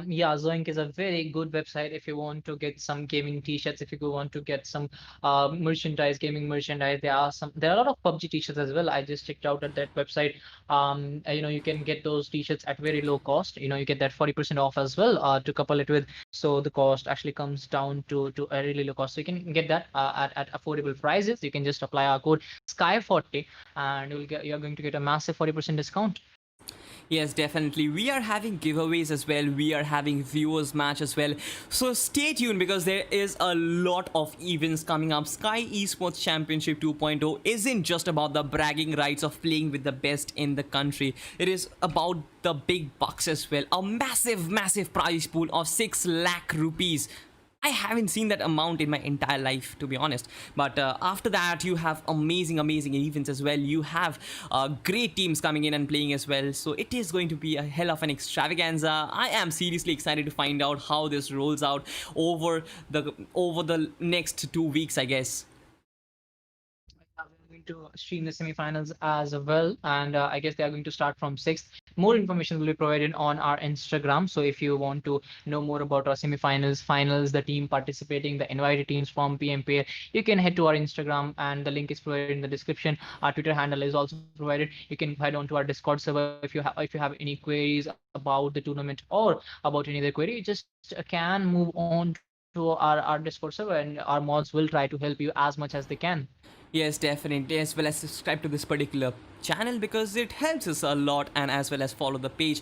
Yeah, Zoink is a very good website if you want to get some gaming t-shirts, if you want to get some merchandise, gaming merchandise. There are a lot of PUBG t-shirts as well. I just checked out at that website. You can get those t-shirts at very low cost. You get that 40% off as well to couple it with. So the cost actually comes down to a really low cost. So you can get that at affordable prices. You can just apply our code Sky40 and you're going to get a massive 40% discount. Yes, definitely. We are having giveaways as well. We are having viewers match as well. So stay tuned because there is a lot of events coming up. Skyesports Championship 2.0 isn't just about the bragging rights of playing with the best in the country. It is about the big bucks as well. A massive prize pool of 6 lakh rupees. I haven't seen that amount in my entire life, to be honest. But after that, you have amazing events as well. You have great teams coming in and playing as well. So it is going to be a hell of an extravaganza. I am seriously excited to find out how this rolls out over the next 2 weeks, I guess. We're going to stream the semifinals as well, and I guess they are going to start from 6th. More information will be provided on our Instagram. So if you want to know more about our semifinals, finals, the team participating, the invited teams from PMPA, you can head to our Instagram, and the link is provided in the description. Our Twitter handle is also provided. You can head on to our Discord server if you have any queries about the tournament or about any other query. You just can move on to our Discord server, and our mods will try to help you as much as they can. Yes, definitely, as well as subscribe to this particular channel because it helps us a lot, and as well as follow the page.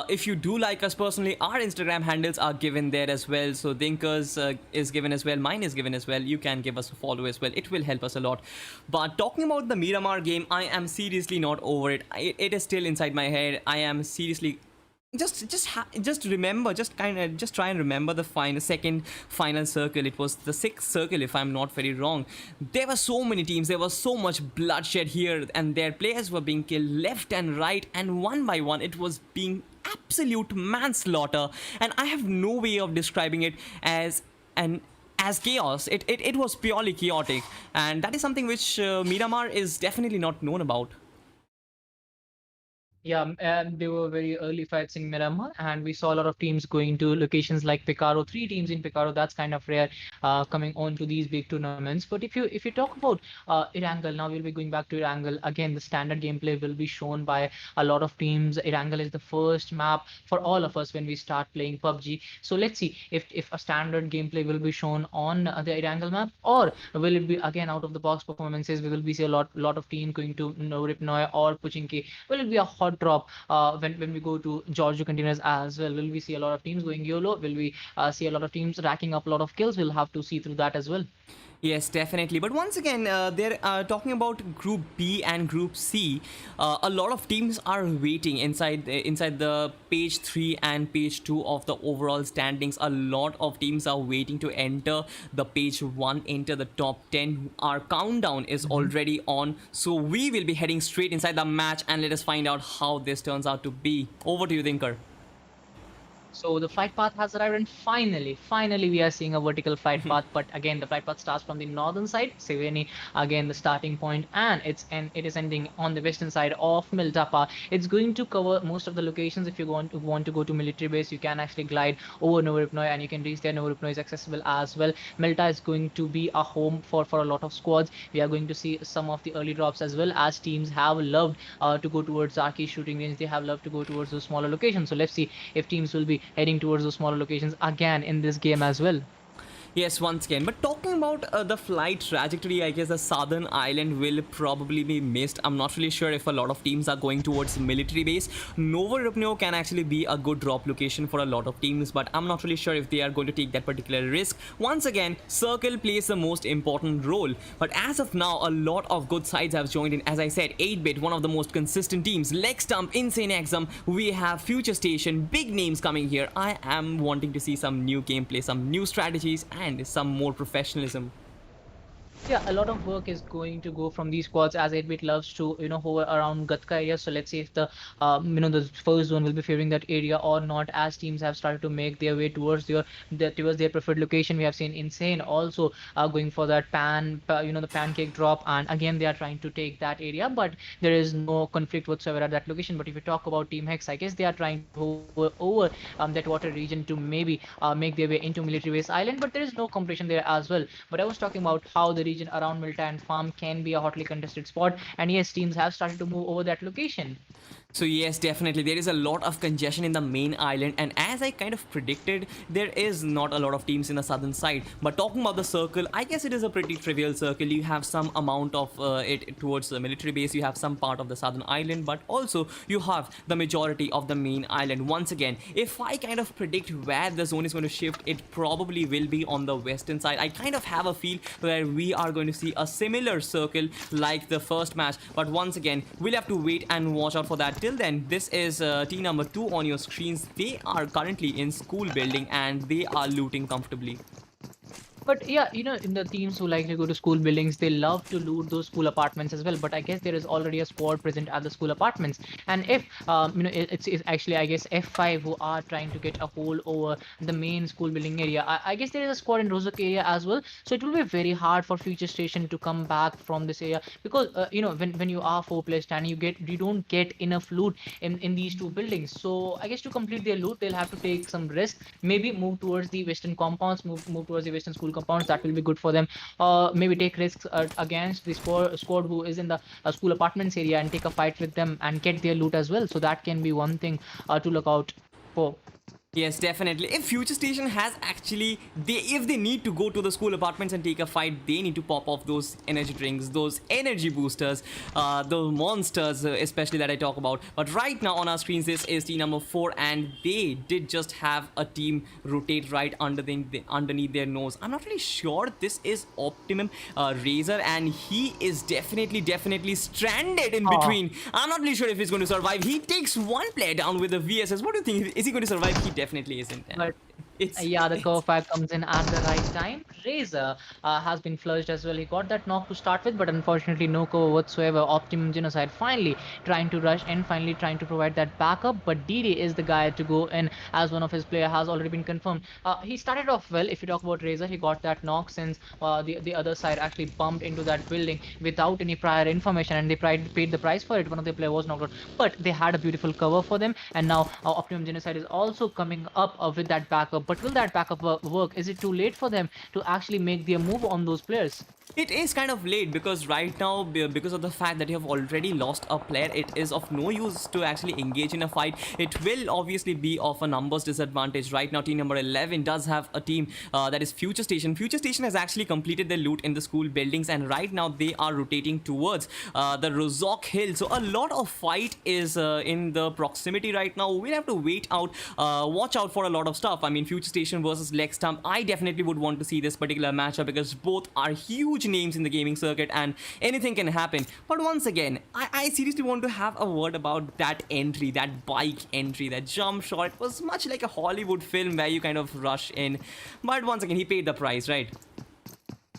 If you do like us personally, our Instagram handles are given there as well. So Dinker's is given as well, mine is given as well. You can give us a follow as well. It will help us a lot. But talking about the Miramar game, I am seriously not over it. It is still inside my head. I am seriously just remember, just try and remember the second final circle. It was the 6th circle, if I'm not very wrong. There were so many teams, there was so much bloodshed here, and their players were being killed left and right, and one by one it was being absolute manslaughter, and I have no way of describing it as chaos. It was purely chaotic, and that is something which Miramar is definitely not known about. Yeah, and there were very early fights in Miramar, and we saw a lot of teams going to locations like Picaro. 3 teams in Picaro, that's kind of rare, coming on to these big tournaments. But if you talk about Erangel, now we'll be going back to Erangel again. The standard gameplay will be shown by a lot of teams. Erangel is the first map for all of us when we start playing PUBG. So let's see if a standard gameplay will be shown on the Erangel map, or will it be again out of the box performances. We will be see a lot of teams going to No Ripnoy or Puchinki. Will it be a hot drop when we go to Giorgio containers as well? Will we see a lot of teams going YOLO? Will we see a lot of teams racking up a lot of kills? We'll have to see through that as well. Yes, definitely. But once again, they're talking about Group B and Group C. A lot of teams are waiting inside the page 3 and page 2 of the overall standings. A lot of teams are waiting to enter the page 1, enter the top 10. Our countdown is already on, so we will be heading straight inside the match, and let us find out how this turns out to be. Over to you, Dinker. So the flight path has arrived, and finally we are seeing a vertical flight path. But again, the flight path starts from the northern side, Seveni, again the starting point, and it is ending on the western side of Miltapa. It's going to cover most of the locations. If you want to go to military base, you can actually glide over Novoripnoy, and you can reach there. Novoripnoy is accessible as well. Milta is going to be a home for a lot of squads. We are going to see some of the early drops as well, as teams have loved to go towards Zaki shooting range. They have loved to go towards those smaller locations. So let's see if teams will be heading towards those smaller locations again in this game as well. Yes, once again. But talking about the flight trajectory, I guess the southern island will probably be missed. I'm not really sure if a lot of teams are going towards military base. Novoripno can actually be a good drop location for a lot of teams, but I'm not really sure if they are going to take that particular risk. Once again, Circle plays the most important role. But as of now, a lot of good sides have joined in. As I said, 8-bit, one of the most consistent teams. LEGSTUMP, Insane XFACTORS. We have Future Station, big names coming here. I am wanting to see some new gameplay, some new strategies, and some more professionalism. Yeah, a lot of work is going to go from these squads, as 8-bit loves to hover around Gatka area. So let's see if the the first zone will be favoring that area or not, as teams have started to make their way towards their preferred location. We have seen Insane also going for that the pancake drop, and again they are trying to take that area, but there is no conflict whatsoever at that location. But if you talk about Team Hex, I guess they are trying to hover over that water region to maybe make their way into military base island, but there is no competition there as well. But I was talking about how the region around Milta and Farm can be a hotly contested spot, and yes, teams have started to move over that location. So yes, definitely there is a lot of congestion in the main island, and as I kind of predicted, there is not a lot of teams in the southern side. But talking about the circle, I guess it is a pretty trivial circle. You have some amount of it towards the military base, you have some part of the southern island, but also you have the majority of the main island. Once again, if I kind of predict where the zone is going to shift, it probably will be on the western side. I kind of have a feel where we are going to see a similar circle like the first match, but once again, we'll have to wait and watch out for that. Till then, this is team number 2 on your screens. They are currently in school building and they are looting comfortably. But yeah, in the teams who like to go to school buildings, they love to loot those school apartments as well. But I guess there is already a squad present at the school apartments. And if it's actually, I guess, F5 who are trying to get a hold over the main school building area. I guess there is a squad in Rozok area as well. So it will be very hard for Future Station to come back from this area, because when you are 4 players standing, you don't get enough loot in these two buildings. So I guess to complete their loot, they'll have to take some risk. Maybe move towards the western compounds, move towards the western school compounds. That will be good for them. Maybe take risks against the squad who is in the school apartments area and take a fight with them and get their loot as well. So that can be one thing to look out for. Yes, definitely. If Future Station has actually, if they need to go to the school apartments and take a fight, they need to pop off those energy drinks, those energy boosters, those monsters, especially that I talk about. But right now on our screens, this is team number 4, and they did just have a team rotate right underneath their nose. I'm not really sure. This is Optimum Razor, and he is definitely stranded in between. I'm not really sure if he's going to survive. He takes one player down with the VSS. What do you think? Is he going to survive? He definitely isn't. But yeah, the cover fire comes in at the right time. Razor has been flushed as well. He got that knock to start with, but unfortunately no cover whatsoever. Optimum Genocide finally trying to rush and finally trying to provide that backup, but DD is the guy to go in, as one of his player has already been confirmed. He started off well. If you talk about Razor, he got that knock since the other side actually bumped into that building without any prior information, and they paid the price for it. One of their players was knocked out, but they had a beautiful cover for them, and now Optimum Genocide is also coming up with that backup. But will that backup work? Is it too late for them to actually make their move on those players? It is kind of late, because right now, because of the fact that you have already lost a player, it is of no use to actually engage in a fight. It will obviously be of a numbers disadvantage. Right now, team number 11 does have a team that is Future Station. Future Station has actually completed their loot in the school buildings, and right now they are rotating towards the Rozok Hill. So a lot of fight is in the proximity right now. We'll have to watch out for a lot of stuff. I mean, Future Station versus LEGSTUMP. I definitely would want to see this particular matchup, because both are huge names in the gaming circuit and anything can happen. But once again, I seriously want to have a word about that entry, that bike entry, that jump shot. It was much like a Hollywood film where you kind of rush in, but once again he paid the price, right?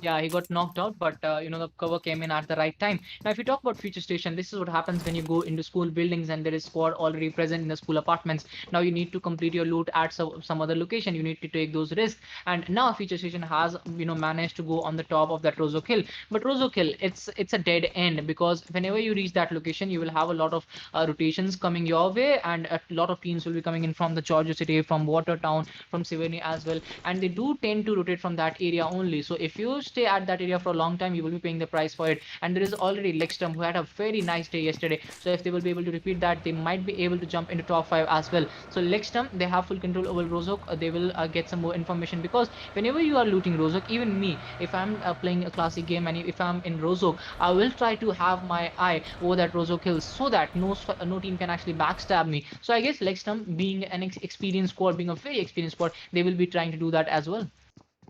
Yeah, he got knocked out, but the cover came in at the right time. Now, if you talk about Future Station, this is what happens when you go into school buildings and there is squad already present in the school apartments. Now you need to complete your loot at some other location. You need to take those risks, and now Future Station has managed to go on the top of that Rozok Hill. But Rozok Hill, it's a dead end, because whenever you reach that location, you will have a lot of rotations coming your way, and a lot of teams will be coming in from the Georgia City, from Watertown, from Severny as well, and they do tend to rotate from that area only. So if you stay at that area for a long time, you will be paying the price for it. And there is already LEGSTUMP, who had a very nice day yesterday. So if they will be able to repeat that, they might be able to jump into top 5 as well. So LEGSTUMP, they have full control over Rozok. They will get some more information, because whenever you are looting Rozok, even me, if I'm playing a classic game and if I'm in Rozok, I will try to have my eye over that Rozok Hill, so that no team can actually backstab me. So I guess LEGSTUMP, being an experienced squad, being a very experienced squad, they will be trying to do that as well.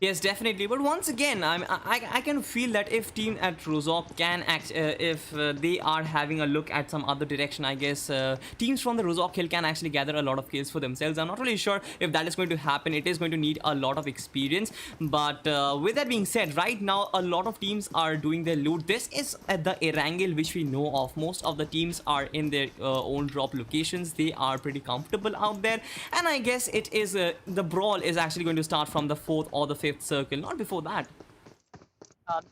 Yes, definitely. But once again, I can feel that if team at Rozok can if they are having a look at some other direction, I guess teams from the Rozok Hill can actually gather a lot of kills for themselves. I'm not really sure if that is going to happen. It is going to need a lot of experience. But with that being said, right now a lot of teams are doing their loot. This is at the Erangel, which we know of. Most of the teams are in their own drop locations. They are pretty comfortable out there, and I guess it is the brawl is actually going to start from the 4th or the 5th circle, not before that.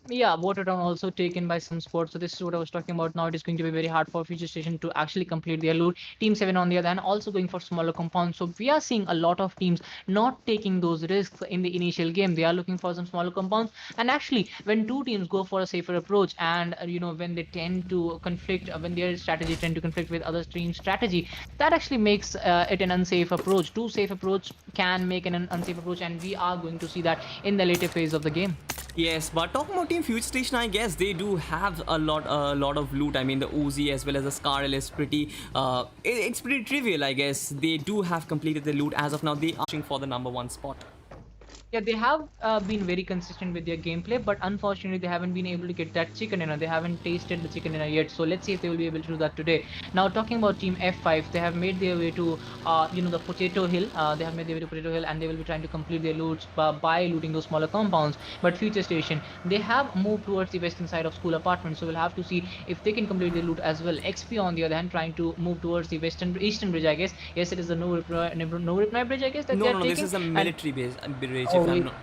Yeah, Watertown also taken by some squads. So this is what I was talking about. Now it is going to be very hard for Future Station to actually complete their loot. Team 7 on the other hand also going for smaller compounds. So we are seeing a lot of teams not taking those risks in the initial game. They are looking for some smaller compounds. And actually, when two teams go for a safer approach, and when they tend to conflict, when their strategy tend to conflict with other team's strategy, that actually makes it an unsafe approach. Too safe approach can make an unsafe approach, and we are going to see that in the later phase of the game. Yes, but talking about Team Future Station, I guess they do have a lot of loot. I mean, the Uzi as well as the Scarl is pretty, it's pretty trivial, I guess. They do have completed the loot as of now. They are pushing for the #1 spot. Yeah, they have been very consistent with their gameplay, but unfortunately, they haven't been able to get that chicken dinner. They haven't tasted the chicken dinner yet. So let's see if they will be able to do that today. Now, talking about Team F5, they have made their way to, the Potato Hill. They have made their way to Potato Hill, and they will be trying to complete their loots by looting those smaller compounds. But Future Station, they have moved towards the western side of school apartments. So we'll have to see if they can complete their loot as well. XP, on the other hand, trying to move towards the eastern bridge, I guess. Yes, it is the no reply bridge, I guess, that they No, are no, no. This taking. is a And military bridge, if oh, I'm not.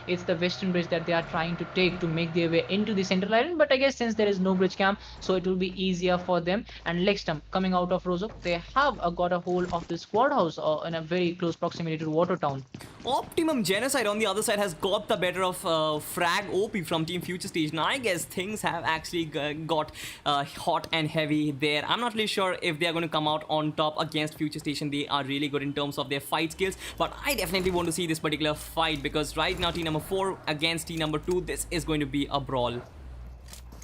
it's the western bridge that they are trying to take to make their way into the central island. But I guess since there is no bridge camp, so it will be easier for them. And LEGSTUMP coming out of Rozok, they have got a hold of the squad house in a very close proximity to Watertown. Optimum Genocide on the other side has got the better of Frag OP from Team Future Station. I guess things have actually got hot and heavy there. I'm not really sure if they are going to come out on top against Future Station. They are really good in terms of their fight skills, but I definitely want to see this particular fight because right now team number 4 against team number 2, this is going to be a brawl.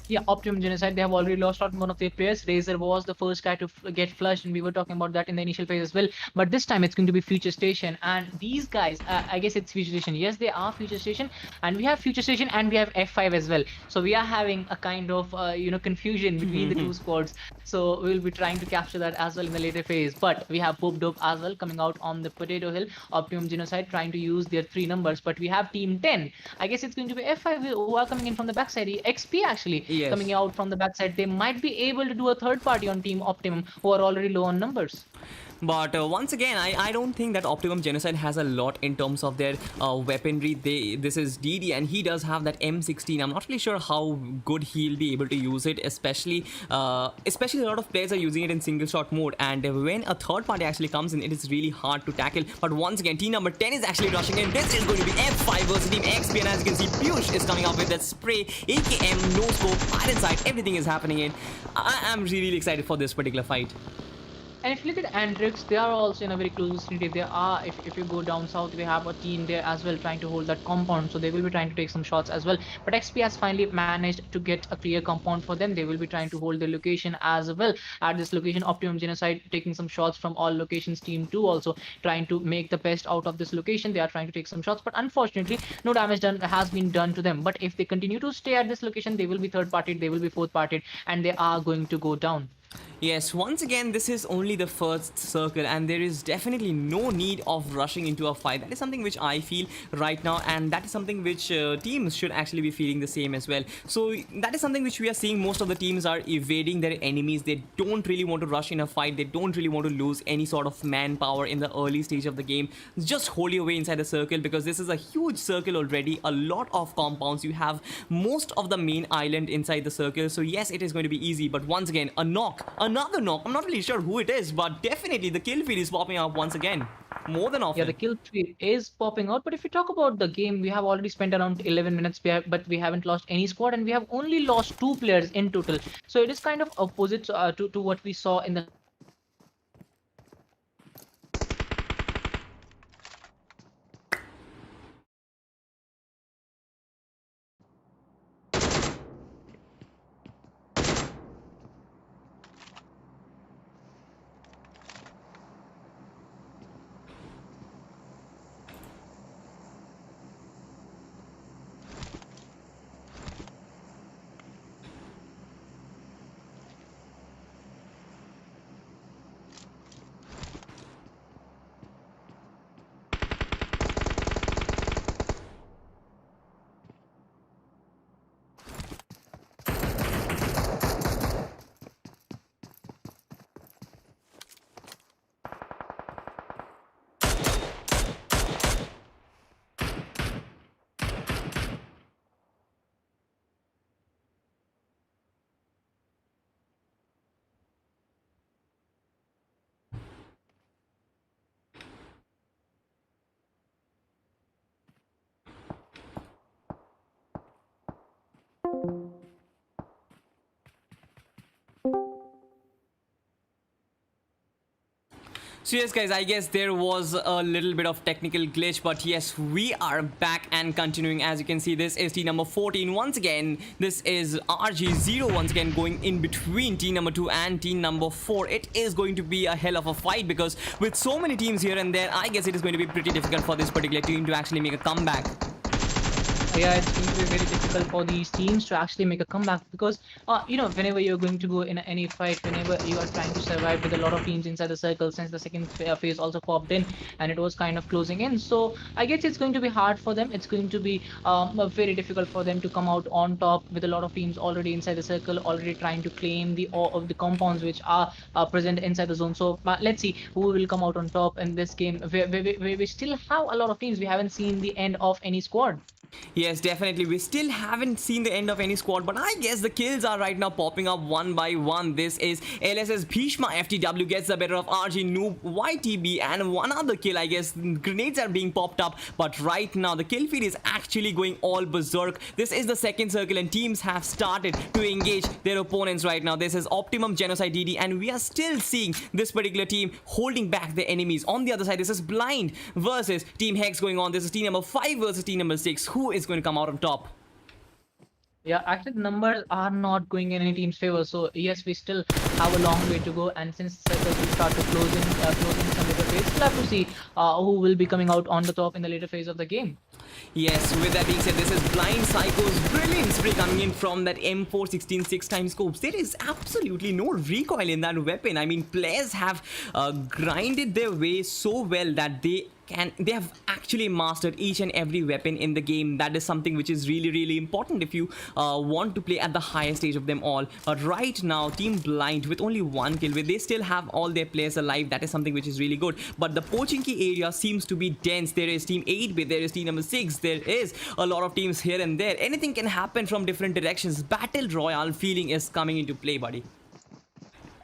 Yeah, Optimum Genocide, they have already lost out one of their players. Razor was the first guy to get flushed, and we were talking about that in the initial phase as well. But this time it's going to be Future Station. And these guys, I guess it's Future Station. Yes, they are Future Station. And we have Future Station and we have F5 as well. So we are having a kind of, confusion between the two squads. So we'll be trying to capture that as well in the later phase. But we have Pope Dope as well coming out on the Potato Hill. Optimum Genocide trying to use their 3 numbers. But we have Team 10. I guess it's going to be F5 who are coming in from the backside. XP actually coming Yes. out from the backside. They might be able to do a third party on Team Optimum who are already low on numbers. But once again, I don't think that Optimum Genocide has a lot in terms of their weaponry. This is DD and he does have that M16. I'm not really sure how good he'll be able to use it, especially a lot of players are using it in single shot mode, and when a third party actually comes in, it is really hard to tackle. But once again, team number 10 is actually rushing in. This is going to be F5 versus team XP, and as you can see, Piyush is coming up with that spray, AKM, no scope, iron sight, everything is happening in. I am really excited for this particular fight. And if you look at ANTRIX, they are also in a very close vicinity. They are, if you go down south, we have a team there as well trying to hold that compound. So they will be trying to take some shots as well. But XP has finally managed to get a clear compound for them. They will be trying to hold the location as well. At this location, Optimum Genocide taking some shots from all locations. Team 2 also trying to make the best out of this location. They are trying to take some shots, but unfortunately, no damage has been done to them. But if they continue to stay at this location, they will be third partied, they will be fourth partied, and they are going to go down. Yes, once again, this is only the first circle and there is definitely no need of rushing into a fight. That is something which I feel right now, and that is something which teams should actually be feeling the same as well. So that is something which we are seeing. Most of the teams are evading their enemies. They don't really want to rush in a fight. They don't really want to lose any sort of manpower in the early stage of the game. Just hold your way inside the circle because this is a huge circle already. A lot of compounds. You have most of the main island inside the circle. So yes, it is going to be easy. But once again, a knock. Another knock. I'm not really sure who it is, but definitely the kill feed is popping up once again. More than often. Yeah, the kill feed is popping out. But if you talk about the game, we have already spent around 11 minutes, but we haven't lost any squad, and we have only lost 2 players in total. So it is kind of opposite to what we saw in the So yes guys, I guess there was a little bit of technical glitch, but yes, we are back and continuing. As you can see, this is team number 14 once again. This is RG0 once again going in between team number 2 and team number 4. It is going to be a hell of a fight because with so many teams here and there, I guess it is going to be pretty difficult for this particular team to actually make a comeback. Yeah, it's going to be very difficult for these teams to actually make a comeback because, whenever you're going to go in any fight, whenever you are trying to survive with a lot of teams inside the circle, since the second phase also popped in and it was kind of closing in. So I guess it's going to be hard for them. It's going to be very difficult for them to come out on top with a lot of teams already inside the circle, already trying to claim the of the compounds which are present inside the zone. So let's see who will come out on top in this game. We still have a lot of teams. We haven't seen the end of any squad. Yes, definitely. We still haven't seen the end of any squad, but I guess the kills are right now popping up one by one. This is LSS Bhishma FTW gets the better of RG Noob YTB and one other kill. I guess grenades are being popped up, but right now the kill feed is actually going all berserk. This is the second circle and teams have started to engage their opponents right now. This is Optimum Genocide DD and we are still seeing this particular team holding back the enemies. On the other side, this is Blind versus Team Hex going on. This is team number 5 versus team number 6. Who is going to come out on top? Yeah, actually the numbers are not going in any team's favor. So yes, we still have a long way to go. And since circles will start to close in some later phase, we'll have to see who will be coming out on the top in the later phase of the game. Yes, with that being said, this is Blind Psycho's brilliant spray coming in from that M416 6x scopes. There is absolutely no recoil in that weapon. I mean, players have grinded their way so well that they have actually mastered each and every weapon in the game. That is something which is really important if you want to play at the highest stage of them all. But right now, Team Blind with only one kill, where they still have all their players alive, that is something which is really good. But the Pochinki area seems to be dense. There is Team 8-bit, there is Team number 6, there is a lot of teams here and there. Anything can happen from different directions. Battle Royale feeling is coming into play, buddy.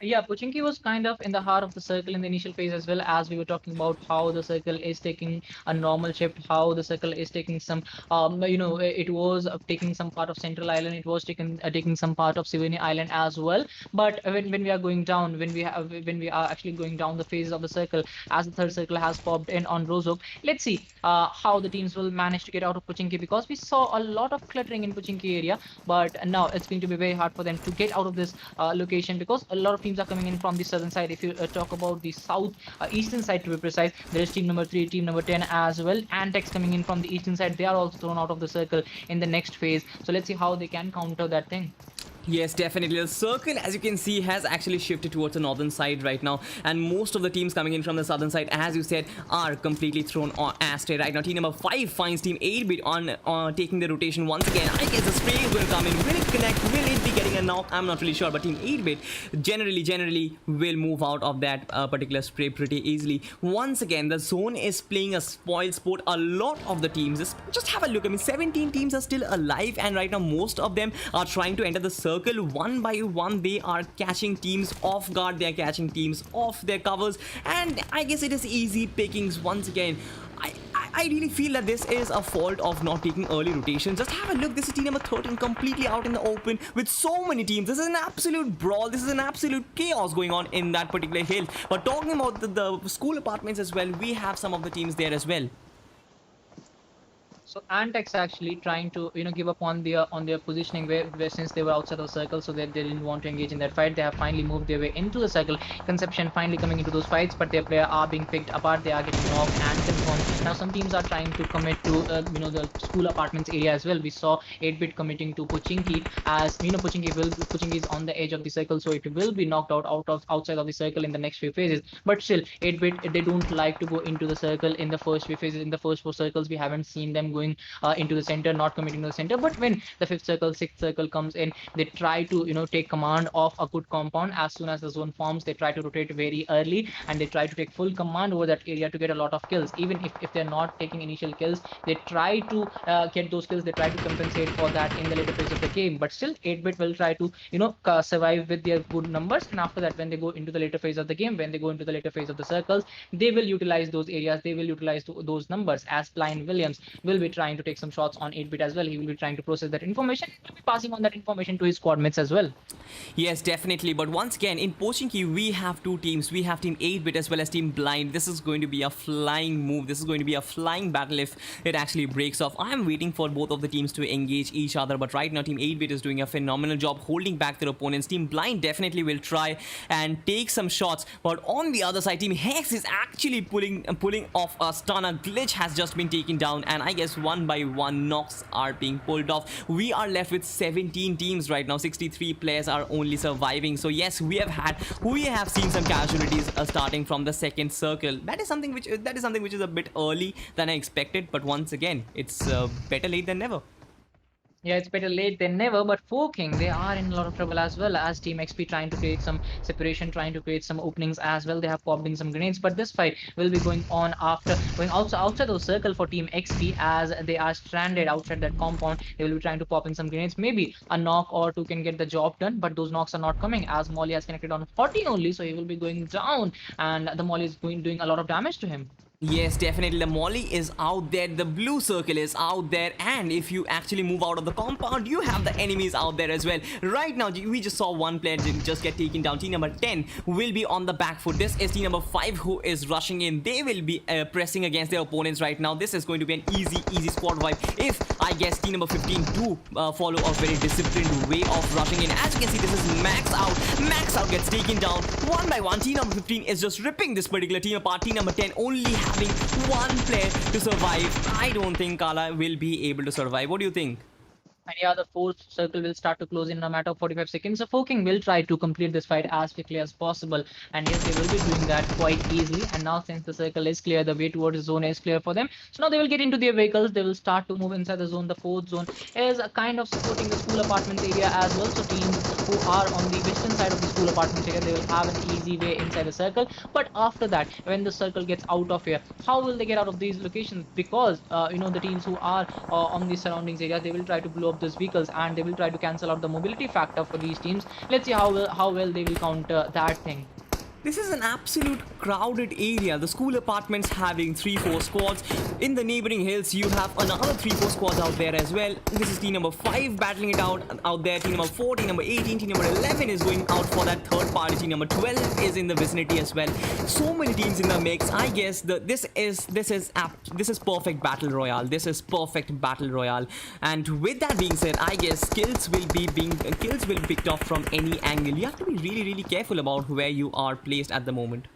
Yeah, Pochinki was kind of in the heart of the circle in the initial phase, as well as we were talking about how the circle is taking a normal shift, how the circle is taking some, it was taking some part of Central Island, it was taking some part of Sivini Island as well. But when we are going down, when we are actually going down the phases of the circle, as the third circle has popped in on Rozhok, let's see how the teams will manage to get out of Pochinki, because we saw a lot of cluttering in Pochinki area, but now it's going to be very hard for them to get out of this location, because a lot of teams are coming in from the southern side. If you talk about the south eastern side, to be precise, there is team number 3, team number 10 as well. ANTRIX coming in from the eastern side. They are also thrown out of the circle in the next phase. So let's see how they can counter that thing. Yes, definitely. The circle, as you can see, has actually shifted towards the northern side right now, and most of the teams coming in from the southern side, as you said, are completely thrown astray right now. Team number 5 finds Team 8-bit on taking the rotation once again. I guess the spray is going to come in. Will it connect? Will it be getting a knock? I'm not really sure, but Team 8-bit generally will move out of that particular spray pretty easily. Once again, the zone is playing a spoil sport. A lot of the teams, just have a look. I mean, 17 teams are still alive, and right now most of them are trying to enter the circle one by one. They are catching teams off guard, they are catching teams off their covers, and I guess it is easy pickings once again. I really feel that this is a fault of not taking early rotations. Just have a look. This is team number 13 completely out in the open with so many teams. This is an absolute brawl. This is an absolute chaos going on in that particular hill. But talking about the school apartments as well, we have some of the teams there as well. So ANTRIX actually trying to give up on their positioning, where since they were outside of the circle, so that they didn't want to engage in that fight. They have finally moved their way into the circle. Conception finally coming into those fights, but their player are being picked apart. They are getting knocked and confirmed. Now some teams are trying to commit to the school apartments area as well. We saw 8-bit committing to Pochinki, as Pochinki is on the edge of the circle, so it will be knocked outside of the circle in the next few phases. But still, 8-bit, they don't like to go into the circle in the first few phases. In the first 4 circles, we haven't seen them going into the center, not committing to the center. But when the 5th circle, 6th circle comes in, they try to take command of a good compound. As soon as the zone forms, they try to rotate very early, and they try to take full command over that area to get a lot of kills. Even if they're not taking initial kills, they try to get those kills. They try to compensate for that in the later phase of the game. But still, 8-bit will try to survive with their good numbers, and after that, when they go into the later phase of the game, when they go into the later phase of the circles, they will utilize those areas, they will utilize those numbers, as Blind Williams will be be trying to take some shots on 8-bit as well. He will be trying to process that information. He will be passing on that information to his squad mates as well. Yes, definitely. But once again, in Pochinki, we have two teams. We have Team 8-bit as well as Team Blind. This is going to be a flying move. This is going to be a flying battle if it actually breaks off. I am waiting for both of the teams to engage each other. But right now, Team 8-bit is doing a phenomenal job holding back their opponents. Team Blind definitely will try and take some shots. But on the other side, Team Hex is actually pulling off a stunner. Glitch has just been taken down. And I guess one by one knocks are being pulled off. We are left with 17 teams right now. 63 players are only surviving. So yes, we have seen some casualties starting from the second circle. That is something which is a bit early than I expected. But once again, it's better late than never. Yeah, it's better late than never, but King, they are in a lot of trouble as well, as Team XP trying to create some separation, trying to create some openings as well. They have popped in some grenades, but this fight will be going on after going outside the circle for Team XP, as they are stranded outside that compound. They will be trying to pop in some grenades. Maybe a knock or two can get the job done, but those knocks are not coming, as Molly has connected on 14 only, so he will be going down, and the Molly is doing a lot of damage to him. Yes, definitely. The Molly is out there. The blue circle is out there. And if you actually move out of the compound, you have the enemies out there as well. Right now, we just saw one player just get taken down. Team number 10 will be on the back foot. This is team number 5 who is rushing in. They will be pressing against their opponents right now. This is going to be an easy squad wipe. If, I guess, team number 15 do follow a very disciplined way of rushing in. As you can see, this is Max out. Max out gets taken down. One by one, team number 15 is just ripping this particular team apart. Team number 10 only having one player to survive. I don't think Kala will be able to survive. What do you think? And yeah, the fourth circle will start to close in a matter of 45 seconds. So King will try to complete this fight as quickly as possible. And yes, they will be doing that quite easily. And now since the circle is clear, the way towards the zone is clear for them. So now they will get into their vehicles. They will start to move inside the zone. The fourth zone is kind of supporting the school apartments area as well. So teams who are on the western side of the school apartments area, they will have an easy way inside the circle. But after that, when the circle gets out of here, how will they get out of these locations? Because the teams who are on the surroundings area, they will try to blow up those vehicles, and they will try to cancel out the mobility factor for these teams. Let's see how well they will counter that thing. This is an absolute crowded area. The school apartments having 3-4 squads. In the neighboring hills, you have another 3-4 squads out there as well. This is team number 5 battling it out there. Team number 4, team number 18, team number 11 is going out for that third party. Team number 12 is in the vicinity as well. So many teams in the mix. I guess this is perfect battle royale. This is perfect battle royale. And with that being said, I guess kills will be picked off from any angle. You have to be really careful about where you are placed at the moment.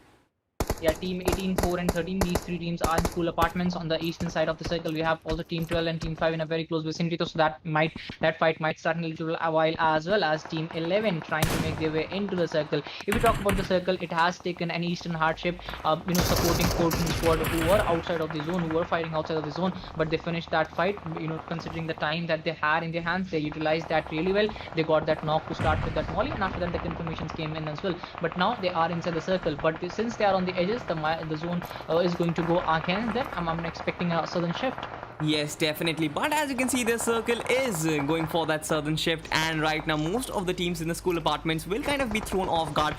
Yeah, team 18, 4 and 13, these three teams are in school apartments on the eastern side of the circle. We have also team 12 and team 5 in a very close vicinity, so that fight might start in a little while, as well as team 11 trying to make their way into the circle. If we talk about the circle, it has taken an eastern hardship, supporting 14 squad who were outside of the zone, who were fighting outside of the zone, but they finished that fight, considering the time that they had in their hands. They utilized that really well. They got that knock to start with that molly, and after that the confirmations came in as well. But now they are inside the circle, but since they are on the edges, the zone is going to go against them. I'm expecting a sudden shift. Yes, definitely. But as you can see, the circle is going for that southern shift, and right now most of the teams in the school apartments will kind of be thrown off guard.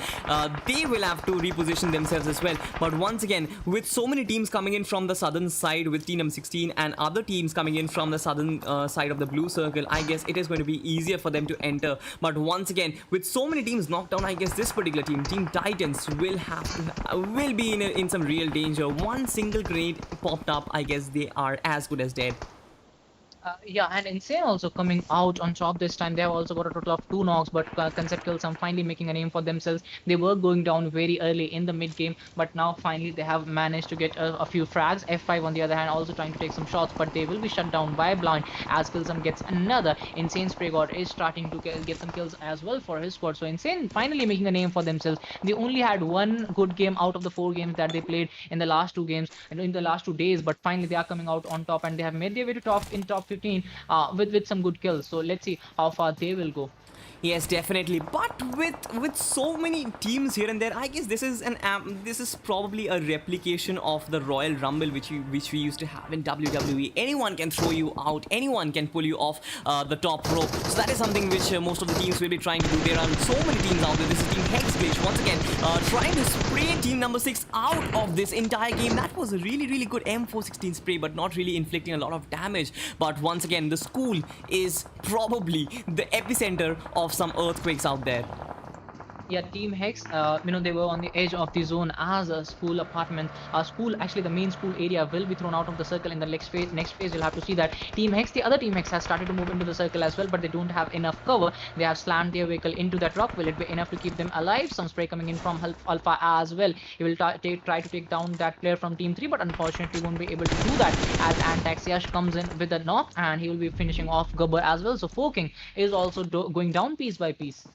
They will have to reposition themselves as well. But once again, with so many teams coming in from the southern side with team number 16 and other teams coming in from the southern side of the blue circle, I guess it is going to be easier for them to enter. But once again, with so many teams knocked down, I guess this particular team, Team Titans, will be in some real danger. One single grenade popped up, I guess they are as good as dead. Yeah, and Insane also coming out on top this time. They have also got a total of 2 knocks, but Concept Kills are finally making a name for themselves. They were going down very early in the mid game, but now finally they have managed to get a few frags. F5 on the other hand also trying to take some shots, but they will be shut down by Blind, as Killsum gets another. Insane Spray God is starting to get some kills as well for his squad. So Insane finally making a name for themselves. They only had one good game out of the 4 games that they played in the last 2 games and in the last 2 days, but finally they are coming out on top, and they have made their way to top 15 with some good kills. So let's see how far they will go. Yes, definitely. But with so many teams here and there, I guess this is probably a replication of the Royal Rumble which we used to have in WWE. Anyone can throw you out, anyone can pull you off the top rope. So that is something which most of the teams will be trying to do. There are so many teams out there. This is Team Hex Glitch once again trying to spray team number 6 out of this entire game. That was a really good M416 spray, but not really inflicting a lot of damage. But once again, the school is probably the epicenter of some earthquakes out there. Yeah, Team Hex, they were on the edge of the zone as a school apartment. Actually, the main school area will be thrown out of the circle in the next phase. You'll have to see that the other Team Hex has started to move into the circle as well, but they don't have enough cover. They have slammed their vehicle into that rock. Will it be enough to keep them alive? Some spray coming in from Alpha as well. He will try to take down that player from Team 3, but unfortunately won't be able to do that as ANTRIX comes in with a knock, and he will be finishing off Gubber as well. So Foking is also going down piece by piece.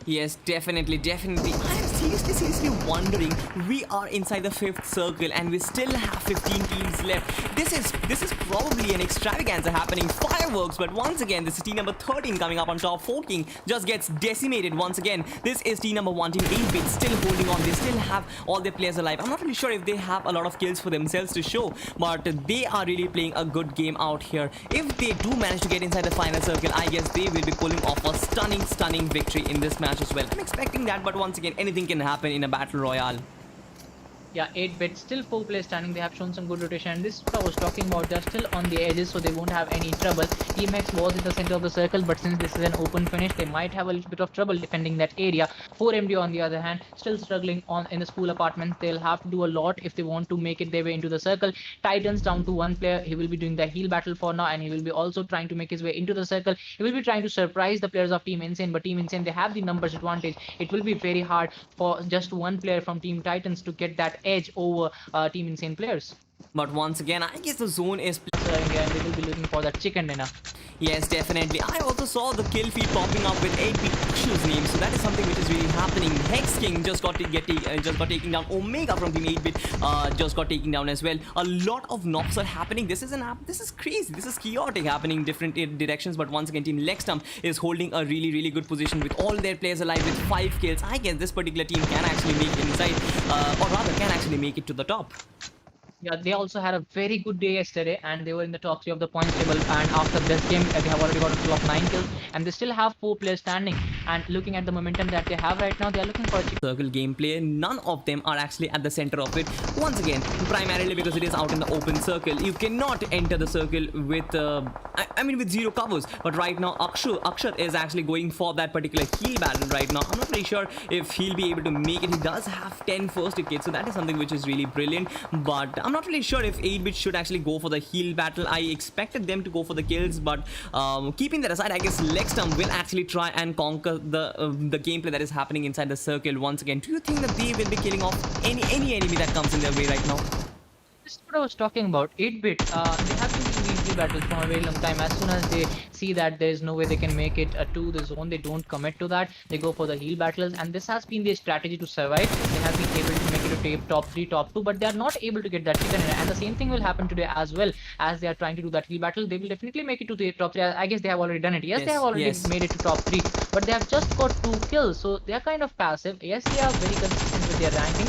Yes, definitely. I am seriously wondering. We are inside the 5th circle and we still have 15 teams left. This is probably an extravaganza happening. Fireworks, but once again, this is team number 13 coming up on top. Foking just gets decimated once again. This is team number 1, team 8-bit, still holding on. They still have all their players alive. I'm not really sure if they have a lot of kills for themselves to show, but they are really playing a good game out here. If they do manage to get inside the final circle, I guess they will be pulling off a stunning victory in this match as well. I'm expecting that, but once again, anything can happen in a battle royale. Yeah, 8-bit, still 4 players standing. They have shown some good rotation, and this is what I was talking about. They're still on the edges, so they won't have any trouble. Team X was in the center of the circle, but since this is an open finish, they might have a little bit of trouble defending that area. 4MD on the other hand, still struggling in the school apartments. They'll have to do a lot if they want to make it their way into the circle. Titans down to 1 player. He will be doing the heal battle for now, and he will be also trying to make his way into the circle. He will be trying to surprise the players of Team Insane, but Team Insane, they have the numbers advantage. It will be very hard for just 1 player from Team Titans to get that edge over Team Insane players. But once again, I guess the zone is... And they will be looking for that chicken dinner. Yes, definitely. I also saw the kill feed popping up with 8-bit Akshu's name, so that is something which is really happening. Hex King just got taken down. Omega from Team 8-bit just got taken down as well. A lot of knocks are happening. This is crazy. This is chaotic happening in different directions. But once again, Team LEGSTUMP is holding a really good position with all their players alive with 5 kills. I guess this particular team can actually make it inside, or rather can actually make it to the top. Yeah, they also had a very good day yesterday, and they were in the top 3 of the points table. And after this game, they have already got a total of 9 kills, and they still have 4 players standing. And looking at the momentum that they have right now, they are looking for a circle gameplay. None of them are actually at the center of it. Once again, primarily because it is out in the open circle. You cannot enter the circle with, with 0 covers. But right now, Akshat is actually going for that particular heal battle right now. I'm not really sure if he'll be able to make it. He does have 10 first aid kits, so that is something which is really brilliant. But I'm not really sure if 8-bit should actually go for the heal battle. I expected them to go for the kills, but keeping that aside, I guess LEGSTUMP will actually try and conquer the gameplay that is happening inside the circle once again. Do you think that they will be killing off any enemy that comes in their way right now? This is what I was talking about. 8-bit, they have been doing these battles for a very long time. As soon as they see that there is no way they can make it to the zone, they don't commit to that. They go for the heal battles, and this has been their strategy to survive. They have been able to make it to top 3, top 2, but they are not able to get that chicken in. And the same thing will happen today as well. As they are trying to do that heal battle, they will definitely make it to the top 3. I guess they have already done it. Yes, they have already made it to top 3, but they have just got 2 kills, so they are kind of passive. Yes, they are very consistent with their ranking,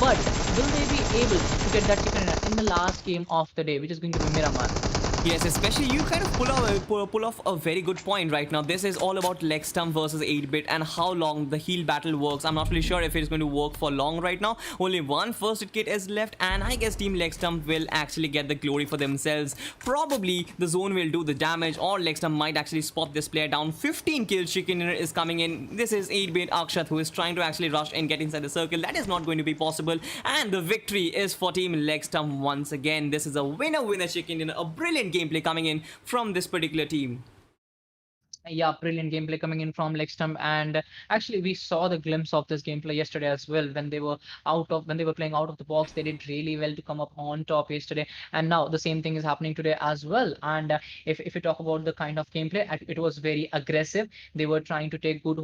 but will they be able to get that chicken in the last game of the day, which is going to be Miramar? Yes, especially you kind of pull off a very good point right now. This is all about LEGSTUMP versus 8-bit and how long the heal battle works. I'm not really sure if it's going to work for long right now. Only 1 first aid kit is left, and I guess Team LEGSTUMP will actually get the glory for themselves. Probably the zone will do the damage, or LEGSTUMP might actually spot this player down. 15 kills chicken dinner is coming in. This is 8-bit Akshat, who is trying to actually rush and get inside the circle. That is not going to be possible, and the victory is for Team LEGSTUMP once again. This is a winner chicken dinner. A brilliant gameplay coming in from this particular team. Yeah, brilliant gameplay coming in from LEGSTUMP, and actually we saw the glimpse of this gameplay yesterday as well. When they were playing out of the box, they did really well to come up on top yesterday, and now the same thing is happening today as well. And if you talk about the kind of gameplay, it was very aggressive. They were trying to take good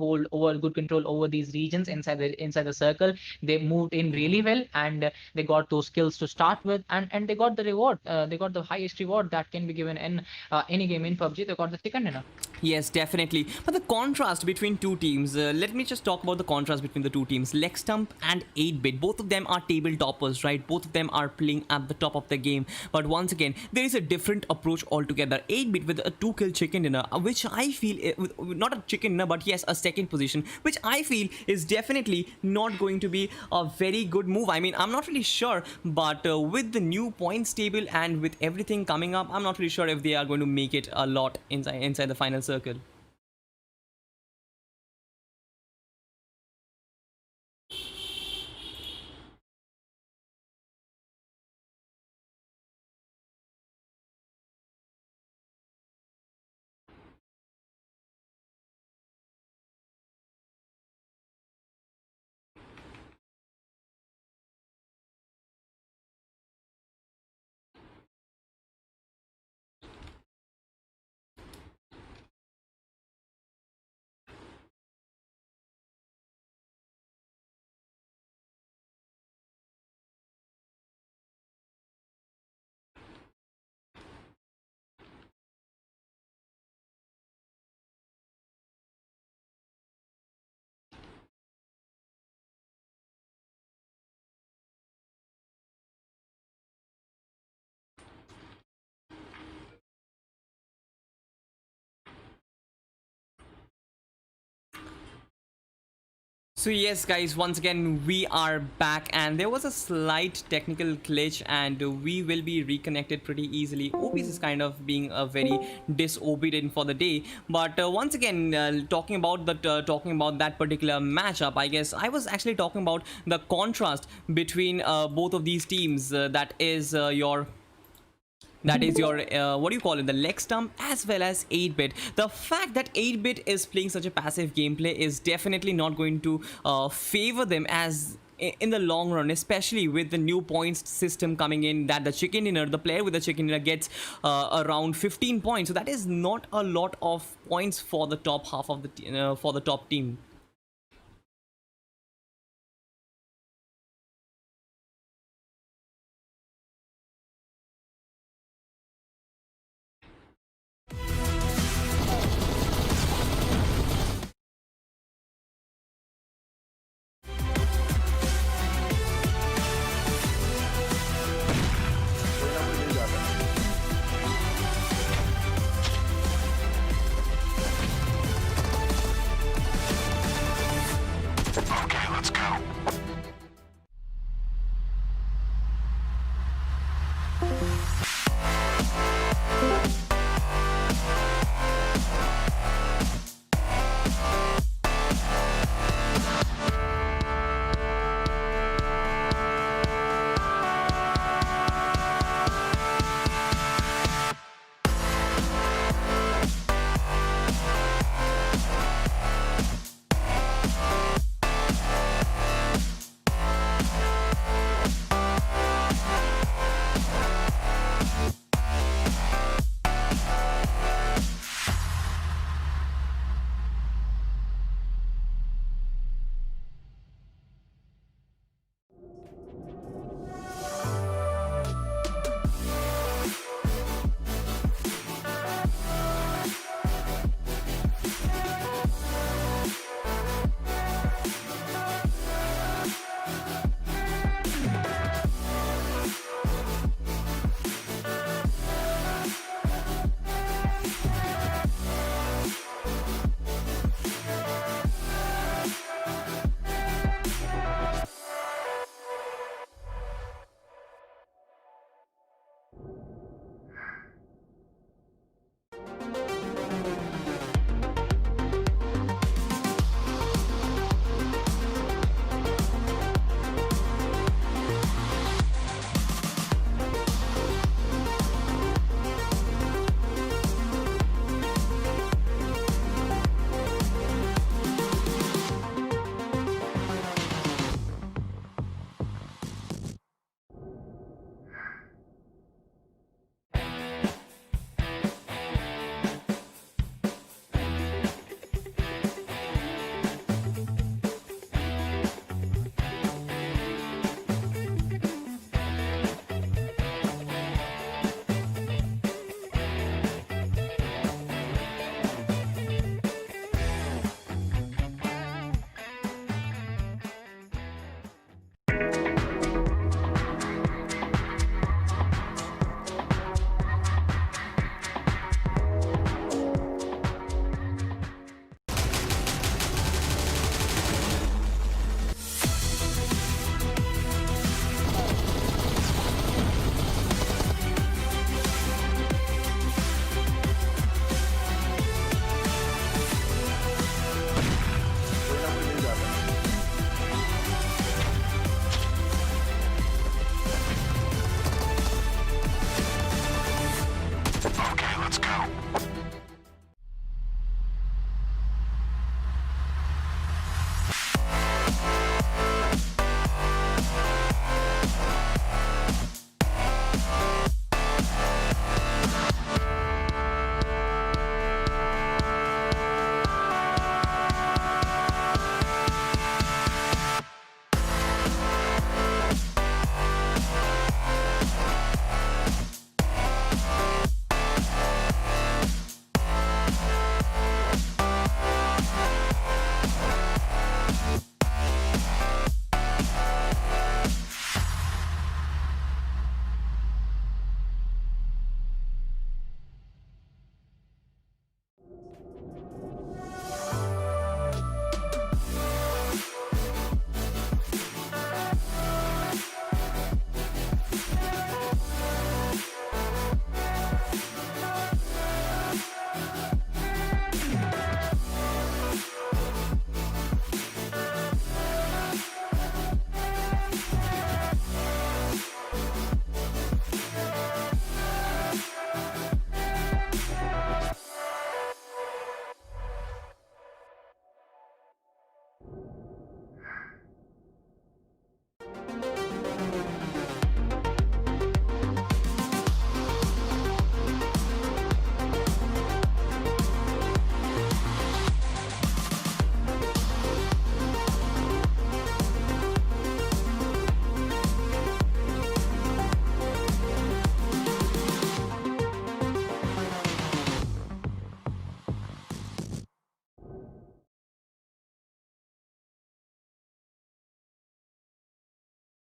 control over these regions inside the circle. They moved in really well, and they got those kills to start with, and they got the reward. They got the highest reward that can be given in any game in PUBG. They got the chicken dinner. Yes, definitely. But the contrast between two teams, let me just talk about the contrast between the two teams. LEGSTUMP and 8-bit, both of them are table toppers, right? Both of them are playing at the top of the game. But once again, there is a different approach altogether. 8-bit with a 2-kill chicken dinner, which I feel, not a chicken dinner, but yes, a second position, which I feel is definitely not going to be a very good move. I mean, I'm not really sure, but with the new points table and with everything coming up, I'm not really sure if they are going to make it a lot inside the final circle. So yes guys, once again we are back, and there was a slight technical glitch and we will be reconnected pretty easily. OBS is kind of being a very disobedient for the day, but once again talking about that particular matchup, I guess I was actually talking about the contrast between both of these teams. That is your what do you call it, the LEGSTUMP as well as 8-bit. The fact that 8-bit is playing such a passive gameplay is definitely not going to favor them as in the long run, especially with the new points system coming in, that the chicken dinner, the player with the chicken dinner gets around 15 points. So that is not a lot of points for the top half of the for the top team. Okay, let's go.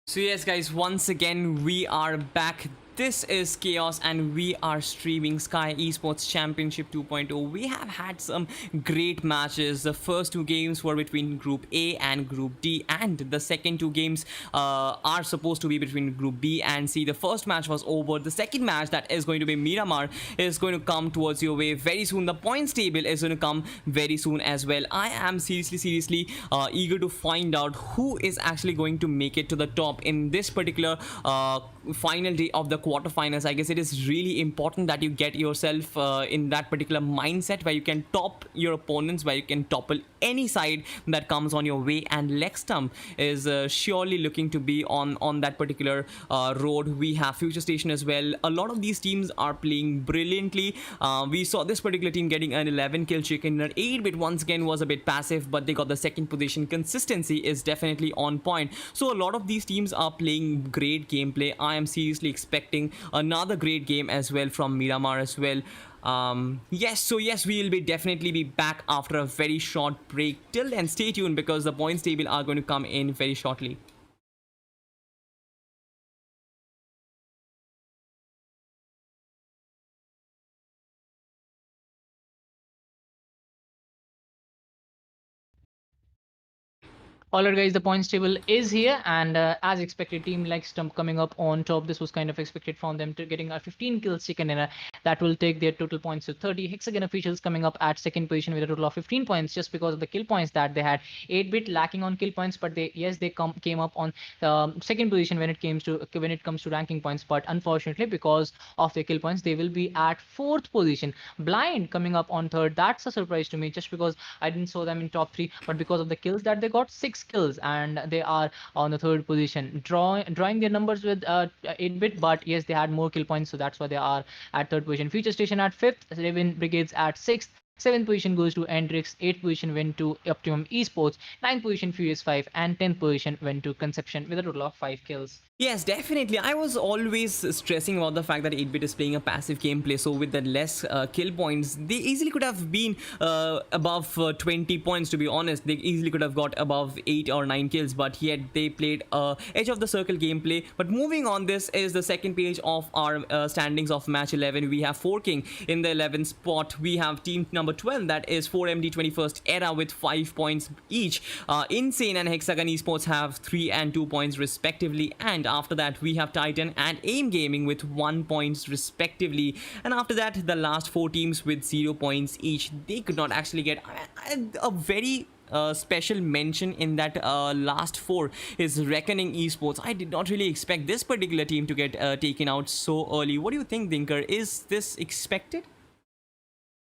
So yes guys, once again we are back. This is Chaos and we are streaming Sky Esports Championship 2.0. We have had some great matches. The first two games were between Group A and Group D, and the second two games are supposed to be between Group B and C. The first match was over. The second match, that is going to be Miramar, is going to come towards your way very soon. The points table is going to come very soon as well. I am seriously eager to find out who is actually going to make it to the top in this particular final day of the quarterfinals. I guess it is really important that you get yourself in that particular mindset where you can top your opponents, where you can topple any side that comes on your way, and LEGSTUMP is surely looking to be on that particular road. We have Future Station as well. A lot of these teams are playing brilliantly. We saw this particular team getting an 11 kill streak, and an 8-bit once again was a bit passive, but they got the second position. Consistency is definitely on point. So a lot of these teams are playing great gameplay. I am seriously expecting another great game as well from Miramar as well. Yes, we will definitely be back after a very short break. Till then, stay tuned because the points table are going to come in very shortly. Alright guys, the points table is here, and as expected, team LEGSTUMP coming up on top. This was kind of expected from them, to getting a 15 kills chicken dinner. That will take their total points to 30. HEXAGON officials coming up at second position with a total of 15 points, just because of the kill points that they had. 8-bit lacking on kill points, but they came up on second position when it comes to ranking points. But unfortunately, because of their kill points, they will be at fourth position. Blind coming up on third. That's a surprise to me, just because I didn't saw them in top 3, but because of the kills that they got, 6 kills, and they are on the third position, drawing their numbers with 8-bit, but yes, they had more kill points, so that's why they are at third position. Future Station at 5th, 11 Brigades at 6th. 7th position goes to ANTRIX, 8th position went to OPTIMUM Esports, 9th position Furious 5, and 10th position went to Conception with a total of 5 kills. Yes, definitely. I was always stressing about the fact that 8-bit is playing a passive gameplay, so with the less kill points, they easily could have been above 20 points, to be honest. They easily could have got above 8 or 9 kills, but yet they played edge of the circle gameplay. But moving on, this is the second page of our standings of match 11. We have 4King in the 11th spot. We have team number 12, that is 4MD 21st Era with 5 points each. Insane and Hexagon Esports have 3 and 2 points respectively, and after that we have Titan and AIM Gaming with 1 point respectively, and after that the last 4 teams with 0 points each. They could not actually get a very special mention in that last 4 is Reckoning Esports. I did not really expect this particular team to get taken out so early. What do you think, Dinker? Is this expected?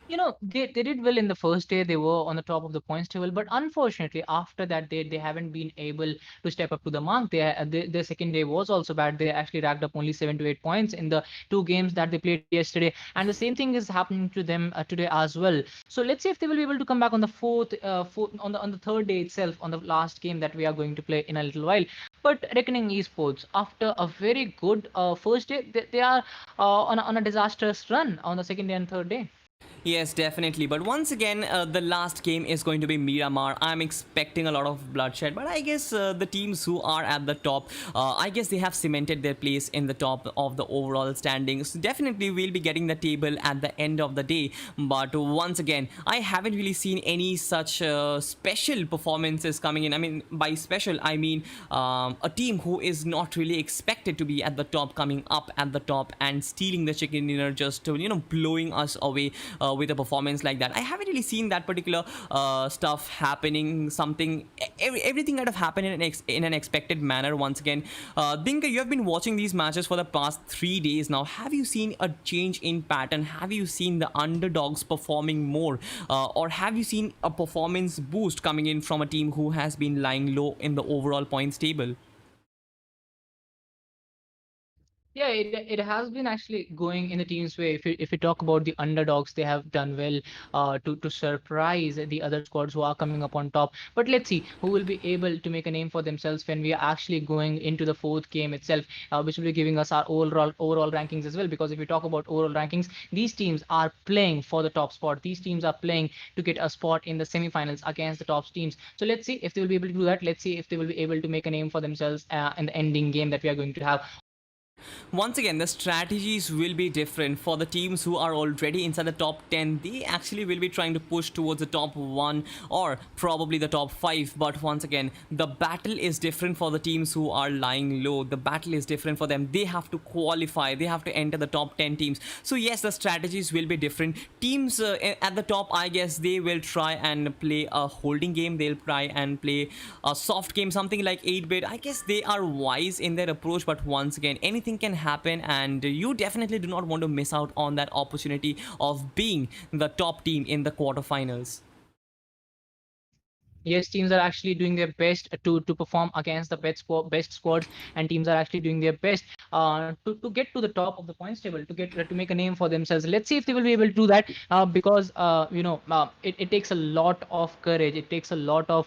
You know, they did well in the first day. They were on the top of the points table, but unfortunately after that they haven't been able to step up to the mark. Their second day was also bad. They actually racked up only 7 to 8 points in the 2 games that they played yesterday, and the same thing is happening to them today as well. So let's see if they will be able to come back on the on the third day itself, on the last game that we are going to play in a little while. But Reckoning Esports, after a very good first day, they are on a disastrous run on the second day and third day. Yes, definitely. But once again, the last game is going to be Miramar. I'm expecting a lot of bloodshed, but I guess the teams who are at the top, I guess they have cemented their place in the top of the overall standings. Definitely, we'll be getting the table at the end of the day. But once again, I haven't really seen any such special performances coming in. I mean, by special, I mean a team who is not really expected to be at the top, coming up at the top and stealing the chicken dinner, just to, blowing us away with a performance like that. I haven't really seen that particular stuff happening. Everything kind of happened in an expected manner once again. Dinka, you have been watching these matches for the past 3 days now. Have you seen a change in pattern? Have you seen the underdogs performing more, or have you seen a performance boost coming in from a team who has been lying low in the overall points table? Yeah, it has been actually going in the team's way. If you talk about the underdogs, they have done well to surprise the other squads who are coming up on top. But let's see who will be able to make a name for themselves when we are actually going into the fourth game itself, which will be giving us our overall rankings as well. Because if we talk about overall rankings, these teams are playing for the top spot. These teams are playing to get a spot in the semifinals against the top teams. So let's see if they will be able to do that. Let's see if they will be able to make a name for themselves in the ending game that we are going to have. Once again, the strategies will be different for the teams who are already inside the top 10. They actually will be trying to push towards the top 1 or probably the top 5. But once again, the battle is different for the teams who are lying low. The battle is different for them. They have to qualify. They have to enter the top 10 teams. So yes, the strategies will be different. Teams at the top, I guess they will try and play a holding game. They'll try and play a soft game, something like 8-bit. I guess they are wise in their approach. But once again, anything can happen, and you definitely do not want to miss out on that opportunity of being the top team in the quarterfinals. Yes, teams are actually doing their best to perform against the best squads, and teams are actually doing their best to get to the top of the points table, to make a name for themselves. Let's see if they will be able to do that, because it takes a lot of courage, it takes a lot of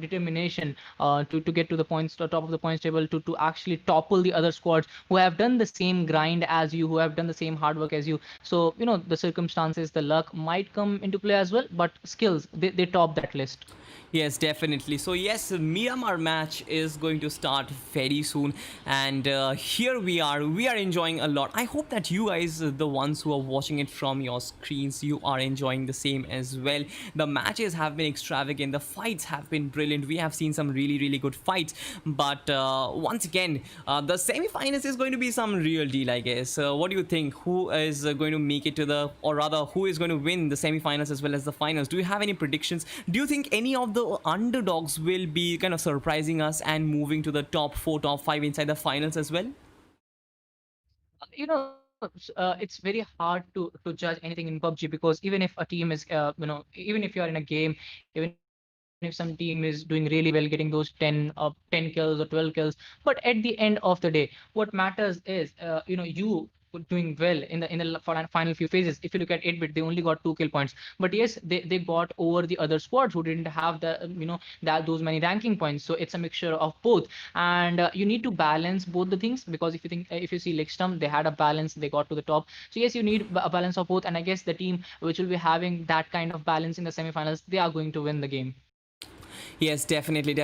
determination to get to the points, the top of the points table, to actually topple the other squads who have done the same grind as you, who have done the same hard work as you. So the circumstances, the luck might come into play as well, but skills, they top that list. Yes, definitely. So yes, Miramar match is going to start very soon, and here we are enjoying a lot. I hope that you guys, the ones who are watching it from your screens, you are enjoying the same as well. The matches have been extravagant, the fights have been brilliant. We have seen some really good fights, but once again, the semi-finals is going to be some real deal, I guess. What do you think? Who is going to make it to the, or rather who is going to win the semi-finals as well as the finals? Do you have any predictions? Do you think any of the underdogs will be kind of surprising us and moving to the top 4, top 5 inside the finals as well? It's very hard to judge anything in PUBG, because even if a team is even if you are in a game, even if some team is doing really well, getting those 10 kills or 12 kills, but at the end of the day, what matters is you doing well in the final few phases. If you look at 8-bit, they only got 2 kill points, but yes, they got over the other squads who didn't have the that those many ranking points. So it's a mixture of both, and you need to balance both the things, because if you see LEGSTUMP, they had a balance, they got to the top. So yes, you need a balance of both, and I guess the team which will be having that kind of balance in the semifinals, they are going to win the game. Yes, definitely.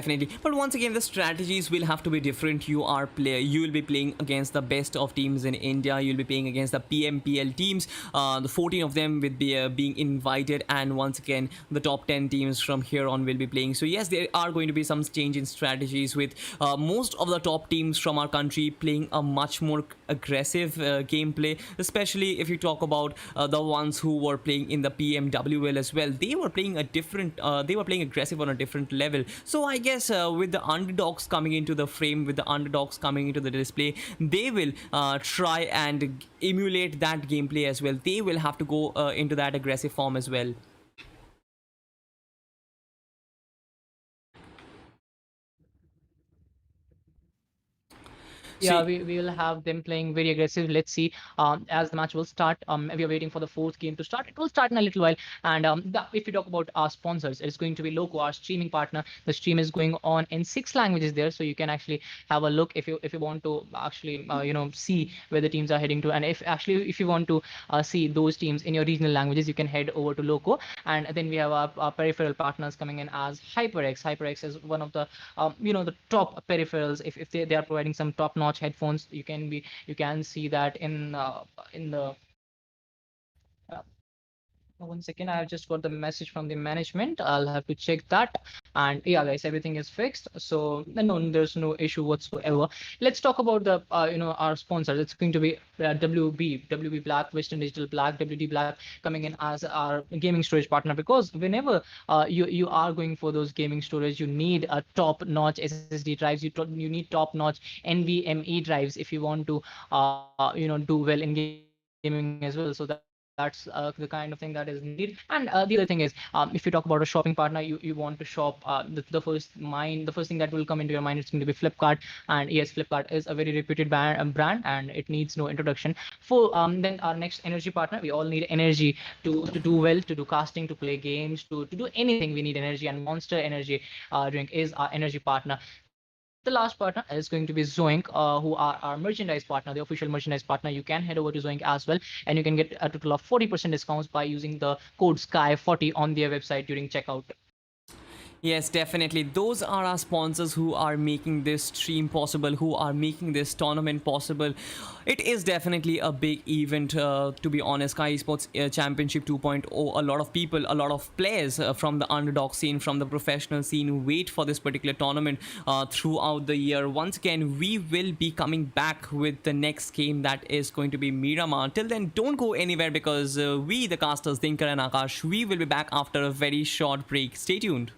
But once again, the strategies will have to be different. You will be playing against the best of teams in India. You'll be playing against the PMPL teams. The 14 of them will be being invited, and once again, the top 10 teams from here on will be playing. So yes, there are going to be some change in strategies, with most of the top teams from our country playing a much more aggressive gameplay. Especially if you talk about the ones who were playing in the PMWL as well. They were playing aggressive on a different level. So I guess with the underdogs coming into the frame, with the underdogs coming into the display, they will try and emulate that gameplay as well. They will have to go into that aggressive form as well. So Yeah, we will have them playing very aggressive. Let's see as the match will start. We are waiting for the fourth game to start. It will start in a little while. And if you talk about our sponsors, it's going to be Loco, our streaming partner. The stream is going on in 6 languages there, so you can actually have a look if you want to actually see where the teams are heading to. And if you want to see those teams in your regional languages, you can head over to Loco. And then we have our peripheral partners coming in as HyperX. HyperX is one of the the top peripherals. If they are providing some top notch headphones, you can see that in the one second. I've just got the message from the management. I'll have to check that. And yeah, guys, everything is fixed. So no, there's no issue whatsoever. Let's talk about the our sponsors. It's going to be WB Black, Western Digital Black, WD Black coming in as our gaming storage partner, because whenever you are going for those gaming storage, you need a top-notch SSD drives. You need top-notch NVMe drives if you want to do well in gaming as well. So that's why That's the kind of thing that is needed. And the other thing is, if you talk about a shopping partner, you want to shop. The first thing that will come into your mind is going to be Flipkart. And yes, Flipkart is a very reputed brand, and it needs no introduction. For then our next energy partner, we all need energy to do well, to do casting, to play games, to do anything. We need energy, and Monster Energy drink is our energy partner. The last partner is going to be Zoink, who are our merchandise partner, the official merchandise partner. You can head over to Zoink as well, and you can get a total of 40% discounts by using the code SKY40 on their website during checkout. Yes, definitely. Those are our sponsors who are making this stream possible, who are making this tournament possible. It is definitely a big event, to be honest. Skyesports Championship 2.0. A lot of people, a lot of players from the underdog scene, from the professional scene, wait for this particular tournament throughout the year. Once again, we will be coming back with the next game that is going to be Miramar. Till then, don't go anywhere because we, the casters, Dinkar and Akash, we will be back after a very short break. Stay tuned.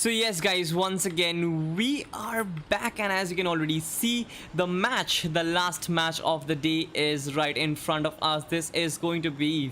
So yes guys, once again we are back, and as you can already see, the last match of the day is right in front of us. This is going to be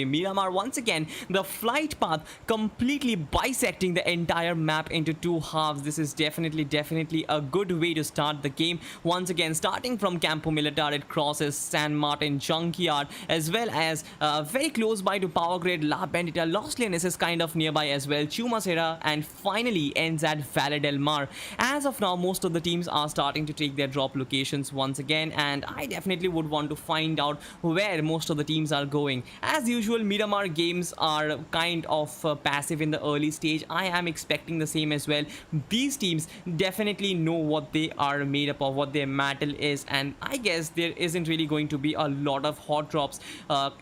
Miramar. Once again, the flight path completely bisecting the entire map into two halves. This is definitely a good way to start the game. Once again, starting from Campo Militar, it crosses San Martin Junkyard, as well as very close by to Power Grid, La Bendita, Los Leones is kind of nearby as well, Chumacera, and finally ends at Valle del Mar. As of now, most of the teams are starting to take their drop locations once again, and I definitely would want to find out where most of the teams are going. As usual, Miramar games are kind of passive in the early stage. I am expecting the same as well. These teams definitely know what they are made up of, what their metal is, and I guess there isn't really going to be a lot of hot drops,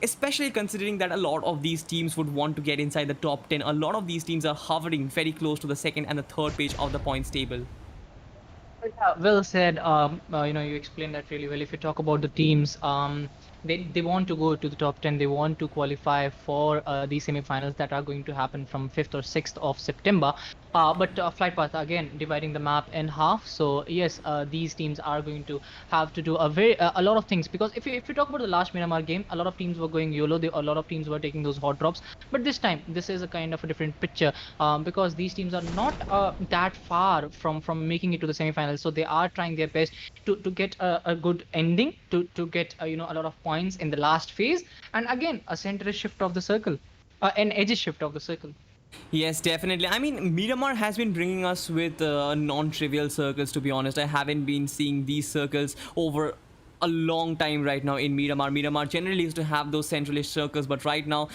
especially considering that a lot of these teams would want to get inside the top 10. A lot of these teams are hovering very close to the second and the third page of the points table. Yeah, well said. You explained that really well. If you talk about the teams, they want to go to the top 10. They want to qualify for the semifinals that are going to happen from 5th or 6th of September. But flight path again dividing the map in half. So yes, these teams are going to have to do a lot of things, because if you talk about the last Miramar game, a lot of teams were going YOLO. A lot of teams were taking those hot drops. But this time, this is a kind of a different picture, because these teams are not that far from making it to the semifinals. So they are trying their best to get a good ending, to get a lot of points in the last phase, and again a center shift of the circle, an edge shift of the circle. Yes, definitely. I mean, Miramar has been bringing us with non-trivial circles, to be honest. I haven't been seeing these circles over a long time right now in Miramar. Miramar generally used to have those centralish circles, but right now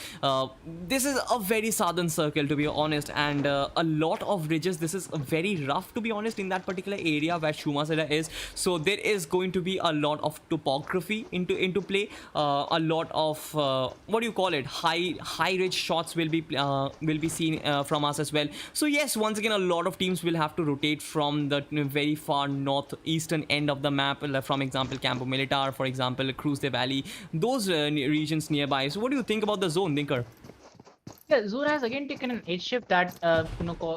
this is a very southern circle, to be honest, and a lot of ridges. This is very rough, to be honest, in that particular area where Chumacera is. So there is going to be a lot of topography into play. A lot of what do you call it, high ridge shots will be seen from us as well. So yes, once again, a lot of teams will have to rotate from the very far northeastern end of the map, from example Campo Militar, for example, Cruz de Valley, those regions nearby. So what do you think about the zone, Dinker? Yeah, Zoom has again taken an edge shift that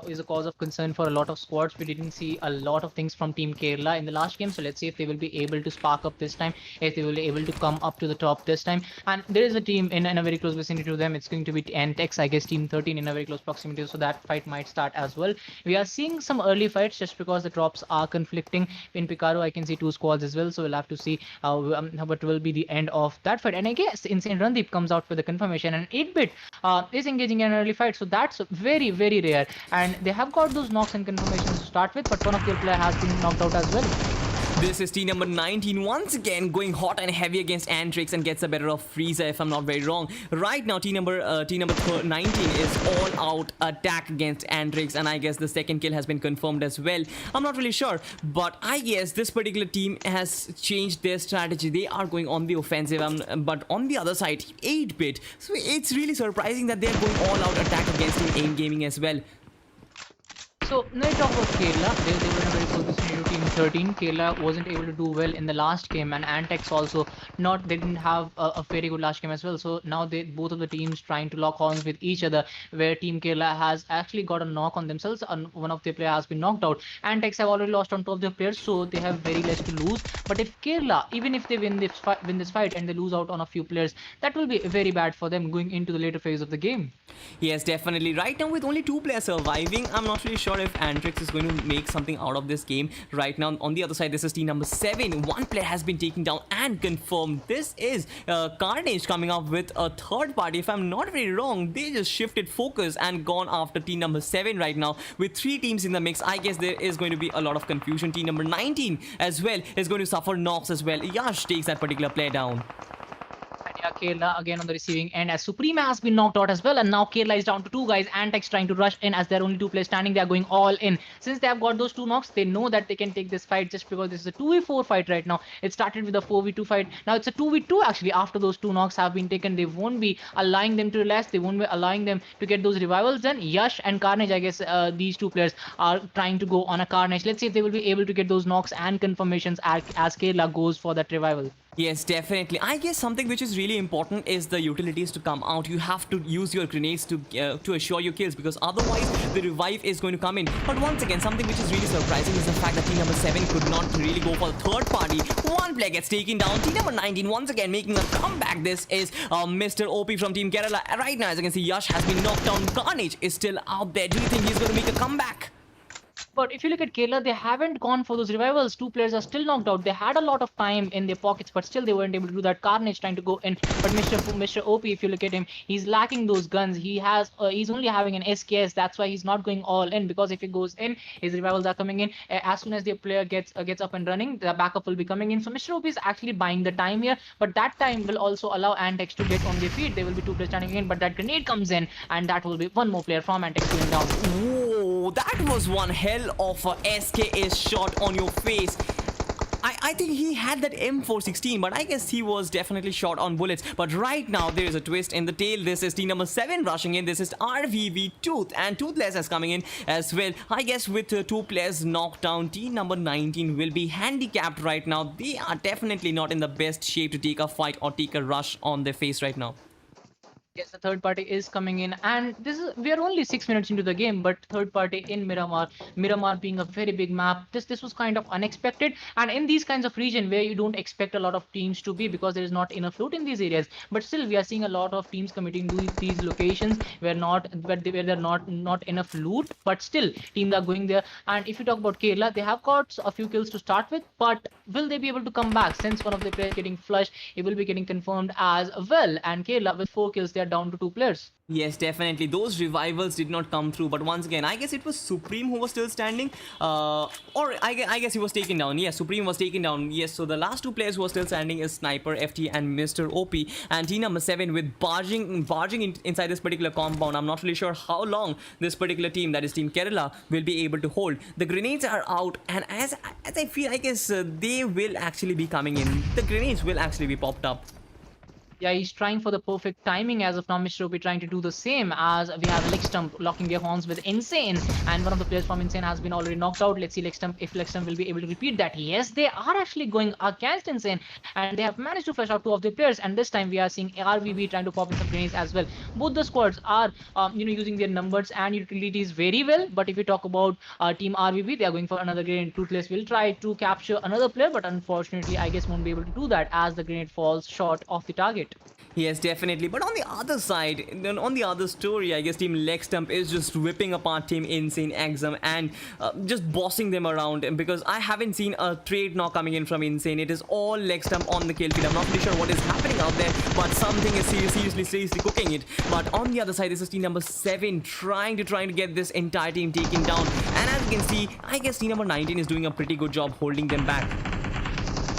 is a cause of concern for a lot of squads. We didn't see a lot of things from Team Kerala in the last game, so let's see if they will be able to spark up this time, if they will be able to come up to the top this time. And there is a team in a very close vicinity to them. It's going to be ANTRIX, I guess, Team 13 in a very close proximity, so that fight might start as well. We are seeing some early fights just because the drops are conflicting. In Picaro, I can see two squads as well, so we'll have to see what will be the end of that fight. And I guess Insane Randeep comes out for the confirmation, and 8-bit is engaging in an early fight, so that's very rare, and they have got those knocks and confirmations to start with, but one of their player has been knocked out as well. This is team number 19 once again going hot and heavy against ANTRIX and gets the better of Frieza, if I'm not very wrong. Right now, team number 19 is all out attack against ANTRIX, and I guess the second kill has been confirmed as well. I'm not really sure, but I guess this particular team has changed their strategy. They are going on the offensive, but on the other side, 8-bit. So it's really surprising that they're going all out attack against Team AIM Gaming as well. So, now we talk about Kerala. They were in a very close vicinity to Team 13. Kerala wasn't able to do well in the last game, and ANTRIX also they didn't have a very good last game as well. So now both of the teams trying to lock horns with each other, where Team Kerala has actually got a knock on themselves, and one of their players has been knocked out. ANTRIX have already lost on two of their players, so they have very less to lose. But if Kerala, even if they win this fight and they lose out on a few players, that will be very bad for them going into the later phase of the game. Yes, definitely. Right now, with only 2 players surviving, I'm not really sure if ANTRIX is going to make something out of this game. Right now, on the other side, this is team number 7. One player has been taken down and confirmed. This is Carnage coming up with a third party. If I'm not very wrong, they just shifted focus and gone after team number 7 right now. With 3 teams in the mix, I guess there is going to be a lot of confusion. Team number 19 as well is going to suffer knocks as well. Yash takes that particular player down. Kerala again on the receiving end, as Suprema has been knocked out as well, and now Kerala is down to 2 guys. ANTRIX trying to rush in as there are only 2 players standing. They are going all in. Since they have got those 2 knocks, they know that they can take this fight, just because this is a 2v4 fight right now. It started with a 4v2 fight. Now it's a 2v2 actually. After those 2 knocks have been taken, they won't be allowing them to relax. They won't be allowing them to get those revivals. Then Yash and Carnage, I guess these 2 players are trying to go on a Carnage. Let's see if they will be able to get those knocks and confirmations as Kerala goes for that revival. Yes, definitely. I guess something which is really important is the utilities to come out. You have to use your grenades to assure your kills, because otherwise the revive is going to come in. But once again, something which is really surprising is the fact that team number 7 could not really go for the third party. One player gets taken down. Team number 19 once again making a comeback. This is Mr. OP from Team Kerala. Right now, as you can see, Yash has been knocked down. Carnage is still out there. Do you think he's going to make a comeback? But if you look at Kerala, they haven't gone for those revivals. 2 players are still knocked out. They had a lot of time in their pockets, but still they weren't able to do that. Carnage trying to go in, but Mr. OP, if you look at him, he's lacking those guns. He's only having an SKS. That's why he's not going all in, because if he goes in, his revivals are coming in. As soon as the player gets up and running, the backup will be coming in. So Mr. OP is actually buying the time here, but that time will also allow ANTRIX to get on their feet. There will be 2 players standing in, but that grenade comes in, and that will be one more player from ANTRIX going down. Whoa, that was one hell of a SKS shot on your face. I think he had that M416, but I guess he was definitely shot on bullets. But right now, there is a twist in the tail. This is team number 7 rushing in. This is RVV Tooth, and Toothless is coming in as well. I guess with 2 players knocked down, team number 19 will be handicapped right now. They are definitely not in the best shape to take a fight or take a rush on their face right now. Yes, the third party is coming in, and we are only 6 minutes into the game, but third party in Miramar being a very big map, this was kind of unexpected. And in these kinds of region where you don't expect a lot of teams to be, because there is not enough loot in these areas, but still we are seeing a lot of teams committing to these locations where they're not enough loot, but still teams are going there. And if you talk about Kerala, they have got a few kills to start with, but will they be able to come back? Since one of the players getting flushed, it will be getting confirmed as well. And Kerala with 4 kills, they are down to 2 players. Yes, definitely. Those revivals did not come through. But once again, I guess it was Supreme who was still standing. Or I guess he was taken down. Yes, Supreme was taken down. Yes, so the last 2 players who are still standing is Sniper, FT, and Mr. OP. And team number 7 with barging inside this particular compound. I'm not really sure how long this particular team, that is Team Kerala, will be able to hold. The grenades are out. And as I feel, I guess they will actually be coming in. The grenades will actually be popped up. Yeah, he's trying for the perfect timing. As of now, Mr. OP trying to do the same, as we have LEGSTUMP locking their horns with Insane, and one of the players from Insane has been already knocked out. Let's see if LEGSTUMP will be able to repeat that. Yes, they are actually going against Insane, and they have managed to flush out 2 of their players, and this time we are seeing RVB trying to pop in some grenades as well. Both the squads are using their numbers and utilities very well, but if you talk about team RVB, they are going for another grenade. Toothless will try to capture another player, but unfortunately I guess won't be able to do that, as the grenade falls short of the target. Yes, definitely. But on the other side, on the other story, I guess Team LEGSTUMP is just ripping apart Team Insane AXOM and just bossing them around. And because I haven't seen a trade knock coming in from Insane, it is all LEGSTUMP on the kill feed. I'm not really sure what is happening out there, but something is seriously cooking it. But on the other side, this is team number 7 trying to get this entire team taken down. And as you can see, I guess team number 19 is doing a pretty good job holding them back.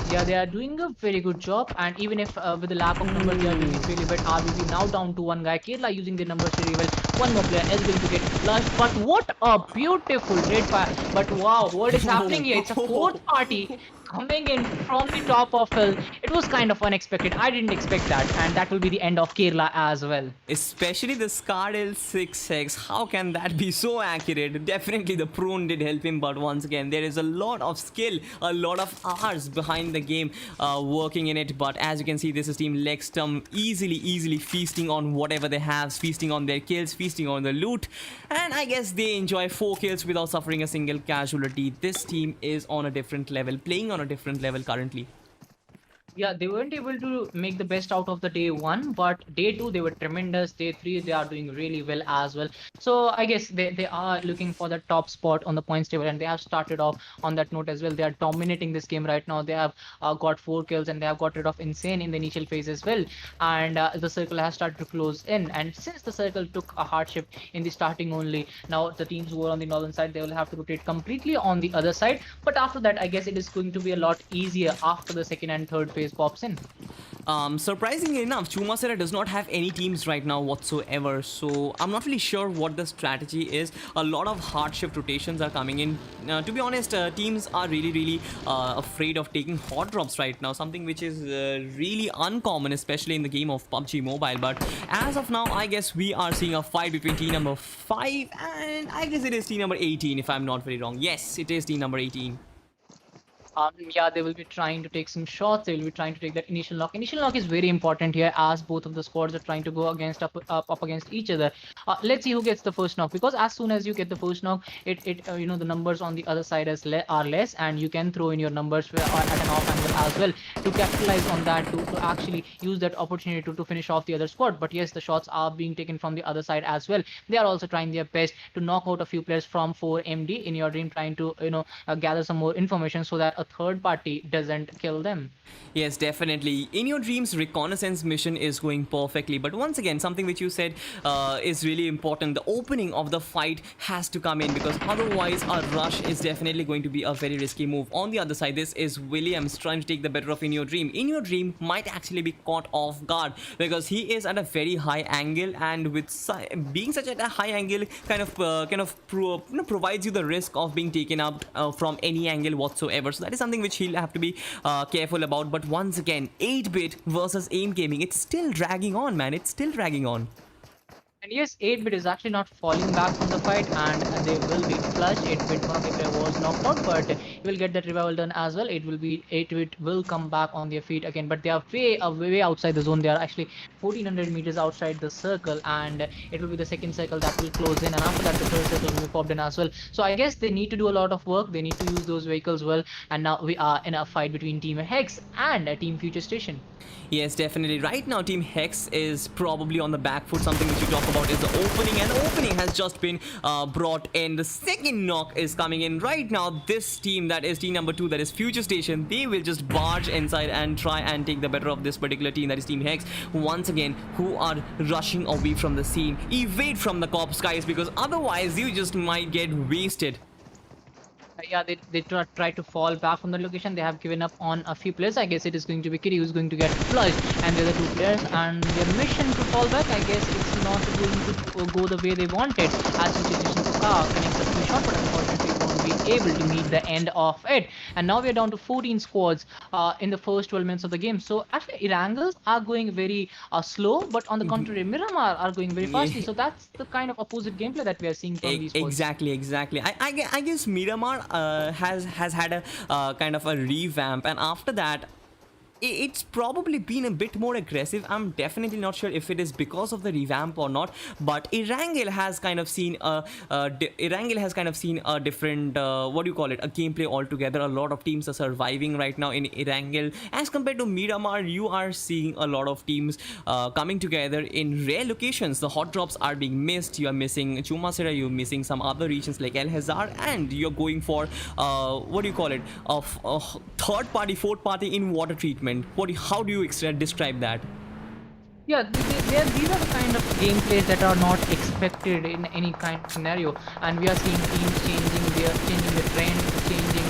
Yeah, they are doing a very good job, and even if with the lack of numbers, they are doing it really well. RVB now down to 1 guy. Kerala using their numbers really well. One more player is going to get flushed, but what a beautiful red fire. But wow, what is happening here? It's a 4th party coming in from the top of hill. It was kind of unexpected. I didn't expect that, and that will be the end of Kerala as well. Especially the Skardel 6x. How can that be so accurate? Definitely the prone did help him, but once again, there is a lot of skill, a lot of hours behind the game working in it. But as you can see, this is team LEGSTUMP easily feasting on whatever they have, feasting on their kills, feasting on the loot, and I guess they enjoy 4 kills without suffering a single casualty. This team is on a different level, playing on a different level currently. Yeah, they weren't able to make the best out of the day 1, but day 2 they were tremendous. Day 3 they are doing really well as well. So I guess they are looking for the top spot on the points table, and they have started off on that note as well. They are dominating this game right now. They have got 4 kills, and they have got rid of Insane in the initial phase as well. And the circle has started to close in, and since the circle took a hard shift in the starting only, now the teams who are on the northern side, they will have to rotate completely on the other side. But after that, I guess it is going to be a lot easier after the 2nd and 3rd phase pops in. Surprisingly enough, Chumasera does not have any teams right now whatsoever, so I'm not really sure what the strategy is. A lot of hard shift rotations are coming in. To be honest, teams are really afraid of taking hot drops right now, something which is really uncommon, especially in the game of PUBG Mobile. But as of now, I guess we are seeing a fight between team number 5 and I guess it is team number 18, if I'm not very wrong. Yes, it is team number 18. Yeah, they will be trying to take some shots. They will be trying to take that initial knock. Initial knock is very important here, as both of the squads are trying to go against up against each other. Let's see who gets the first knock, because as soon as you get the first knock, the numbers on the other side are less, and you can throw in your numbers at an off angle as well to capitalize on that, to actually use that opportunity to finish off the other squad. But yes, the shots are being taken from the other side as well. They are also trying their best to knock out a few players from 4MD in your dream, trying to gather some more information so that a third party doesn't kill them. Yes, definitely. In your dreams, reconnaissance mission is going perfectly. But once again, something which you said is really important. The opening of the fight has to come in, because otherwise a rush is definitely going to be a very risky move. On the other side, this is Williams trying to take the better of In Your Dream. In Your Dream might actually be caught off guard, because he is at a very high angle, and with being such at a high angle provides you the risk of being taken up from any angle whatsoever. So that is something which he'll have to be careful about. But once again, 8-bit versus aim gaming, it's still dragging on, man. It's still dragging on. And yes, 8-bit is actually not falling back from the fight, and they will be flushed. 8-bit was knocked out, but he will get that revival done as well. 8-bit will come back on their feet again, but they are way outside the zone. They are actually 1400 meters outside the circle, and it will be the second circle that will close in, and after that the third circle will be popped in as well. So I guess they need to do a lot of work. They need to use those vehicles well, and now we are in a fight between Team Hex and Team Future Station. Yes, definitely. Right now, Team Hex is probably on the back foot. Something which you talk about is the opening, and the opening has just been brought in. The second knock is coming in right now. This team, that is team number 2, that is Future Station, they will just barge inside and try and take the better of this particular team, that is Team Hex. Once again, who are rushing away from the scene. Evade from the cops, guys, because otherwise you just might get wasted. Yeah, they try to fall back from the location. They have given up on a few players. I guess it is going to be Kitty who's going to get flushed, and the other 2 players, and their mission to fall back, I guess it's not going to go the way they wanted, as Situation connects a few shot, but unfortunately won't be able to meet the end of it. And now we are down to 14 squads in the first 12 minutes of the game. So actually Erangels are going very slow, but on the contrary, Miramar are going very fastly. So that's the kind of opposite gameplay that we are seeing from these squads. Exactly. I guess Miramar has had a kind of a revamp, and after that it's probably been a bit more aggressive. I'm definitely not sure if it is because of the revamp or not, but Erangel has kind of seen a different what do you call it, a gameplay altogether. A lot of teams are surviving right now in Erangel as compared to Miramar. You are seeing a lot of teams coming together in rare locations. The hot drops are being missed. You are missing Chumasera, you're missing some other regions like El Hazar, and you're going for what do you call it, a third party, fourth party in water treatment. How do you describe that? Yeah, these are the kind of gameplays that are not expected in any kind of scenario, and we are seeing teams changing the trend, changing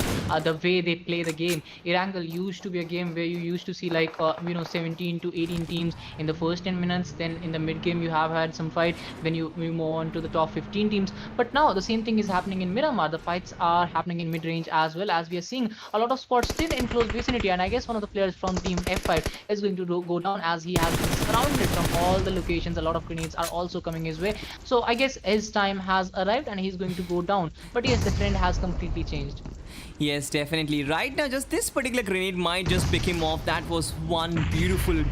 the way they play the game. Erangel used to be a game where you used to see like 17 to 18 teams in the first 10 minutes. Then in the mid game you have had some fight. Then you move on to the top 15 teams. But now the same thing is happening in Miramar. The fights are happening in mid range as well, as we are seeing a lot of squads still in close vicinity. And I guess one of the players from team F5 is going to go down, as he has been surrounded from all the locations. A lot of grenades are also coming his way. So I guess his time has arrived and he's going to go down. But yes, the trend has completely changed. Yes, definitely. Right now, just this particular grenade might just pick him off. That was one beautiful,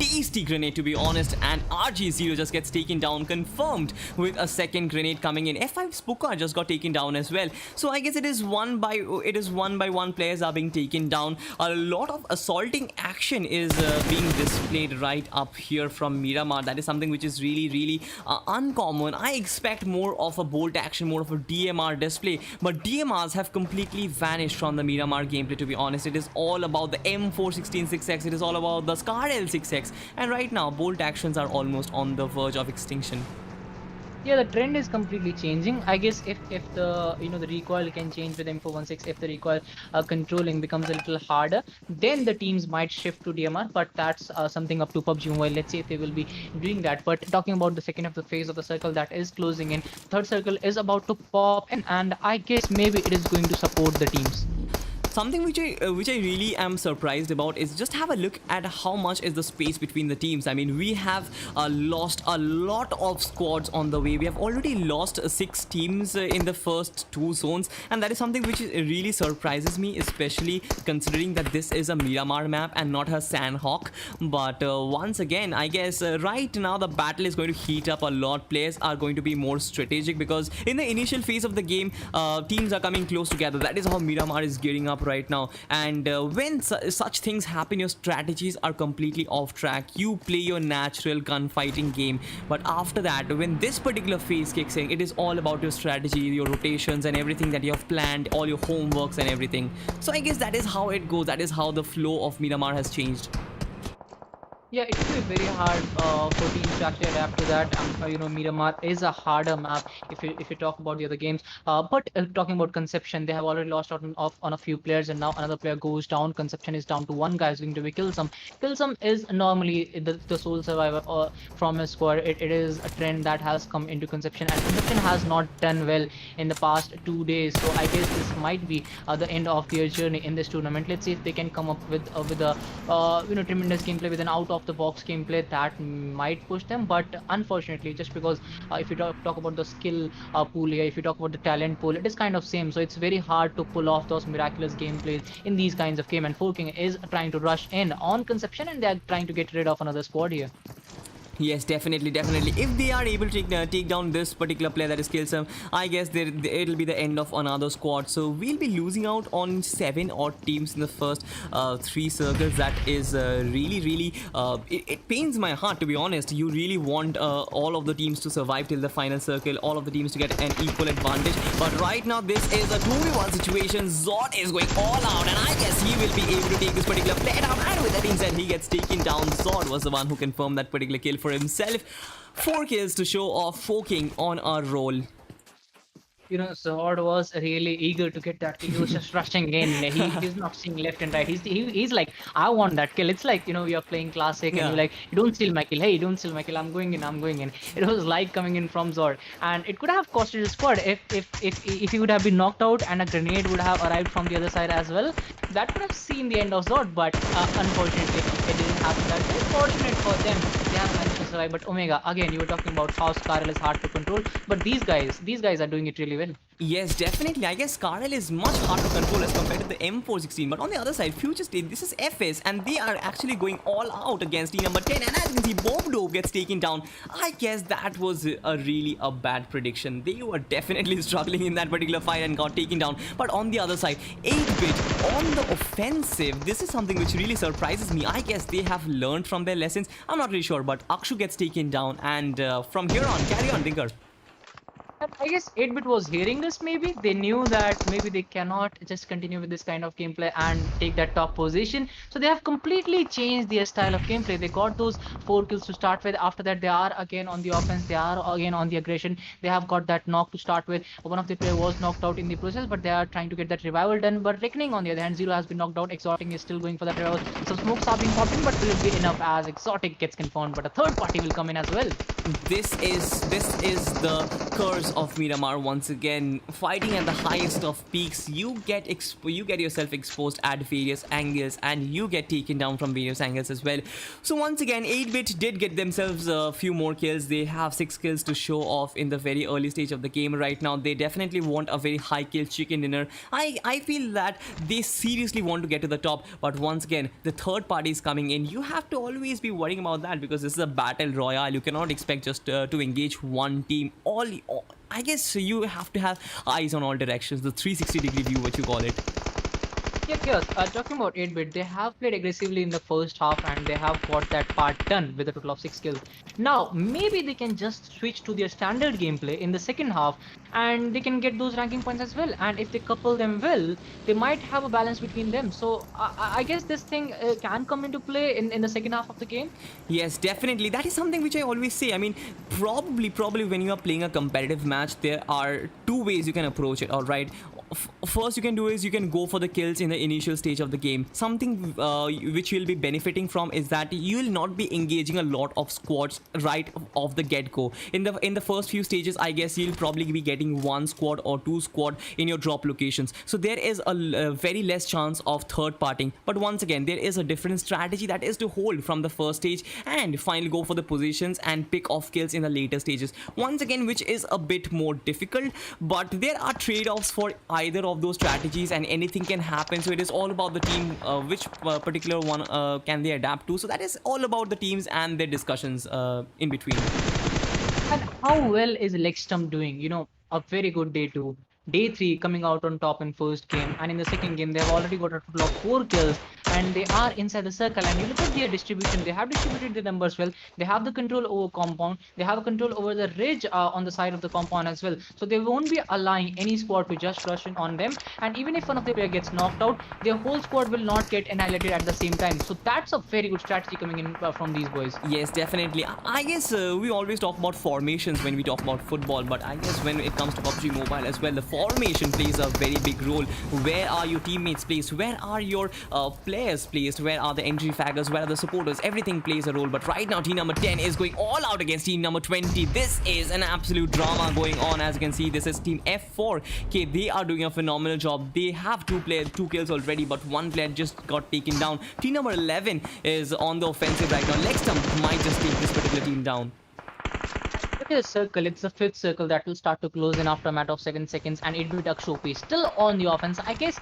tasty grenade, to be honest. And RG0 just gets taken down, confirmed with a second grenade coming in. F5 Spooka just got taken down as well. So I guess it is one by one players are being taken down. A lot of assaulting action is being displayed right up here from Miramar. That is something which is really uncommon. I expect more of a bolt action, more of a DMR display, but DMRs have completely vanished from the Miramar gameplay, to be honest. It is all about the M416 6x, it is all about the Scar L6x, and right now bolt actions are almost on the verge of extinction. Yeah, the trend is completely changing. I guess if the the recoil can change with M416, if the recoil controlling becomes a little harder, then the teams might shift to DMR. But that's something up to PUBG Mobile. Let's see if they will be doing that. But talking about the second of the phase of the circle that is closing in, third circle is about to pop in, and I guess maybe it is going to support the teams. something which I really am surprised about is just have a look at how much is the space between the teams. I mean, we have lost a lot of squads on the way. We have already lost 6 teams in the first 2 zones, and that is something which really surprises me, especially considering that this is a Miramar map and not a Sanhok. But once again, I guess right now the battle is going to heat up a lot. Players are going to be more strategic because in the initial phase of the game, teams are coming close together. That is how Miramar is gearing up right now. And when such things happen, your strategies are completely off track. You play your natural gunfighting game. But after that, when this particular phase kicks in, it is all about your strategy, your rotations and everything that you have planned, all your homeworks and everything. So I guess that is how it goes. That is how the flow of Miramar has changed. Yeah, it will be very hard for teams to actually adapt to that. Miramar is a harder map if you talk about the other games. But talking about Conception, they have already lost out on a few players, and now another player goes down. Conception is down to 1 guy, is going to be Killsome. Killsome is normally the sole survivor from his squad. It is a trend that has come into Conception, and Conception has not done well in the past 2 days. So I guess this might be the end of their journey in this tournament. Let's see if they can come up with a tremendous gameplay with an out of the box gameplay that might push them. But unfortunately, just because if you talk about the skill pool here, if you talk about the talent pool, it is kind of same. So it's very hard to pull off those miraculous gameplays in these kinds of game. And Forking is trying to rush in on Conception, and they are trying to get rid of another squad here. Yes, definitely. If they are able to take down this particular player, that is Killsome, I guess it'll be the end of another squad. So we'll be losing out on 7 odd teams in the first 3 circles. That is really it pains my heart, to be honest. You really want all of the teams to survive till the final circle, all of the teams to get an equal advantage. But right now, this is a 2v1 situation. Zod is going all out, and I guess he will be able to take this particular player down. And with that being said, he gets taken down. Zod was the one who confirmed that particular kill for himself. 4 kills to show off. Forking on a roll. Zod was really eager to get that kill. He was just rushing in. He's not seeing left and right. He's like, I want that kill. It's like, you're playing classic and you're like, you don't steal my kill. Hey, don't steal my kill. I'm going in. It was like coming in from Zod. And it could have costed his squad if he would have been knocked out and a grenade would have arrived from the other side as well. That could have seen the end of Zod, but unfortunately, it didn't happen that way. Fortunate for them, they have managed to survive. But Omega, again, you were talking about how Skarel is hard to control, but these guys are doing it really well. Yes, definitely. I guess Skarel is much harder to control as compared to the M416. But on the other side, Future State, this is FS, and they are actually going all out against team number 10. And as you can see, Bomb Dope gets taken down. I guess that was really a bad prediction. They were definitely struggling in that particular fight and got taken down. But on the other side, 8-bit on the offensive. This is something which really surprises me. I guess they have learned from their lessons. I'm not really sure, but Akshu gets taken down. And from here on, carry on, Tinker. I guess 8-bit was hearing this. Maybe they knew that maybe they cannot just continue with this kind of gameplay and take that top position, so they have completely changed their style of gameplay. They got those 4 kills to start with. After that, they are again on the offense, they are again on the aggression. They have got that knock to start with. One of the players was knocked out in the process, but they are trying to get that revival done. But Reckoning, on the other hand, Zero has been knocked out. Exotic is still going for that revival. Some smokes are being popped in, but will it be enough as Exotic gets confirmed? But a third party will come in as well. This is the curse of Miramar once again. Fighting at the highest of peaks, you get yourself exposed at various angles, and you get taken down from various angles as well. So once again, 8-bit did get themselves a few more kills. They have 6 kills to show off in the very early stage of the game right now. They definitely want a very high kill chicken dinner. I feel that they seriously want to get to the top, but once again, the third party is coming in. You have to always be worrying about that because this is a battle royale. You cannot expect just to engage one team. I guess you have to have eyes on all directions, the 360-degree view, what you call it. Yeah, Chaos, talking about 8-bit, they have played aggressively in the first half and they have got that part done with a total of 6 kills. Now, maybe they can just switch to their standard gameplay in the second half and they can get those ranking points as well. And if they couple them well, they might have a balance between them. So, I guess this thing can come into play in the second half of the game. Yes, definitely. That is something which I always say. I mean, probably when you are playing a competitive match, there are 2 ways you can approach it, alright? first you can do is you can go for the kills in the initial stage of the game. Something which you'll be benefiting from is that you will not be engaging a lot of squads right off the get-go. In the first few stages, I guess you'll probably be getting 1 squad or 2 squad in your drop locations. So there is a very less chance of third parting. But once again, there is a different strategy, that is to hold from the first stage and finally go for the positions and pick off kills in the later stages. Once again, which is a bit more difficult, but there are trade-offs for either of those strategies and anything can happen. So it is all about the team, which particular one can they adapt to. So that is all about the teams and their discussions in between. And how well is LEGSTUMP doing? You know, a very good day 2. Day 3 coming out on top in first game, and in the second game they have already got a total of 4 kills, and they are inside the circle. And you look at their distribution, they have distributed the numbers well. They have the control over compound, they have control over the ridge on the side of the compound as well. So they won't be allowing any squad to just rush in on them, and even if one of the player gets knocked out, their whole squad will not get annihilated at the same time. So that's a very good strategy coming in from these boys. Yes, definitely. I guess we always talk about formations when we talk about football, but I guess when it comes to PUBG Mobile as well, the formation plays a very big role. Where are your teammates placed? Where are your players placed? Where are the entry fraggers? Where are the supporters? Everything plays a role. But right now, team number 10 is going all out against team number 20. This is an absolute drama going on. As you can see, this is team F4. Okay, they are doing a phenomenal job. They have 2 kills already, but 1 player just got taken down. Team number 11 is on the offensive right now. LEGSTUMP might just take this particular team down. Look at the circle, it's the 5th circle that will start to close in after a matter of 7 seconds, and 8-bit AXOM still on the offense. I guess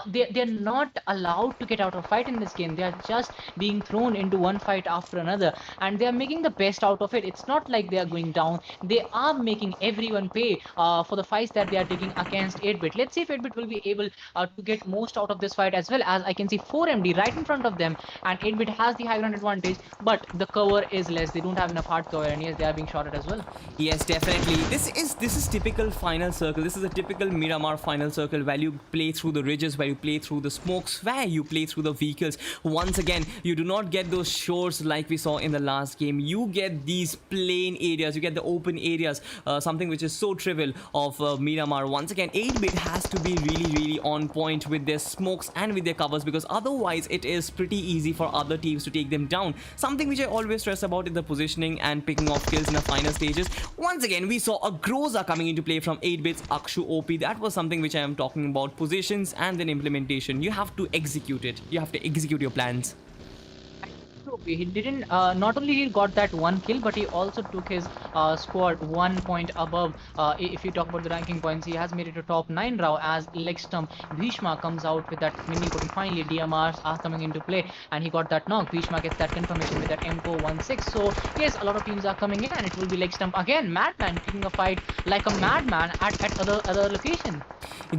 they're not allowed to get out of fight in this game. They are just being thrown into one fight after another, and they are making the best out of it. It's not like they are going down. They are making everyone pay for the fights that they are taking against 8-bit. Let's see if 8-bit will be able to get most out of this fight as well. As I can see 4MD right in front of them, and 8-bit has the high ground advantage, but the cover is less. They don't have enough hard cover, and yes, they are being shot at as well. Yes, definitely. This is typical final circle. This is a typical Miramar final circle where you play through the ridges, where you play through the smokes, where you play through the vehicles. Once again, you do not get those shores like we saw in the last game. You get these plain areas, you get the open areas, something which is so trivial of Miramar. Once again, 8-bit has to be really on point with their smokes and with their covers, because otherwise it is pretty easy for other teams to take them down. Something which I always stress about is the positioning and picking off kills in the final stages. Once again, we saw a Groza coming into play from 8-bit's AXOM. That was something which I am talking about. Positions and then implementation. You have to execute it. You have to execute your plans. He didn't not only he got that 1 kill, but he also took his squad 1 point above. If you talk about the ranking points, he has made it to top 9 now, as LEGSTUMP Bhishma comes out with that mini coding. Finally DMRs are coming into play, and he got that knock. Bhishma gets that confirmation with that M416. So yes, a lot of teams are coming in, and it will be LEGSTUMP again. Madman picking a fight like a madman at other location.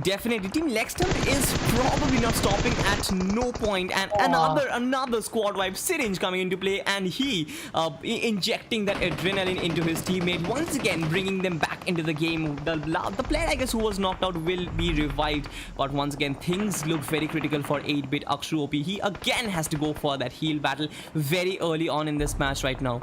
Definitely, team LEGSTUMP is probably not stopping at no point, and another squad wipe. Syringe coming into play, and he injecting that adrenaline into his teammate, once again bringing them back into the game. The player, I guess, who was knocked out will be revived, but once again things look very critical for 8-bit AXOM. He again has to go for that heal battle very early on in this match right now.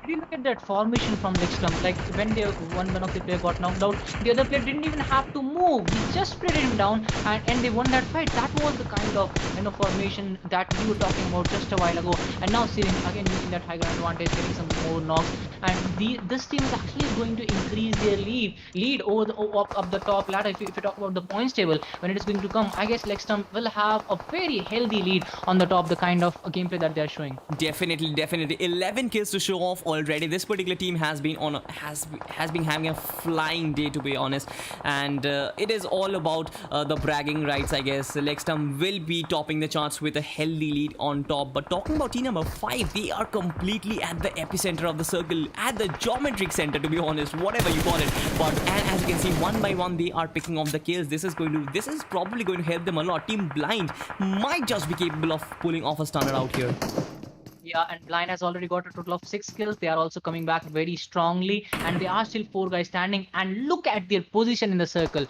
Did you look at that formation from LEGSTUMP? Like when one of the player got knocked out, the other player didn't even have to move. He just spread him down, and they won that fight. That was the kind of formation that we were talking about just a while ago. And now Syringe again using that high ground advantage, getting some more knocks. And this team is actually going to increase their lead over up the top ladder. If you talk about the points table, when it is going to come, I guess LEGSTUMP will have a very healthy lead on the top. The kind of gameplay that they are showing. Definitely. 11 kills to show off already. This particular team has been having a flying day, to be honest, and it is all about the bragging rights, I guess. LEGSTUMP will be topping the charts with a healthy lead on top. But talking about team number 5, they are completely at the epicenter of the circle, at the geometric center, to be honest, whatever you call it. But and as you can see, one by one they are picking off the kills. This is probably going to help them a lot. Team Blind might just be capable of pulling off a stunner out here. Yeah, and Blind has already got a total of 6 kills. They are also coming back very strongly, and there are still 4 guys standing. And look at their position in the circle.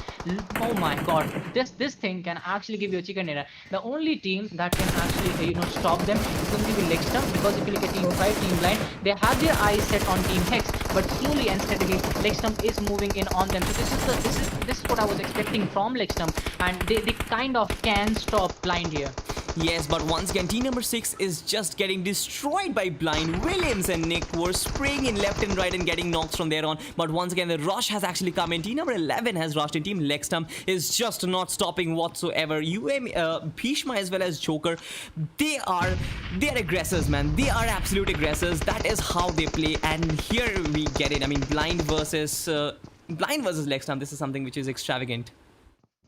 Oh my god, this thing can actually give you a chicken dinner. The only team that can actually stop them is going to be LEGSTUMP, because if you look at team 5, team Blind, they have their eyes set on team Hex. but slowly and steadily LEGSTUMP is moving in on them. So this is what I was expecting from LEGSTUMP, and they kind of can stop Blind here. Yes, but once again, team number 6 is just getting destroyed by Blind. Williams and Nick were spraying in left and right and getting knocks from there on. But once again, the rush has actually come in. Team number 11 has rushed in. Team LEGSTUMP is just not stopping whatsoever. Bhishma as well as Joker, they are aggressors, man. They are absolute aggressors. That is how they play. And here we get it. I mean, Blind versus LEGSTUMP. This is something which is extravagant.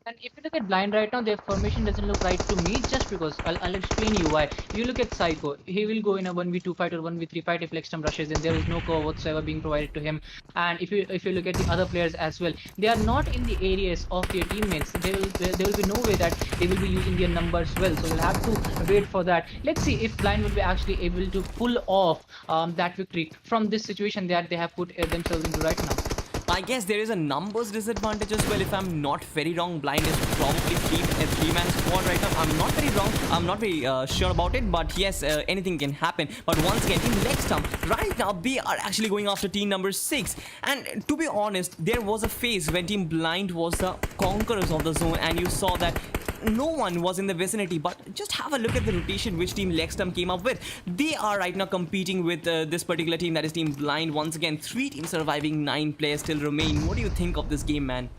And if you look at Blind right now, their formation doesn't look right to me, just because I'll explain you why. If you look at Psycho, he will go in a 1v2 fight or 1v3 fight if LEGSTUMP rushes in. There is no cover whatsoever being provided to him. And if you look at the other players as well, they are not in the areas of their teammates. There will be no way that they will be using their numbers well. So we'll have to wait for that. Let's see if Blind will be actually able to pull off that victory from this situation that they have put themselves into right now. I guess there is a numbers disadvantage as well. If I'm not very wrong, Blind is probably a three-man squad right now. I'm not very wrong. I'm not very sure about it. But yes, anything can happen. But once again, Team LEGSTUMP, right now, they are actually going after team number 6. And to be honest, there was a phase when Team Blind was the conquerors of the zone. And you saw that no one was in the vicinity, but just have a look at the rotation which team LEGSTUMP came up with. They are right now competing with this particular team, that is Team Blind. Once again, 3 teams surviving, 9 players still remain. What do you think of this game, man?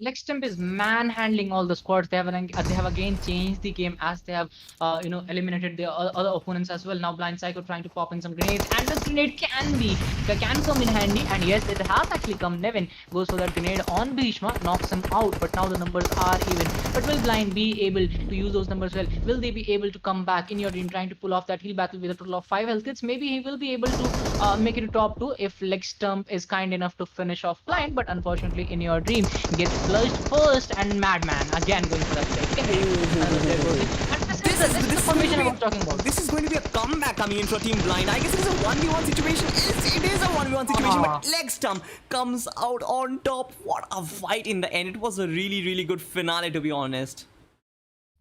LEGSTUMP is manhandling all the squads. They have again changed the game as they have eliminated the other opponents as well. Now Blind Psycho trying to pop in some grenades, and the grenade can come in handy. And yes, it has actually come. Nevin goes for that grenade on Bhishma, knocks him out. But now the numbers are even. But will Blind be able to use those numbers well? Will they be able to come back in your dream, trying to pull off that heal battle with a total of 5 health kits? Maybe he will be able to make it to top 2 if LEGSTUMP is kind enough to finish off Blind. But unfortunately, in your dream, gets flushed first, and Madman again going for that play. This is the formation I was talking about. This is going to be a comeback coming in for Team Blind. I guess it is a 1v1 situation. It is a 1v1 situation, but LEGSTUMP comes out on top. What a fight in the end. It was a really, really good finale, to be honest.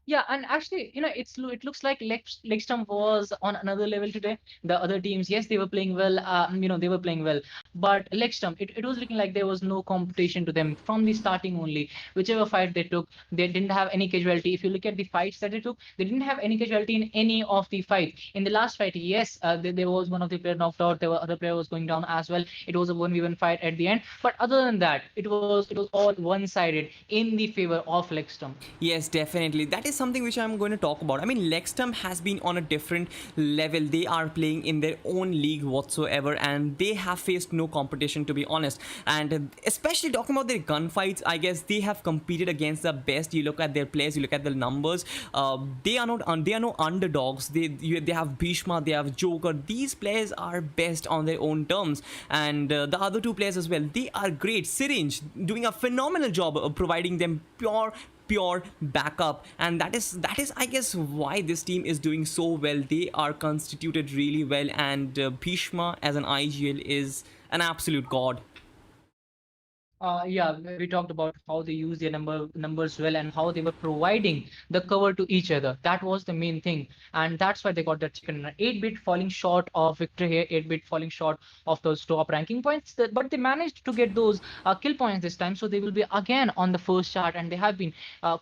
Yeah, and actually, it looks like LEGSTUMP was on another level today. The other teams, yes, they were playing well. They were playing well, but LEGSTUMP, it was looking like there was no competition to them from the starting only. Whichever fight they took, they didn't have any casualty. If you look at the fights that they took, they didn't have any casualty in any of the fights. In the last fight, yes, there was one of the players knocked out. There were other players going down as well. It was a 1v1 fight at the end. But other than that, it was all one-sided in the favor of LEGSTUMP. Yes, definitely. That is something which I'm going to talk about. I mean, LEGSTUMP has been on a different level. They are playing in their own league whatsoever, and they have faced no competition, to be honest. And especially talking about their gunfights, I guess they have competed against the best. You look at their players, you look at the numbers. They are no underdogs. They have Bhishma, they have Joker. These players are best on their own terms, and the other 2 players as well, they are great. Syringe doing a phenomenal job of providing them pure backup, and that is I guess why this team is doing so well. They are constituted really well, and Bhishma as an IGL is an absolute god. Yeah, we talked about how they use their numbers well and how they were providing the cover to each other. That was the main thing, and that's why they got that chicken dinner. 8-bit falling short of victory here, 8-bit falling short of those top ranking points, but they managed to get those kill points this time, so they will be again on the first chart, and they have been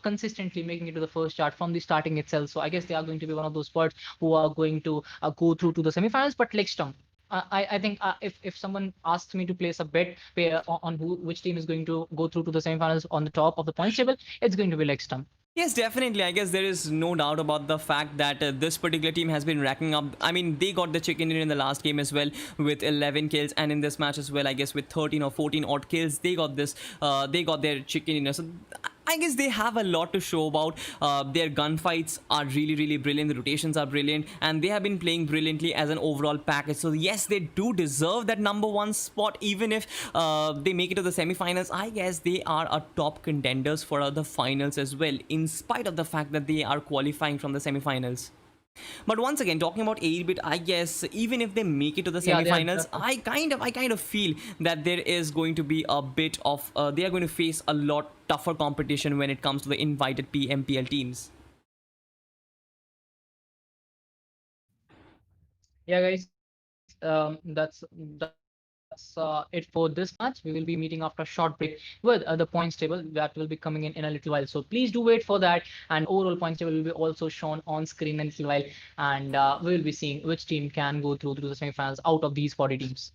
consistently making it to the first chart from the starting itself. So I guess they are going to be one of those spots who are going to go through to the semifinals. But LEGSTUMP, I think if someone asks me to place a bet on which team is going to go through to the semifinals on the top of the points table, it's going to be LEGSTUMP. Yes, definitely. I guess there is no doubt about the fact that this particular team has been racking up. I mean, they got the chicken in the last game as well with 11 kills, and in this match as well, I guess with 13 or 14 odd kills, they got their chicken dinner. So I guess they have a lot to show about. Their gunfights are really, really brilliant. The rotations are brilliant, and they have been playing brilliantly as an overall package. So yes, they do deserve that #1 spot. Even if they make it to the semifinals, I guess they are a top contenders for the finals as well, in spite of the fact that they are qualifying from the semifinals. But once again, talking about 8-bit, I guess even if they make it to the semifinals, I kind of feel that there is going to be a bit of they are going to face a lot tougher competition when it comes to the invited PMPL teams. Yeah, guys, that's it for this match. We will be meeting after a short break with the points table that will be coming in a little while. So please do wait for that. And overall points table will be also shown on screen in a little while. And we will be seeing which team can go through to the semifinals out of these 40 teams.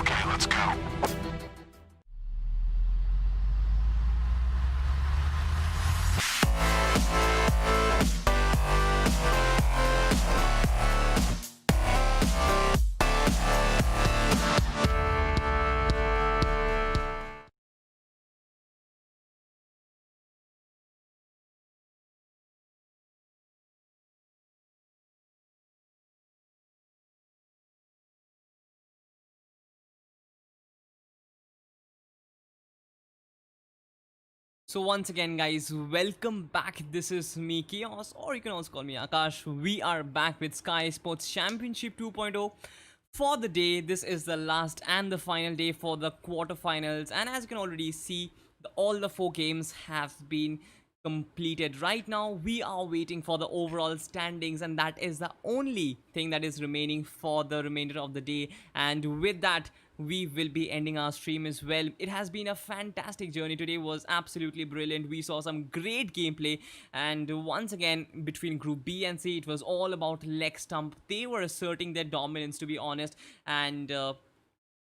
Okay, let's go. So once again, guys, welcome back. This is me, Chaos, or you can also call me Akash. We are back with Skyesports Championship 2.0 for the day. This is the last and the final day for the quarterfinals, and as you can already see, all the 4 games have been completed. Right now we are waiting for the overall standings, and that is the only thing that is remaining for the remainder of the day, and with that we will be ending our stream as well. It has been a fantastic journey. Today was absolutely brilliant. We saw some great gameplay, and once again between group B and C, it was all about LEGSTUMP. They were asserting their dominance, to be honest, and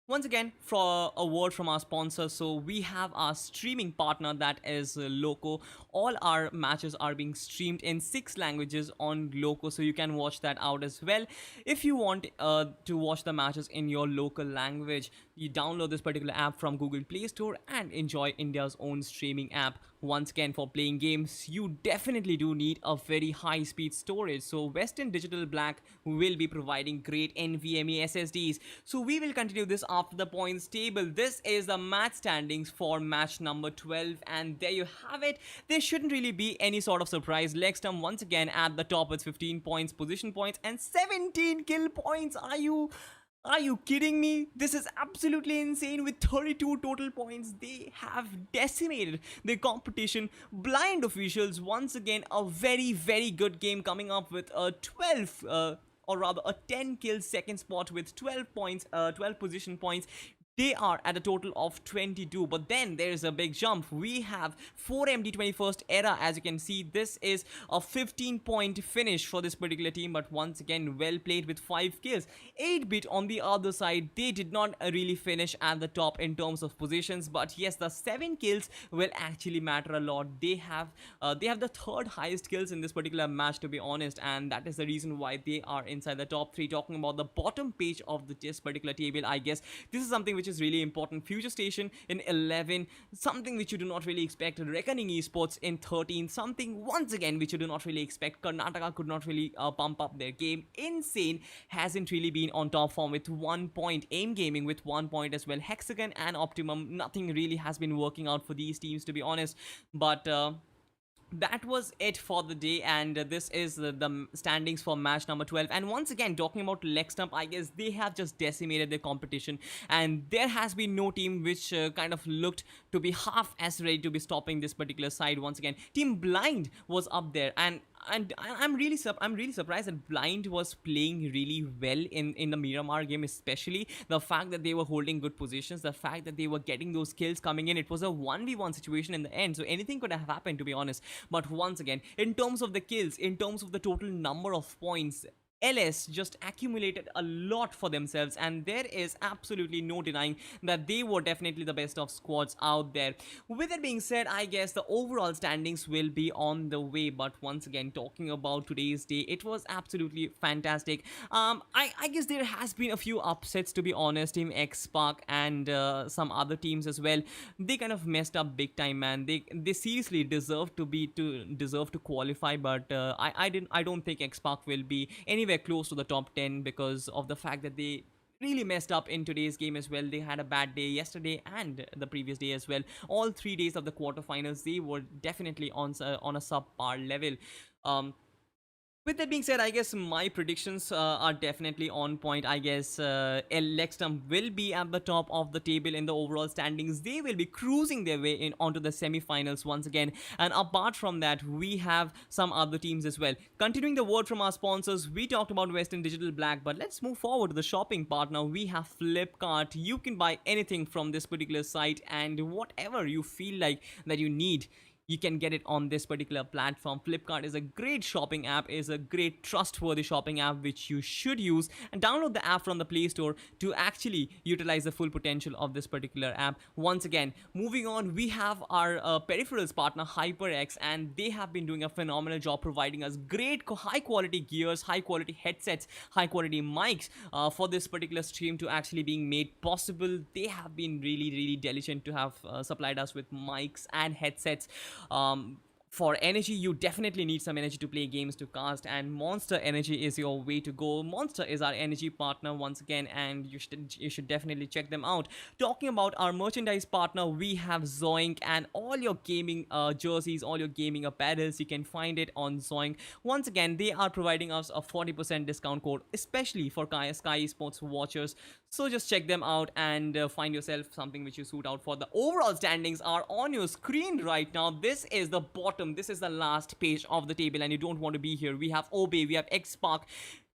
once again, for a word from our sponsor. So we have our streaming partner, that is Loco. All our matches are being streamed in 6 languages on Loco, so you can watch that out as well. If you want to watch the matches in your local language, you download this particular app from Google Play Store and enjoy India's own streaming app. Once again, for playing games, you definitely do need a very high speed storage. So Western Digital Black will be providing great NVMe SSDs. So we will continue this after the points table. This is the match standings for match number 12, and there you have it. There shouldn't really be any sort of surprise. LEGSTUMP once again at the top with 15 points, position points, and 17 kill points. Are you kidding me? This is absolutely insane. With 32 total points, they have decimated the competition. Blind Officials, once again, a very, very good game, coming up with a 12, or rather a 10 kill second spot with 12 points, 12 position points. They are at a total of 22, but then there is a big jump. We have 4MD 21st era. As you can see, this is a 15-point finish for this particular team, but once again, well played with 5 kills. 8-bit on the other side, they did not really finish at the top in terms of positions, but yes, the 7 kills will actually matter a lot. They have the 3rd highest kills in this particular match, to be honest, and that is the reason why they are inside the top 3. Talking about the bottom page of this particular table, I guess this is something which is really important. Future Station in 11, something which you do not really expect. Reckoning Esports in 13, something once again which you do not really expect. Karnataka could not really pump up their game. Insane hasn't really been on top form with 1 point. Aim Gaming with 1 point as well. Hexagon and Optimum, nothing really has been working out for these teams, to be honest, but that was it for the day, and this is the standings for match number 12. And once again, talking about LEGSTUMP, I guess they have just decimated their competition, and there has been no team which kind of looked to be half as ready to be stopping this particular side. Once again, Team Blind was up there, and I'm really surprised that Blind was playing really well in the Miramar game, especially the fact that they were holding good positions, the fact that they were getting those kills coming in. It was a 1v1 situation in the end, so anything could have happened, to be honest. But once again, in terms of the kills, in terms of the total number of points, LS just accumulated a lot for themselves, and there is absolutely no denying that they were definitely the best of squads out there. With that being said, I guess the overall standings will be on the way, but once again, talking about today's day, it was absolutely fantastic. I guess there has been a few upsets, to be honest. Team XSpark and some other teams as well, they kind of messed up big time, man. They seriously deserve to qualify, but I don't think XSpark will be anywhere close to the top 10 because of the fact that they really messed up in today's game as well. They had a bad day yesterday and the previous day as well. All 3 days of the quarterfinals, they were definitely on a subpar level. With that being said, I guess my predictions are definitely on point. I guess LEGSTUMP will be at the top of the table in the overall standings. They will be cruising their way in onto the semi-finals once again. And apart from that, we have some other teams as well. Continuing the word from our sponsors, we talked about Western Digital Black, but let's move forward to the shopping part now. We have Flipkart. You can buy anything from this particular site, and whatever you feel like that you need, you can get it on this particular platform. Flipkart is a great shopping app, is a great trustworthy shopping app which you should use, and download the app from the Play Store to actually utilize the full potential of this particular app. Once again, moving on, we have our peripherals partner HyperX, and they have been doing a phenomenal job providing us great high quality gears, high quality headsets, high quality mics for this particular stream to actually being made possible. They have been really diligent to have supplied us with mics and headsets. For energy, you definitely need some energy to play games, to cast, and Monster Energy is your way to go. Monster is our energy partner once again, and you should definitely check them out. Talking about our merchandise partner, we have Zoink, and all your gaming jerseys, all your gaming apparels, you can find it on Zoink. Once again, they are providing us a 40% discount code, especially for Skyesports watchers. So just check them out and find yourself something which you suit out for. The overall standings are on your screen right now. This is the bottom. This is the last page of the table, and you don't want to be here. We have OB, we have XSpark,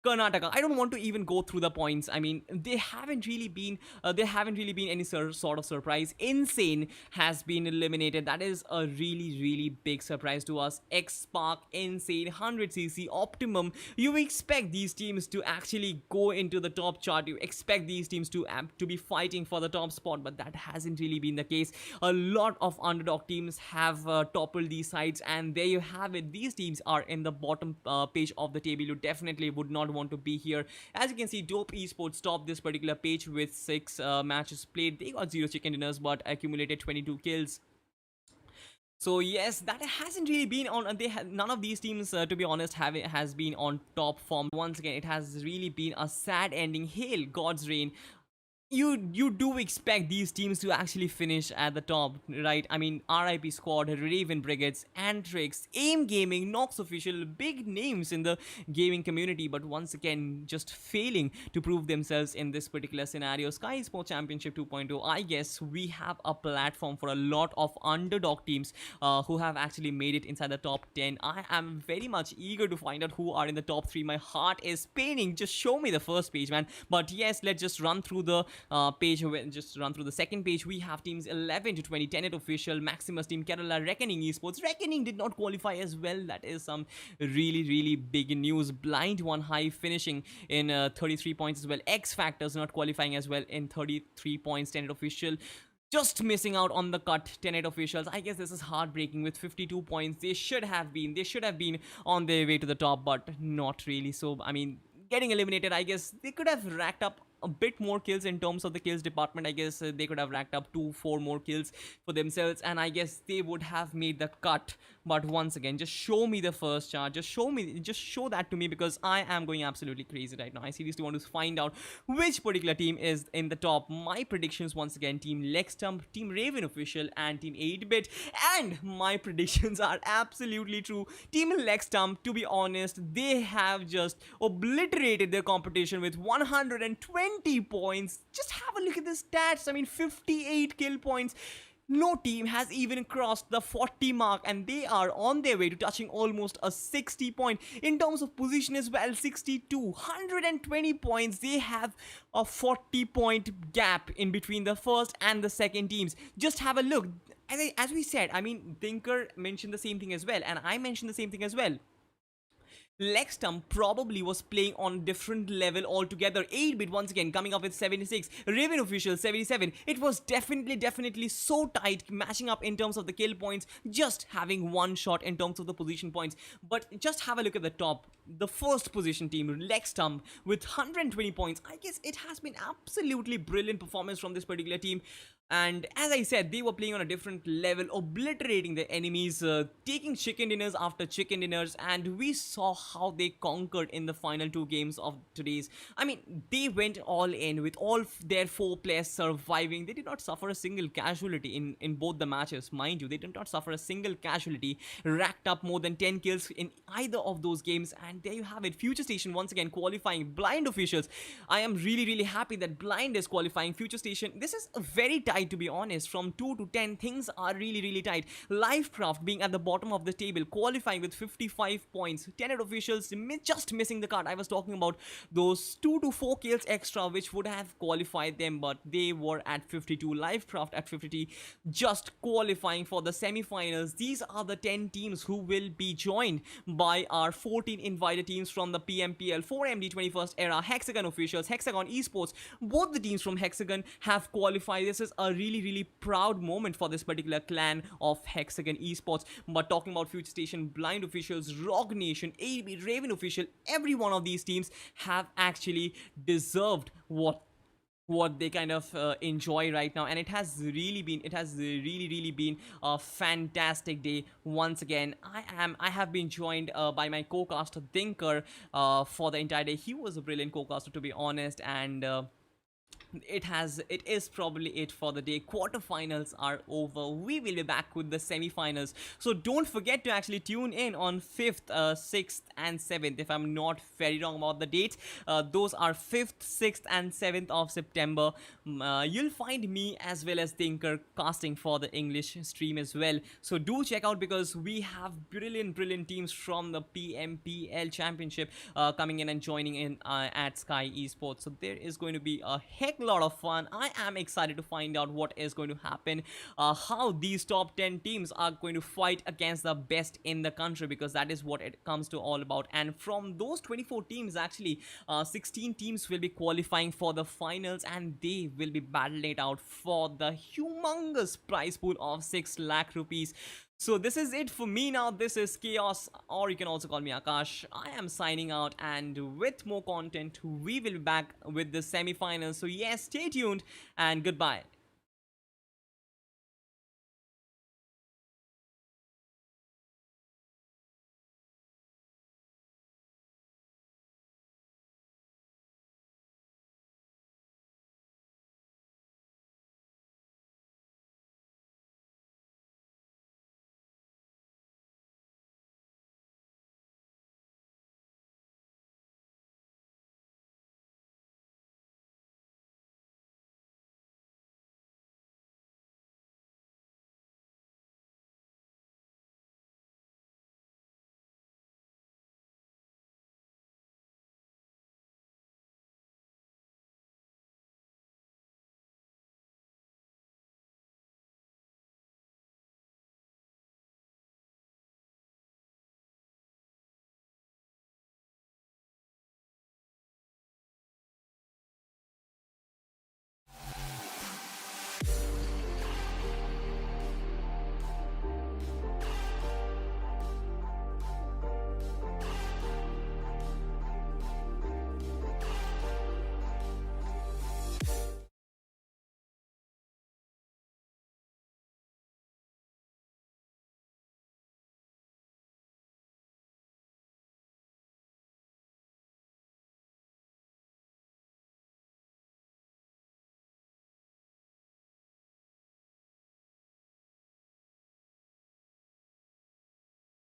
Karnataka. I don't want to even go through the points. I mean, they haven't really been any sort of surprise. Insane has been eliminated. That is a really big surprise to us. XSpark, Insane, 100cc, Optimum. You expect these teams to actually go into the top chart. You expect these teams to be fighting for the top spot, but that hasn't really been the case. A lot of underdog teams have toppled these sides, and there you have it. These teams are in the bottom page of the table. You definitely would not want to be here. As you can see, Dope Esports topped this particular page with 6 matches played. They got 0 chicken dinners but accumulated 22 kills. So yes, that hasn't really been on. None of these teams, to be honest, has been on top form. Once again, it has really been a sad ending. Hail God's Reign. You do expect these teams to actually finish at the top, right? I mean, RIP Squad, Raven Brigades, ANTRIX, AIM Gaming, Nox Official, big names in the gaming community, but once again, just failing to prove themselves in this particular scenario. Skyesports Championship 2.0, I guess we have a platform for a lot of underdog teams who have actually made it inside the top 10. I am very much eager to find out who are in the top 3. My heart is paining. Just show me the first page, man. But yes, let's just run through the the second page. We have teams 11 to 20, TENET Official, Maximus Team, Kerala, Reckoning Esports. Reckoning did not qualify as well. That is some really big news. Blind won high, finishing in 33 points as well. XFACTORS not qualifying as well in 33 points. TENET Official just missing out on the cut. TENET Officials, I guess this is heartbreaking with 52 points. They should have been on their way to the top, but not really. So I mean, getting eliminated, I guess they could have racked up a bit more kills in terms of the kills department. I guess they could have racked up 2-4 more kills for themselves, and I guess they would have made the cut But once again, just show me the first chart. Just show that to me, because I am going absolutely crazy right now. I seriously want to find out which particular team is in the top. My predictions once again: Team LEGSTUMP, Team Raven Official, and Team 8-Bit. And my predictions are absolutely true. Team LEGSTUMP, to be honest, they have just obliterated their competition with 120 points. Just have a look at the stats. I mean, 58 kill points. No team has even crossed the 40 mark, and they are on their way to touching almost a 60 point. In terms of position as well, 62, 120 points. They have a 40 point gap in between the first and the second teams. Just have a look. As we said, I mean, Tinker mentioned the same thing as well, and I mentioned the same thing as well. LEGSTUMP probably was playing on different level altogether. 8-Bit once again coming up with 76, Raven Official 77. It was definitely so tight, matching up in terms of the kill points, just having one shot in terms of the position points. But just have a look at the top, the first position team, LEGSTUMP, with 120 points. I guess it has been absolutely brilliant performance from this particular team. And as I said, they were playing on a different level, obliterating their enemies, taking chicken dinners after chicken dinners, and we saw how they conquered in the final 2 games of today's. I mean, they went all in with all their 4 players surviving. They did not suffer a single casualty in both the matches, mind you. They did not suffer a single casualty, racked up more than 10 kills in either of those games, and there you have it. Future Station once again qualifying. Blind Officials, I am really happy that Blind is qualifying. Future Station, this is a very tight, to be honest. From 2 to 10, things are really tight. LIVECRAFT being at the bottom of the table, qualifying with 55 points. TENET Officials just missing the cut. I was talking about those 2 to 4 kills extra which would have qualified them, but they were at 52. LIVECRAFT at 50, just qualifying for the semi-finals. These are the 10 teams who will be joined by our 14 invited teams from the PMPL 4MD 21st era. HEXAGON Officials, HEXAGON Esports, both the teams from HEXAGON have qualified. This is a really proud moment for this particular clan of HEXAGON Esports. But talking about Future Station, Blind Officials, Rogue Nation, AvsB, Raven Official, every one of these teams have actually deserved what they kind of enjoy right now, and it has really been a fantastic day once again. I have been joined by my co-caster Tinker for the entire day. He was a brilliant co-caster, to be honest, and it is probably it for the day. Quarterfinals are over. We will be back with the semifinals, so don't forget to actually tune in on 5th, 6th and 7th, if I'm not very wrong about the dates. Those are 5th, 6th and 7th of September. You'll find me as well as Tinker casting for the English stream as well, so do check out, because we have brilliant teams from the PMPL championship coming in and joining in at Skyesports. So there is going to be a heck lot of fun. I am excited to find out what is going to happen, how these top 10 teams are going to fight against the best in the country, because that is what it comes to all about. And from those 24 teams, actually 16 teams will be qualifying for the finals, and they will be battling it out for the humongous prize pool of 6 lakh rupees. So this is it for me now. This is Chaos, or you can also call me Akash. I am signing out, and with more content, we will be back with the semi-finals. So yes, stay tuned and goodbye.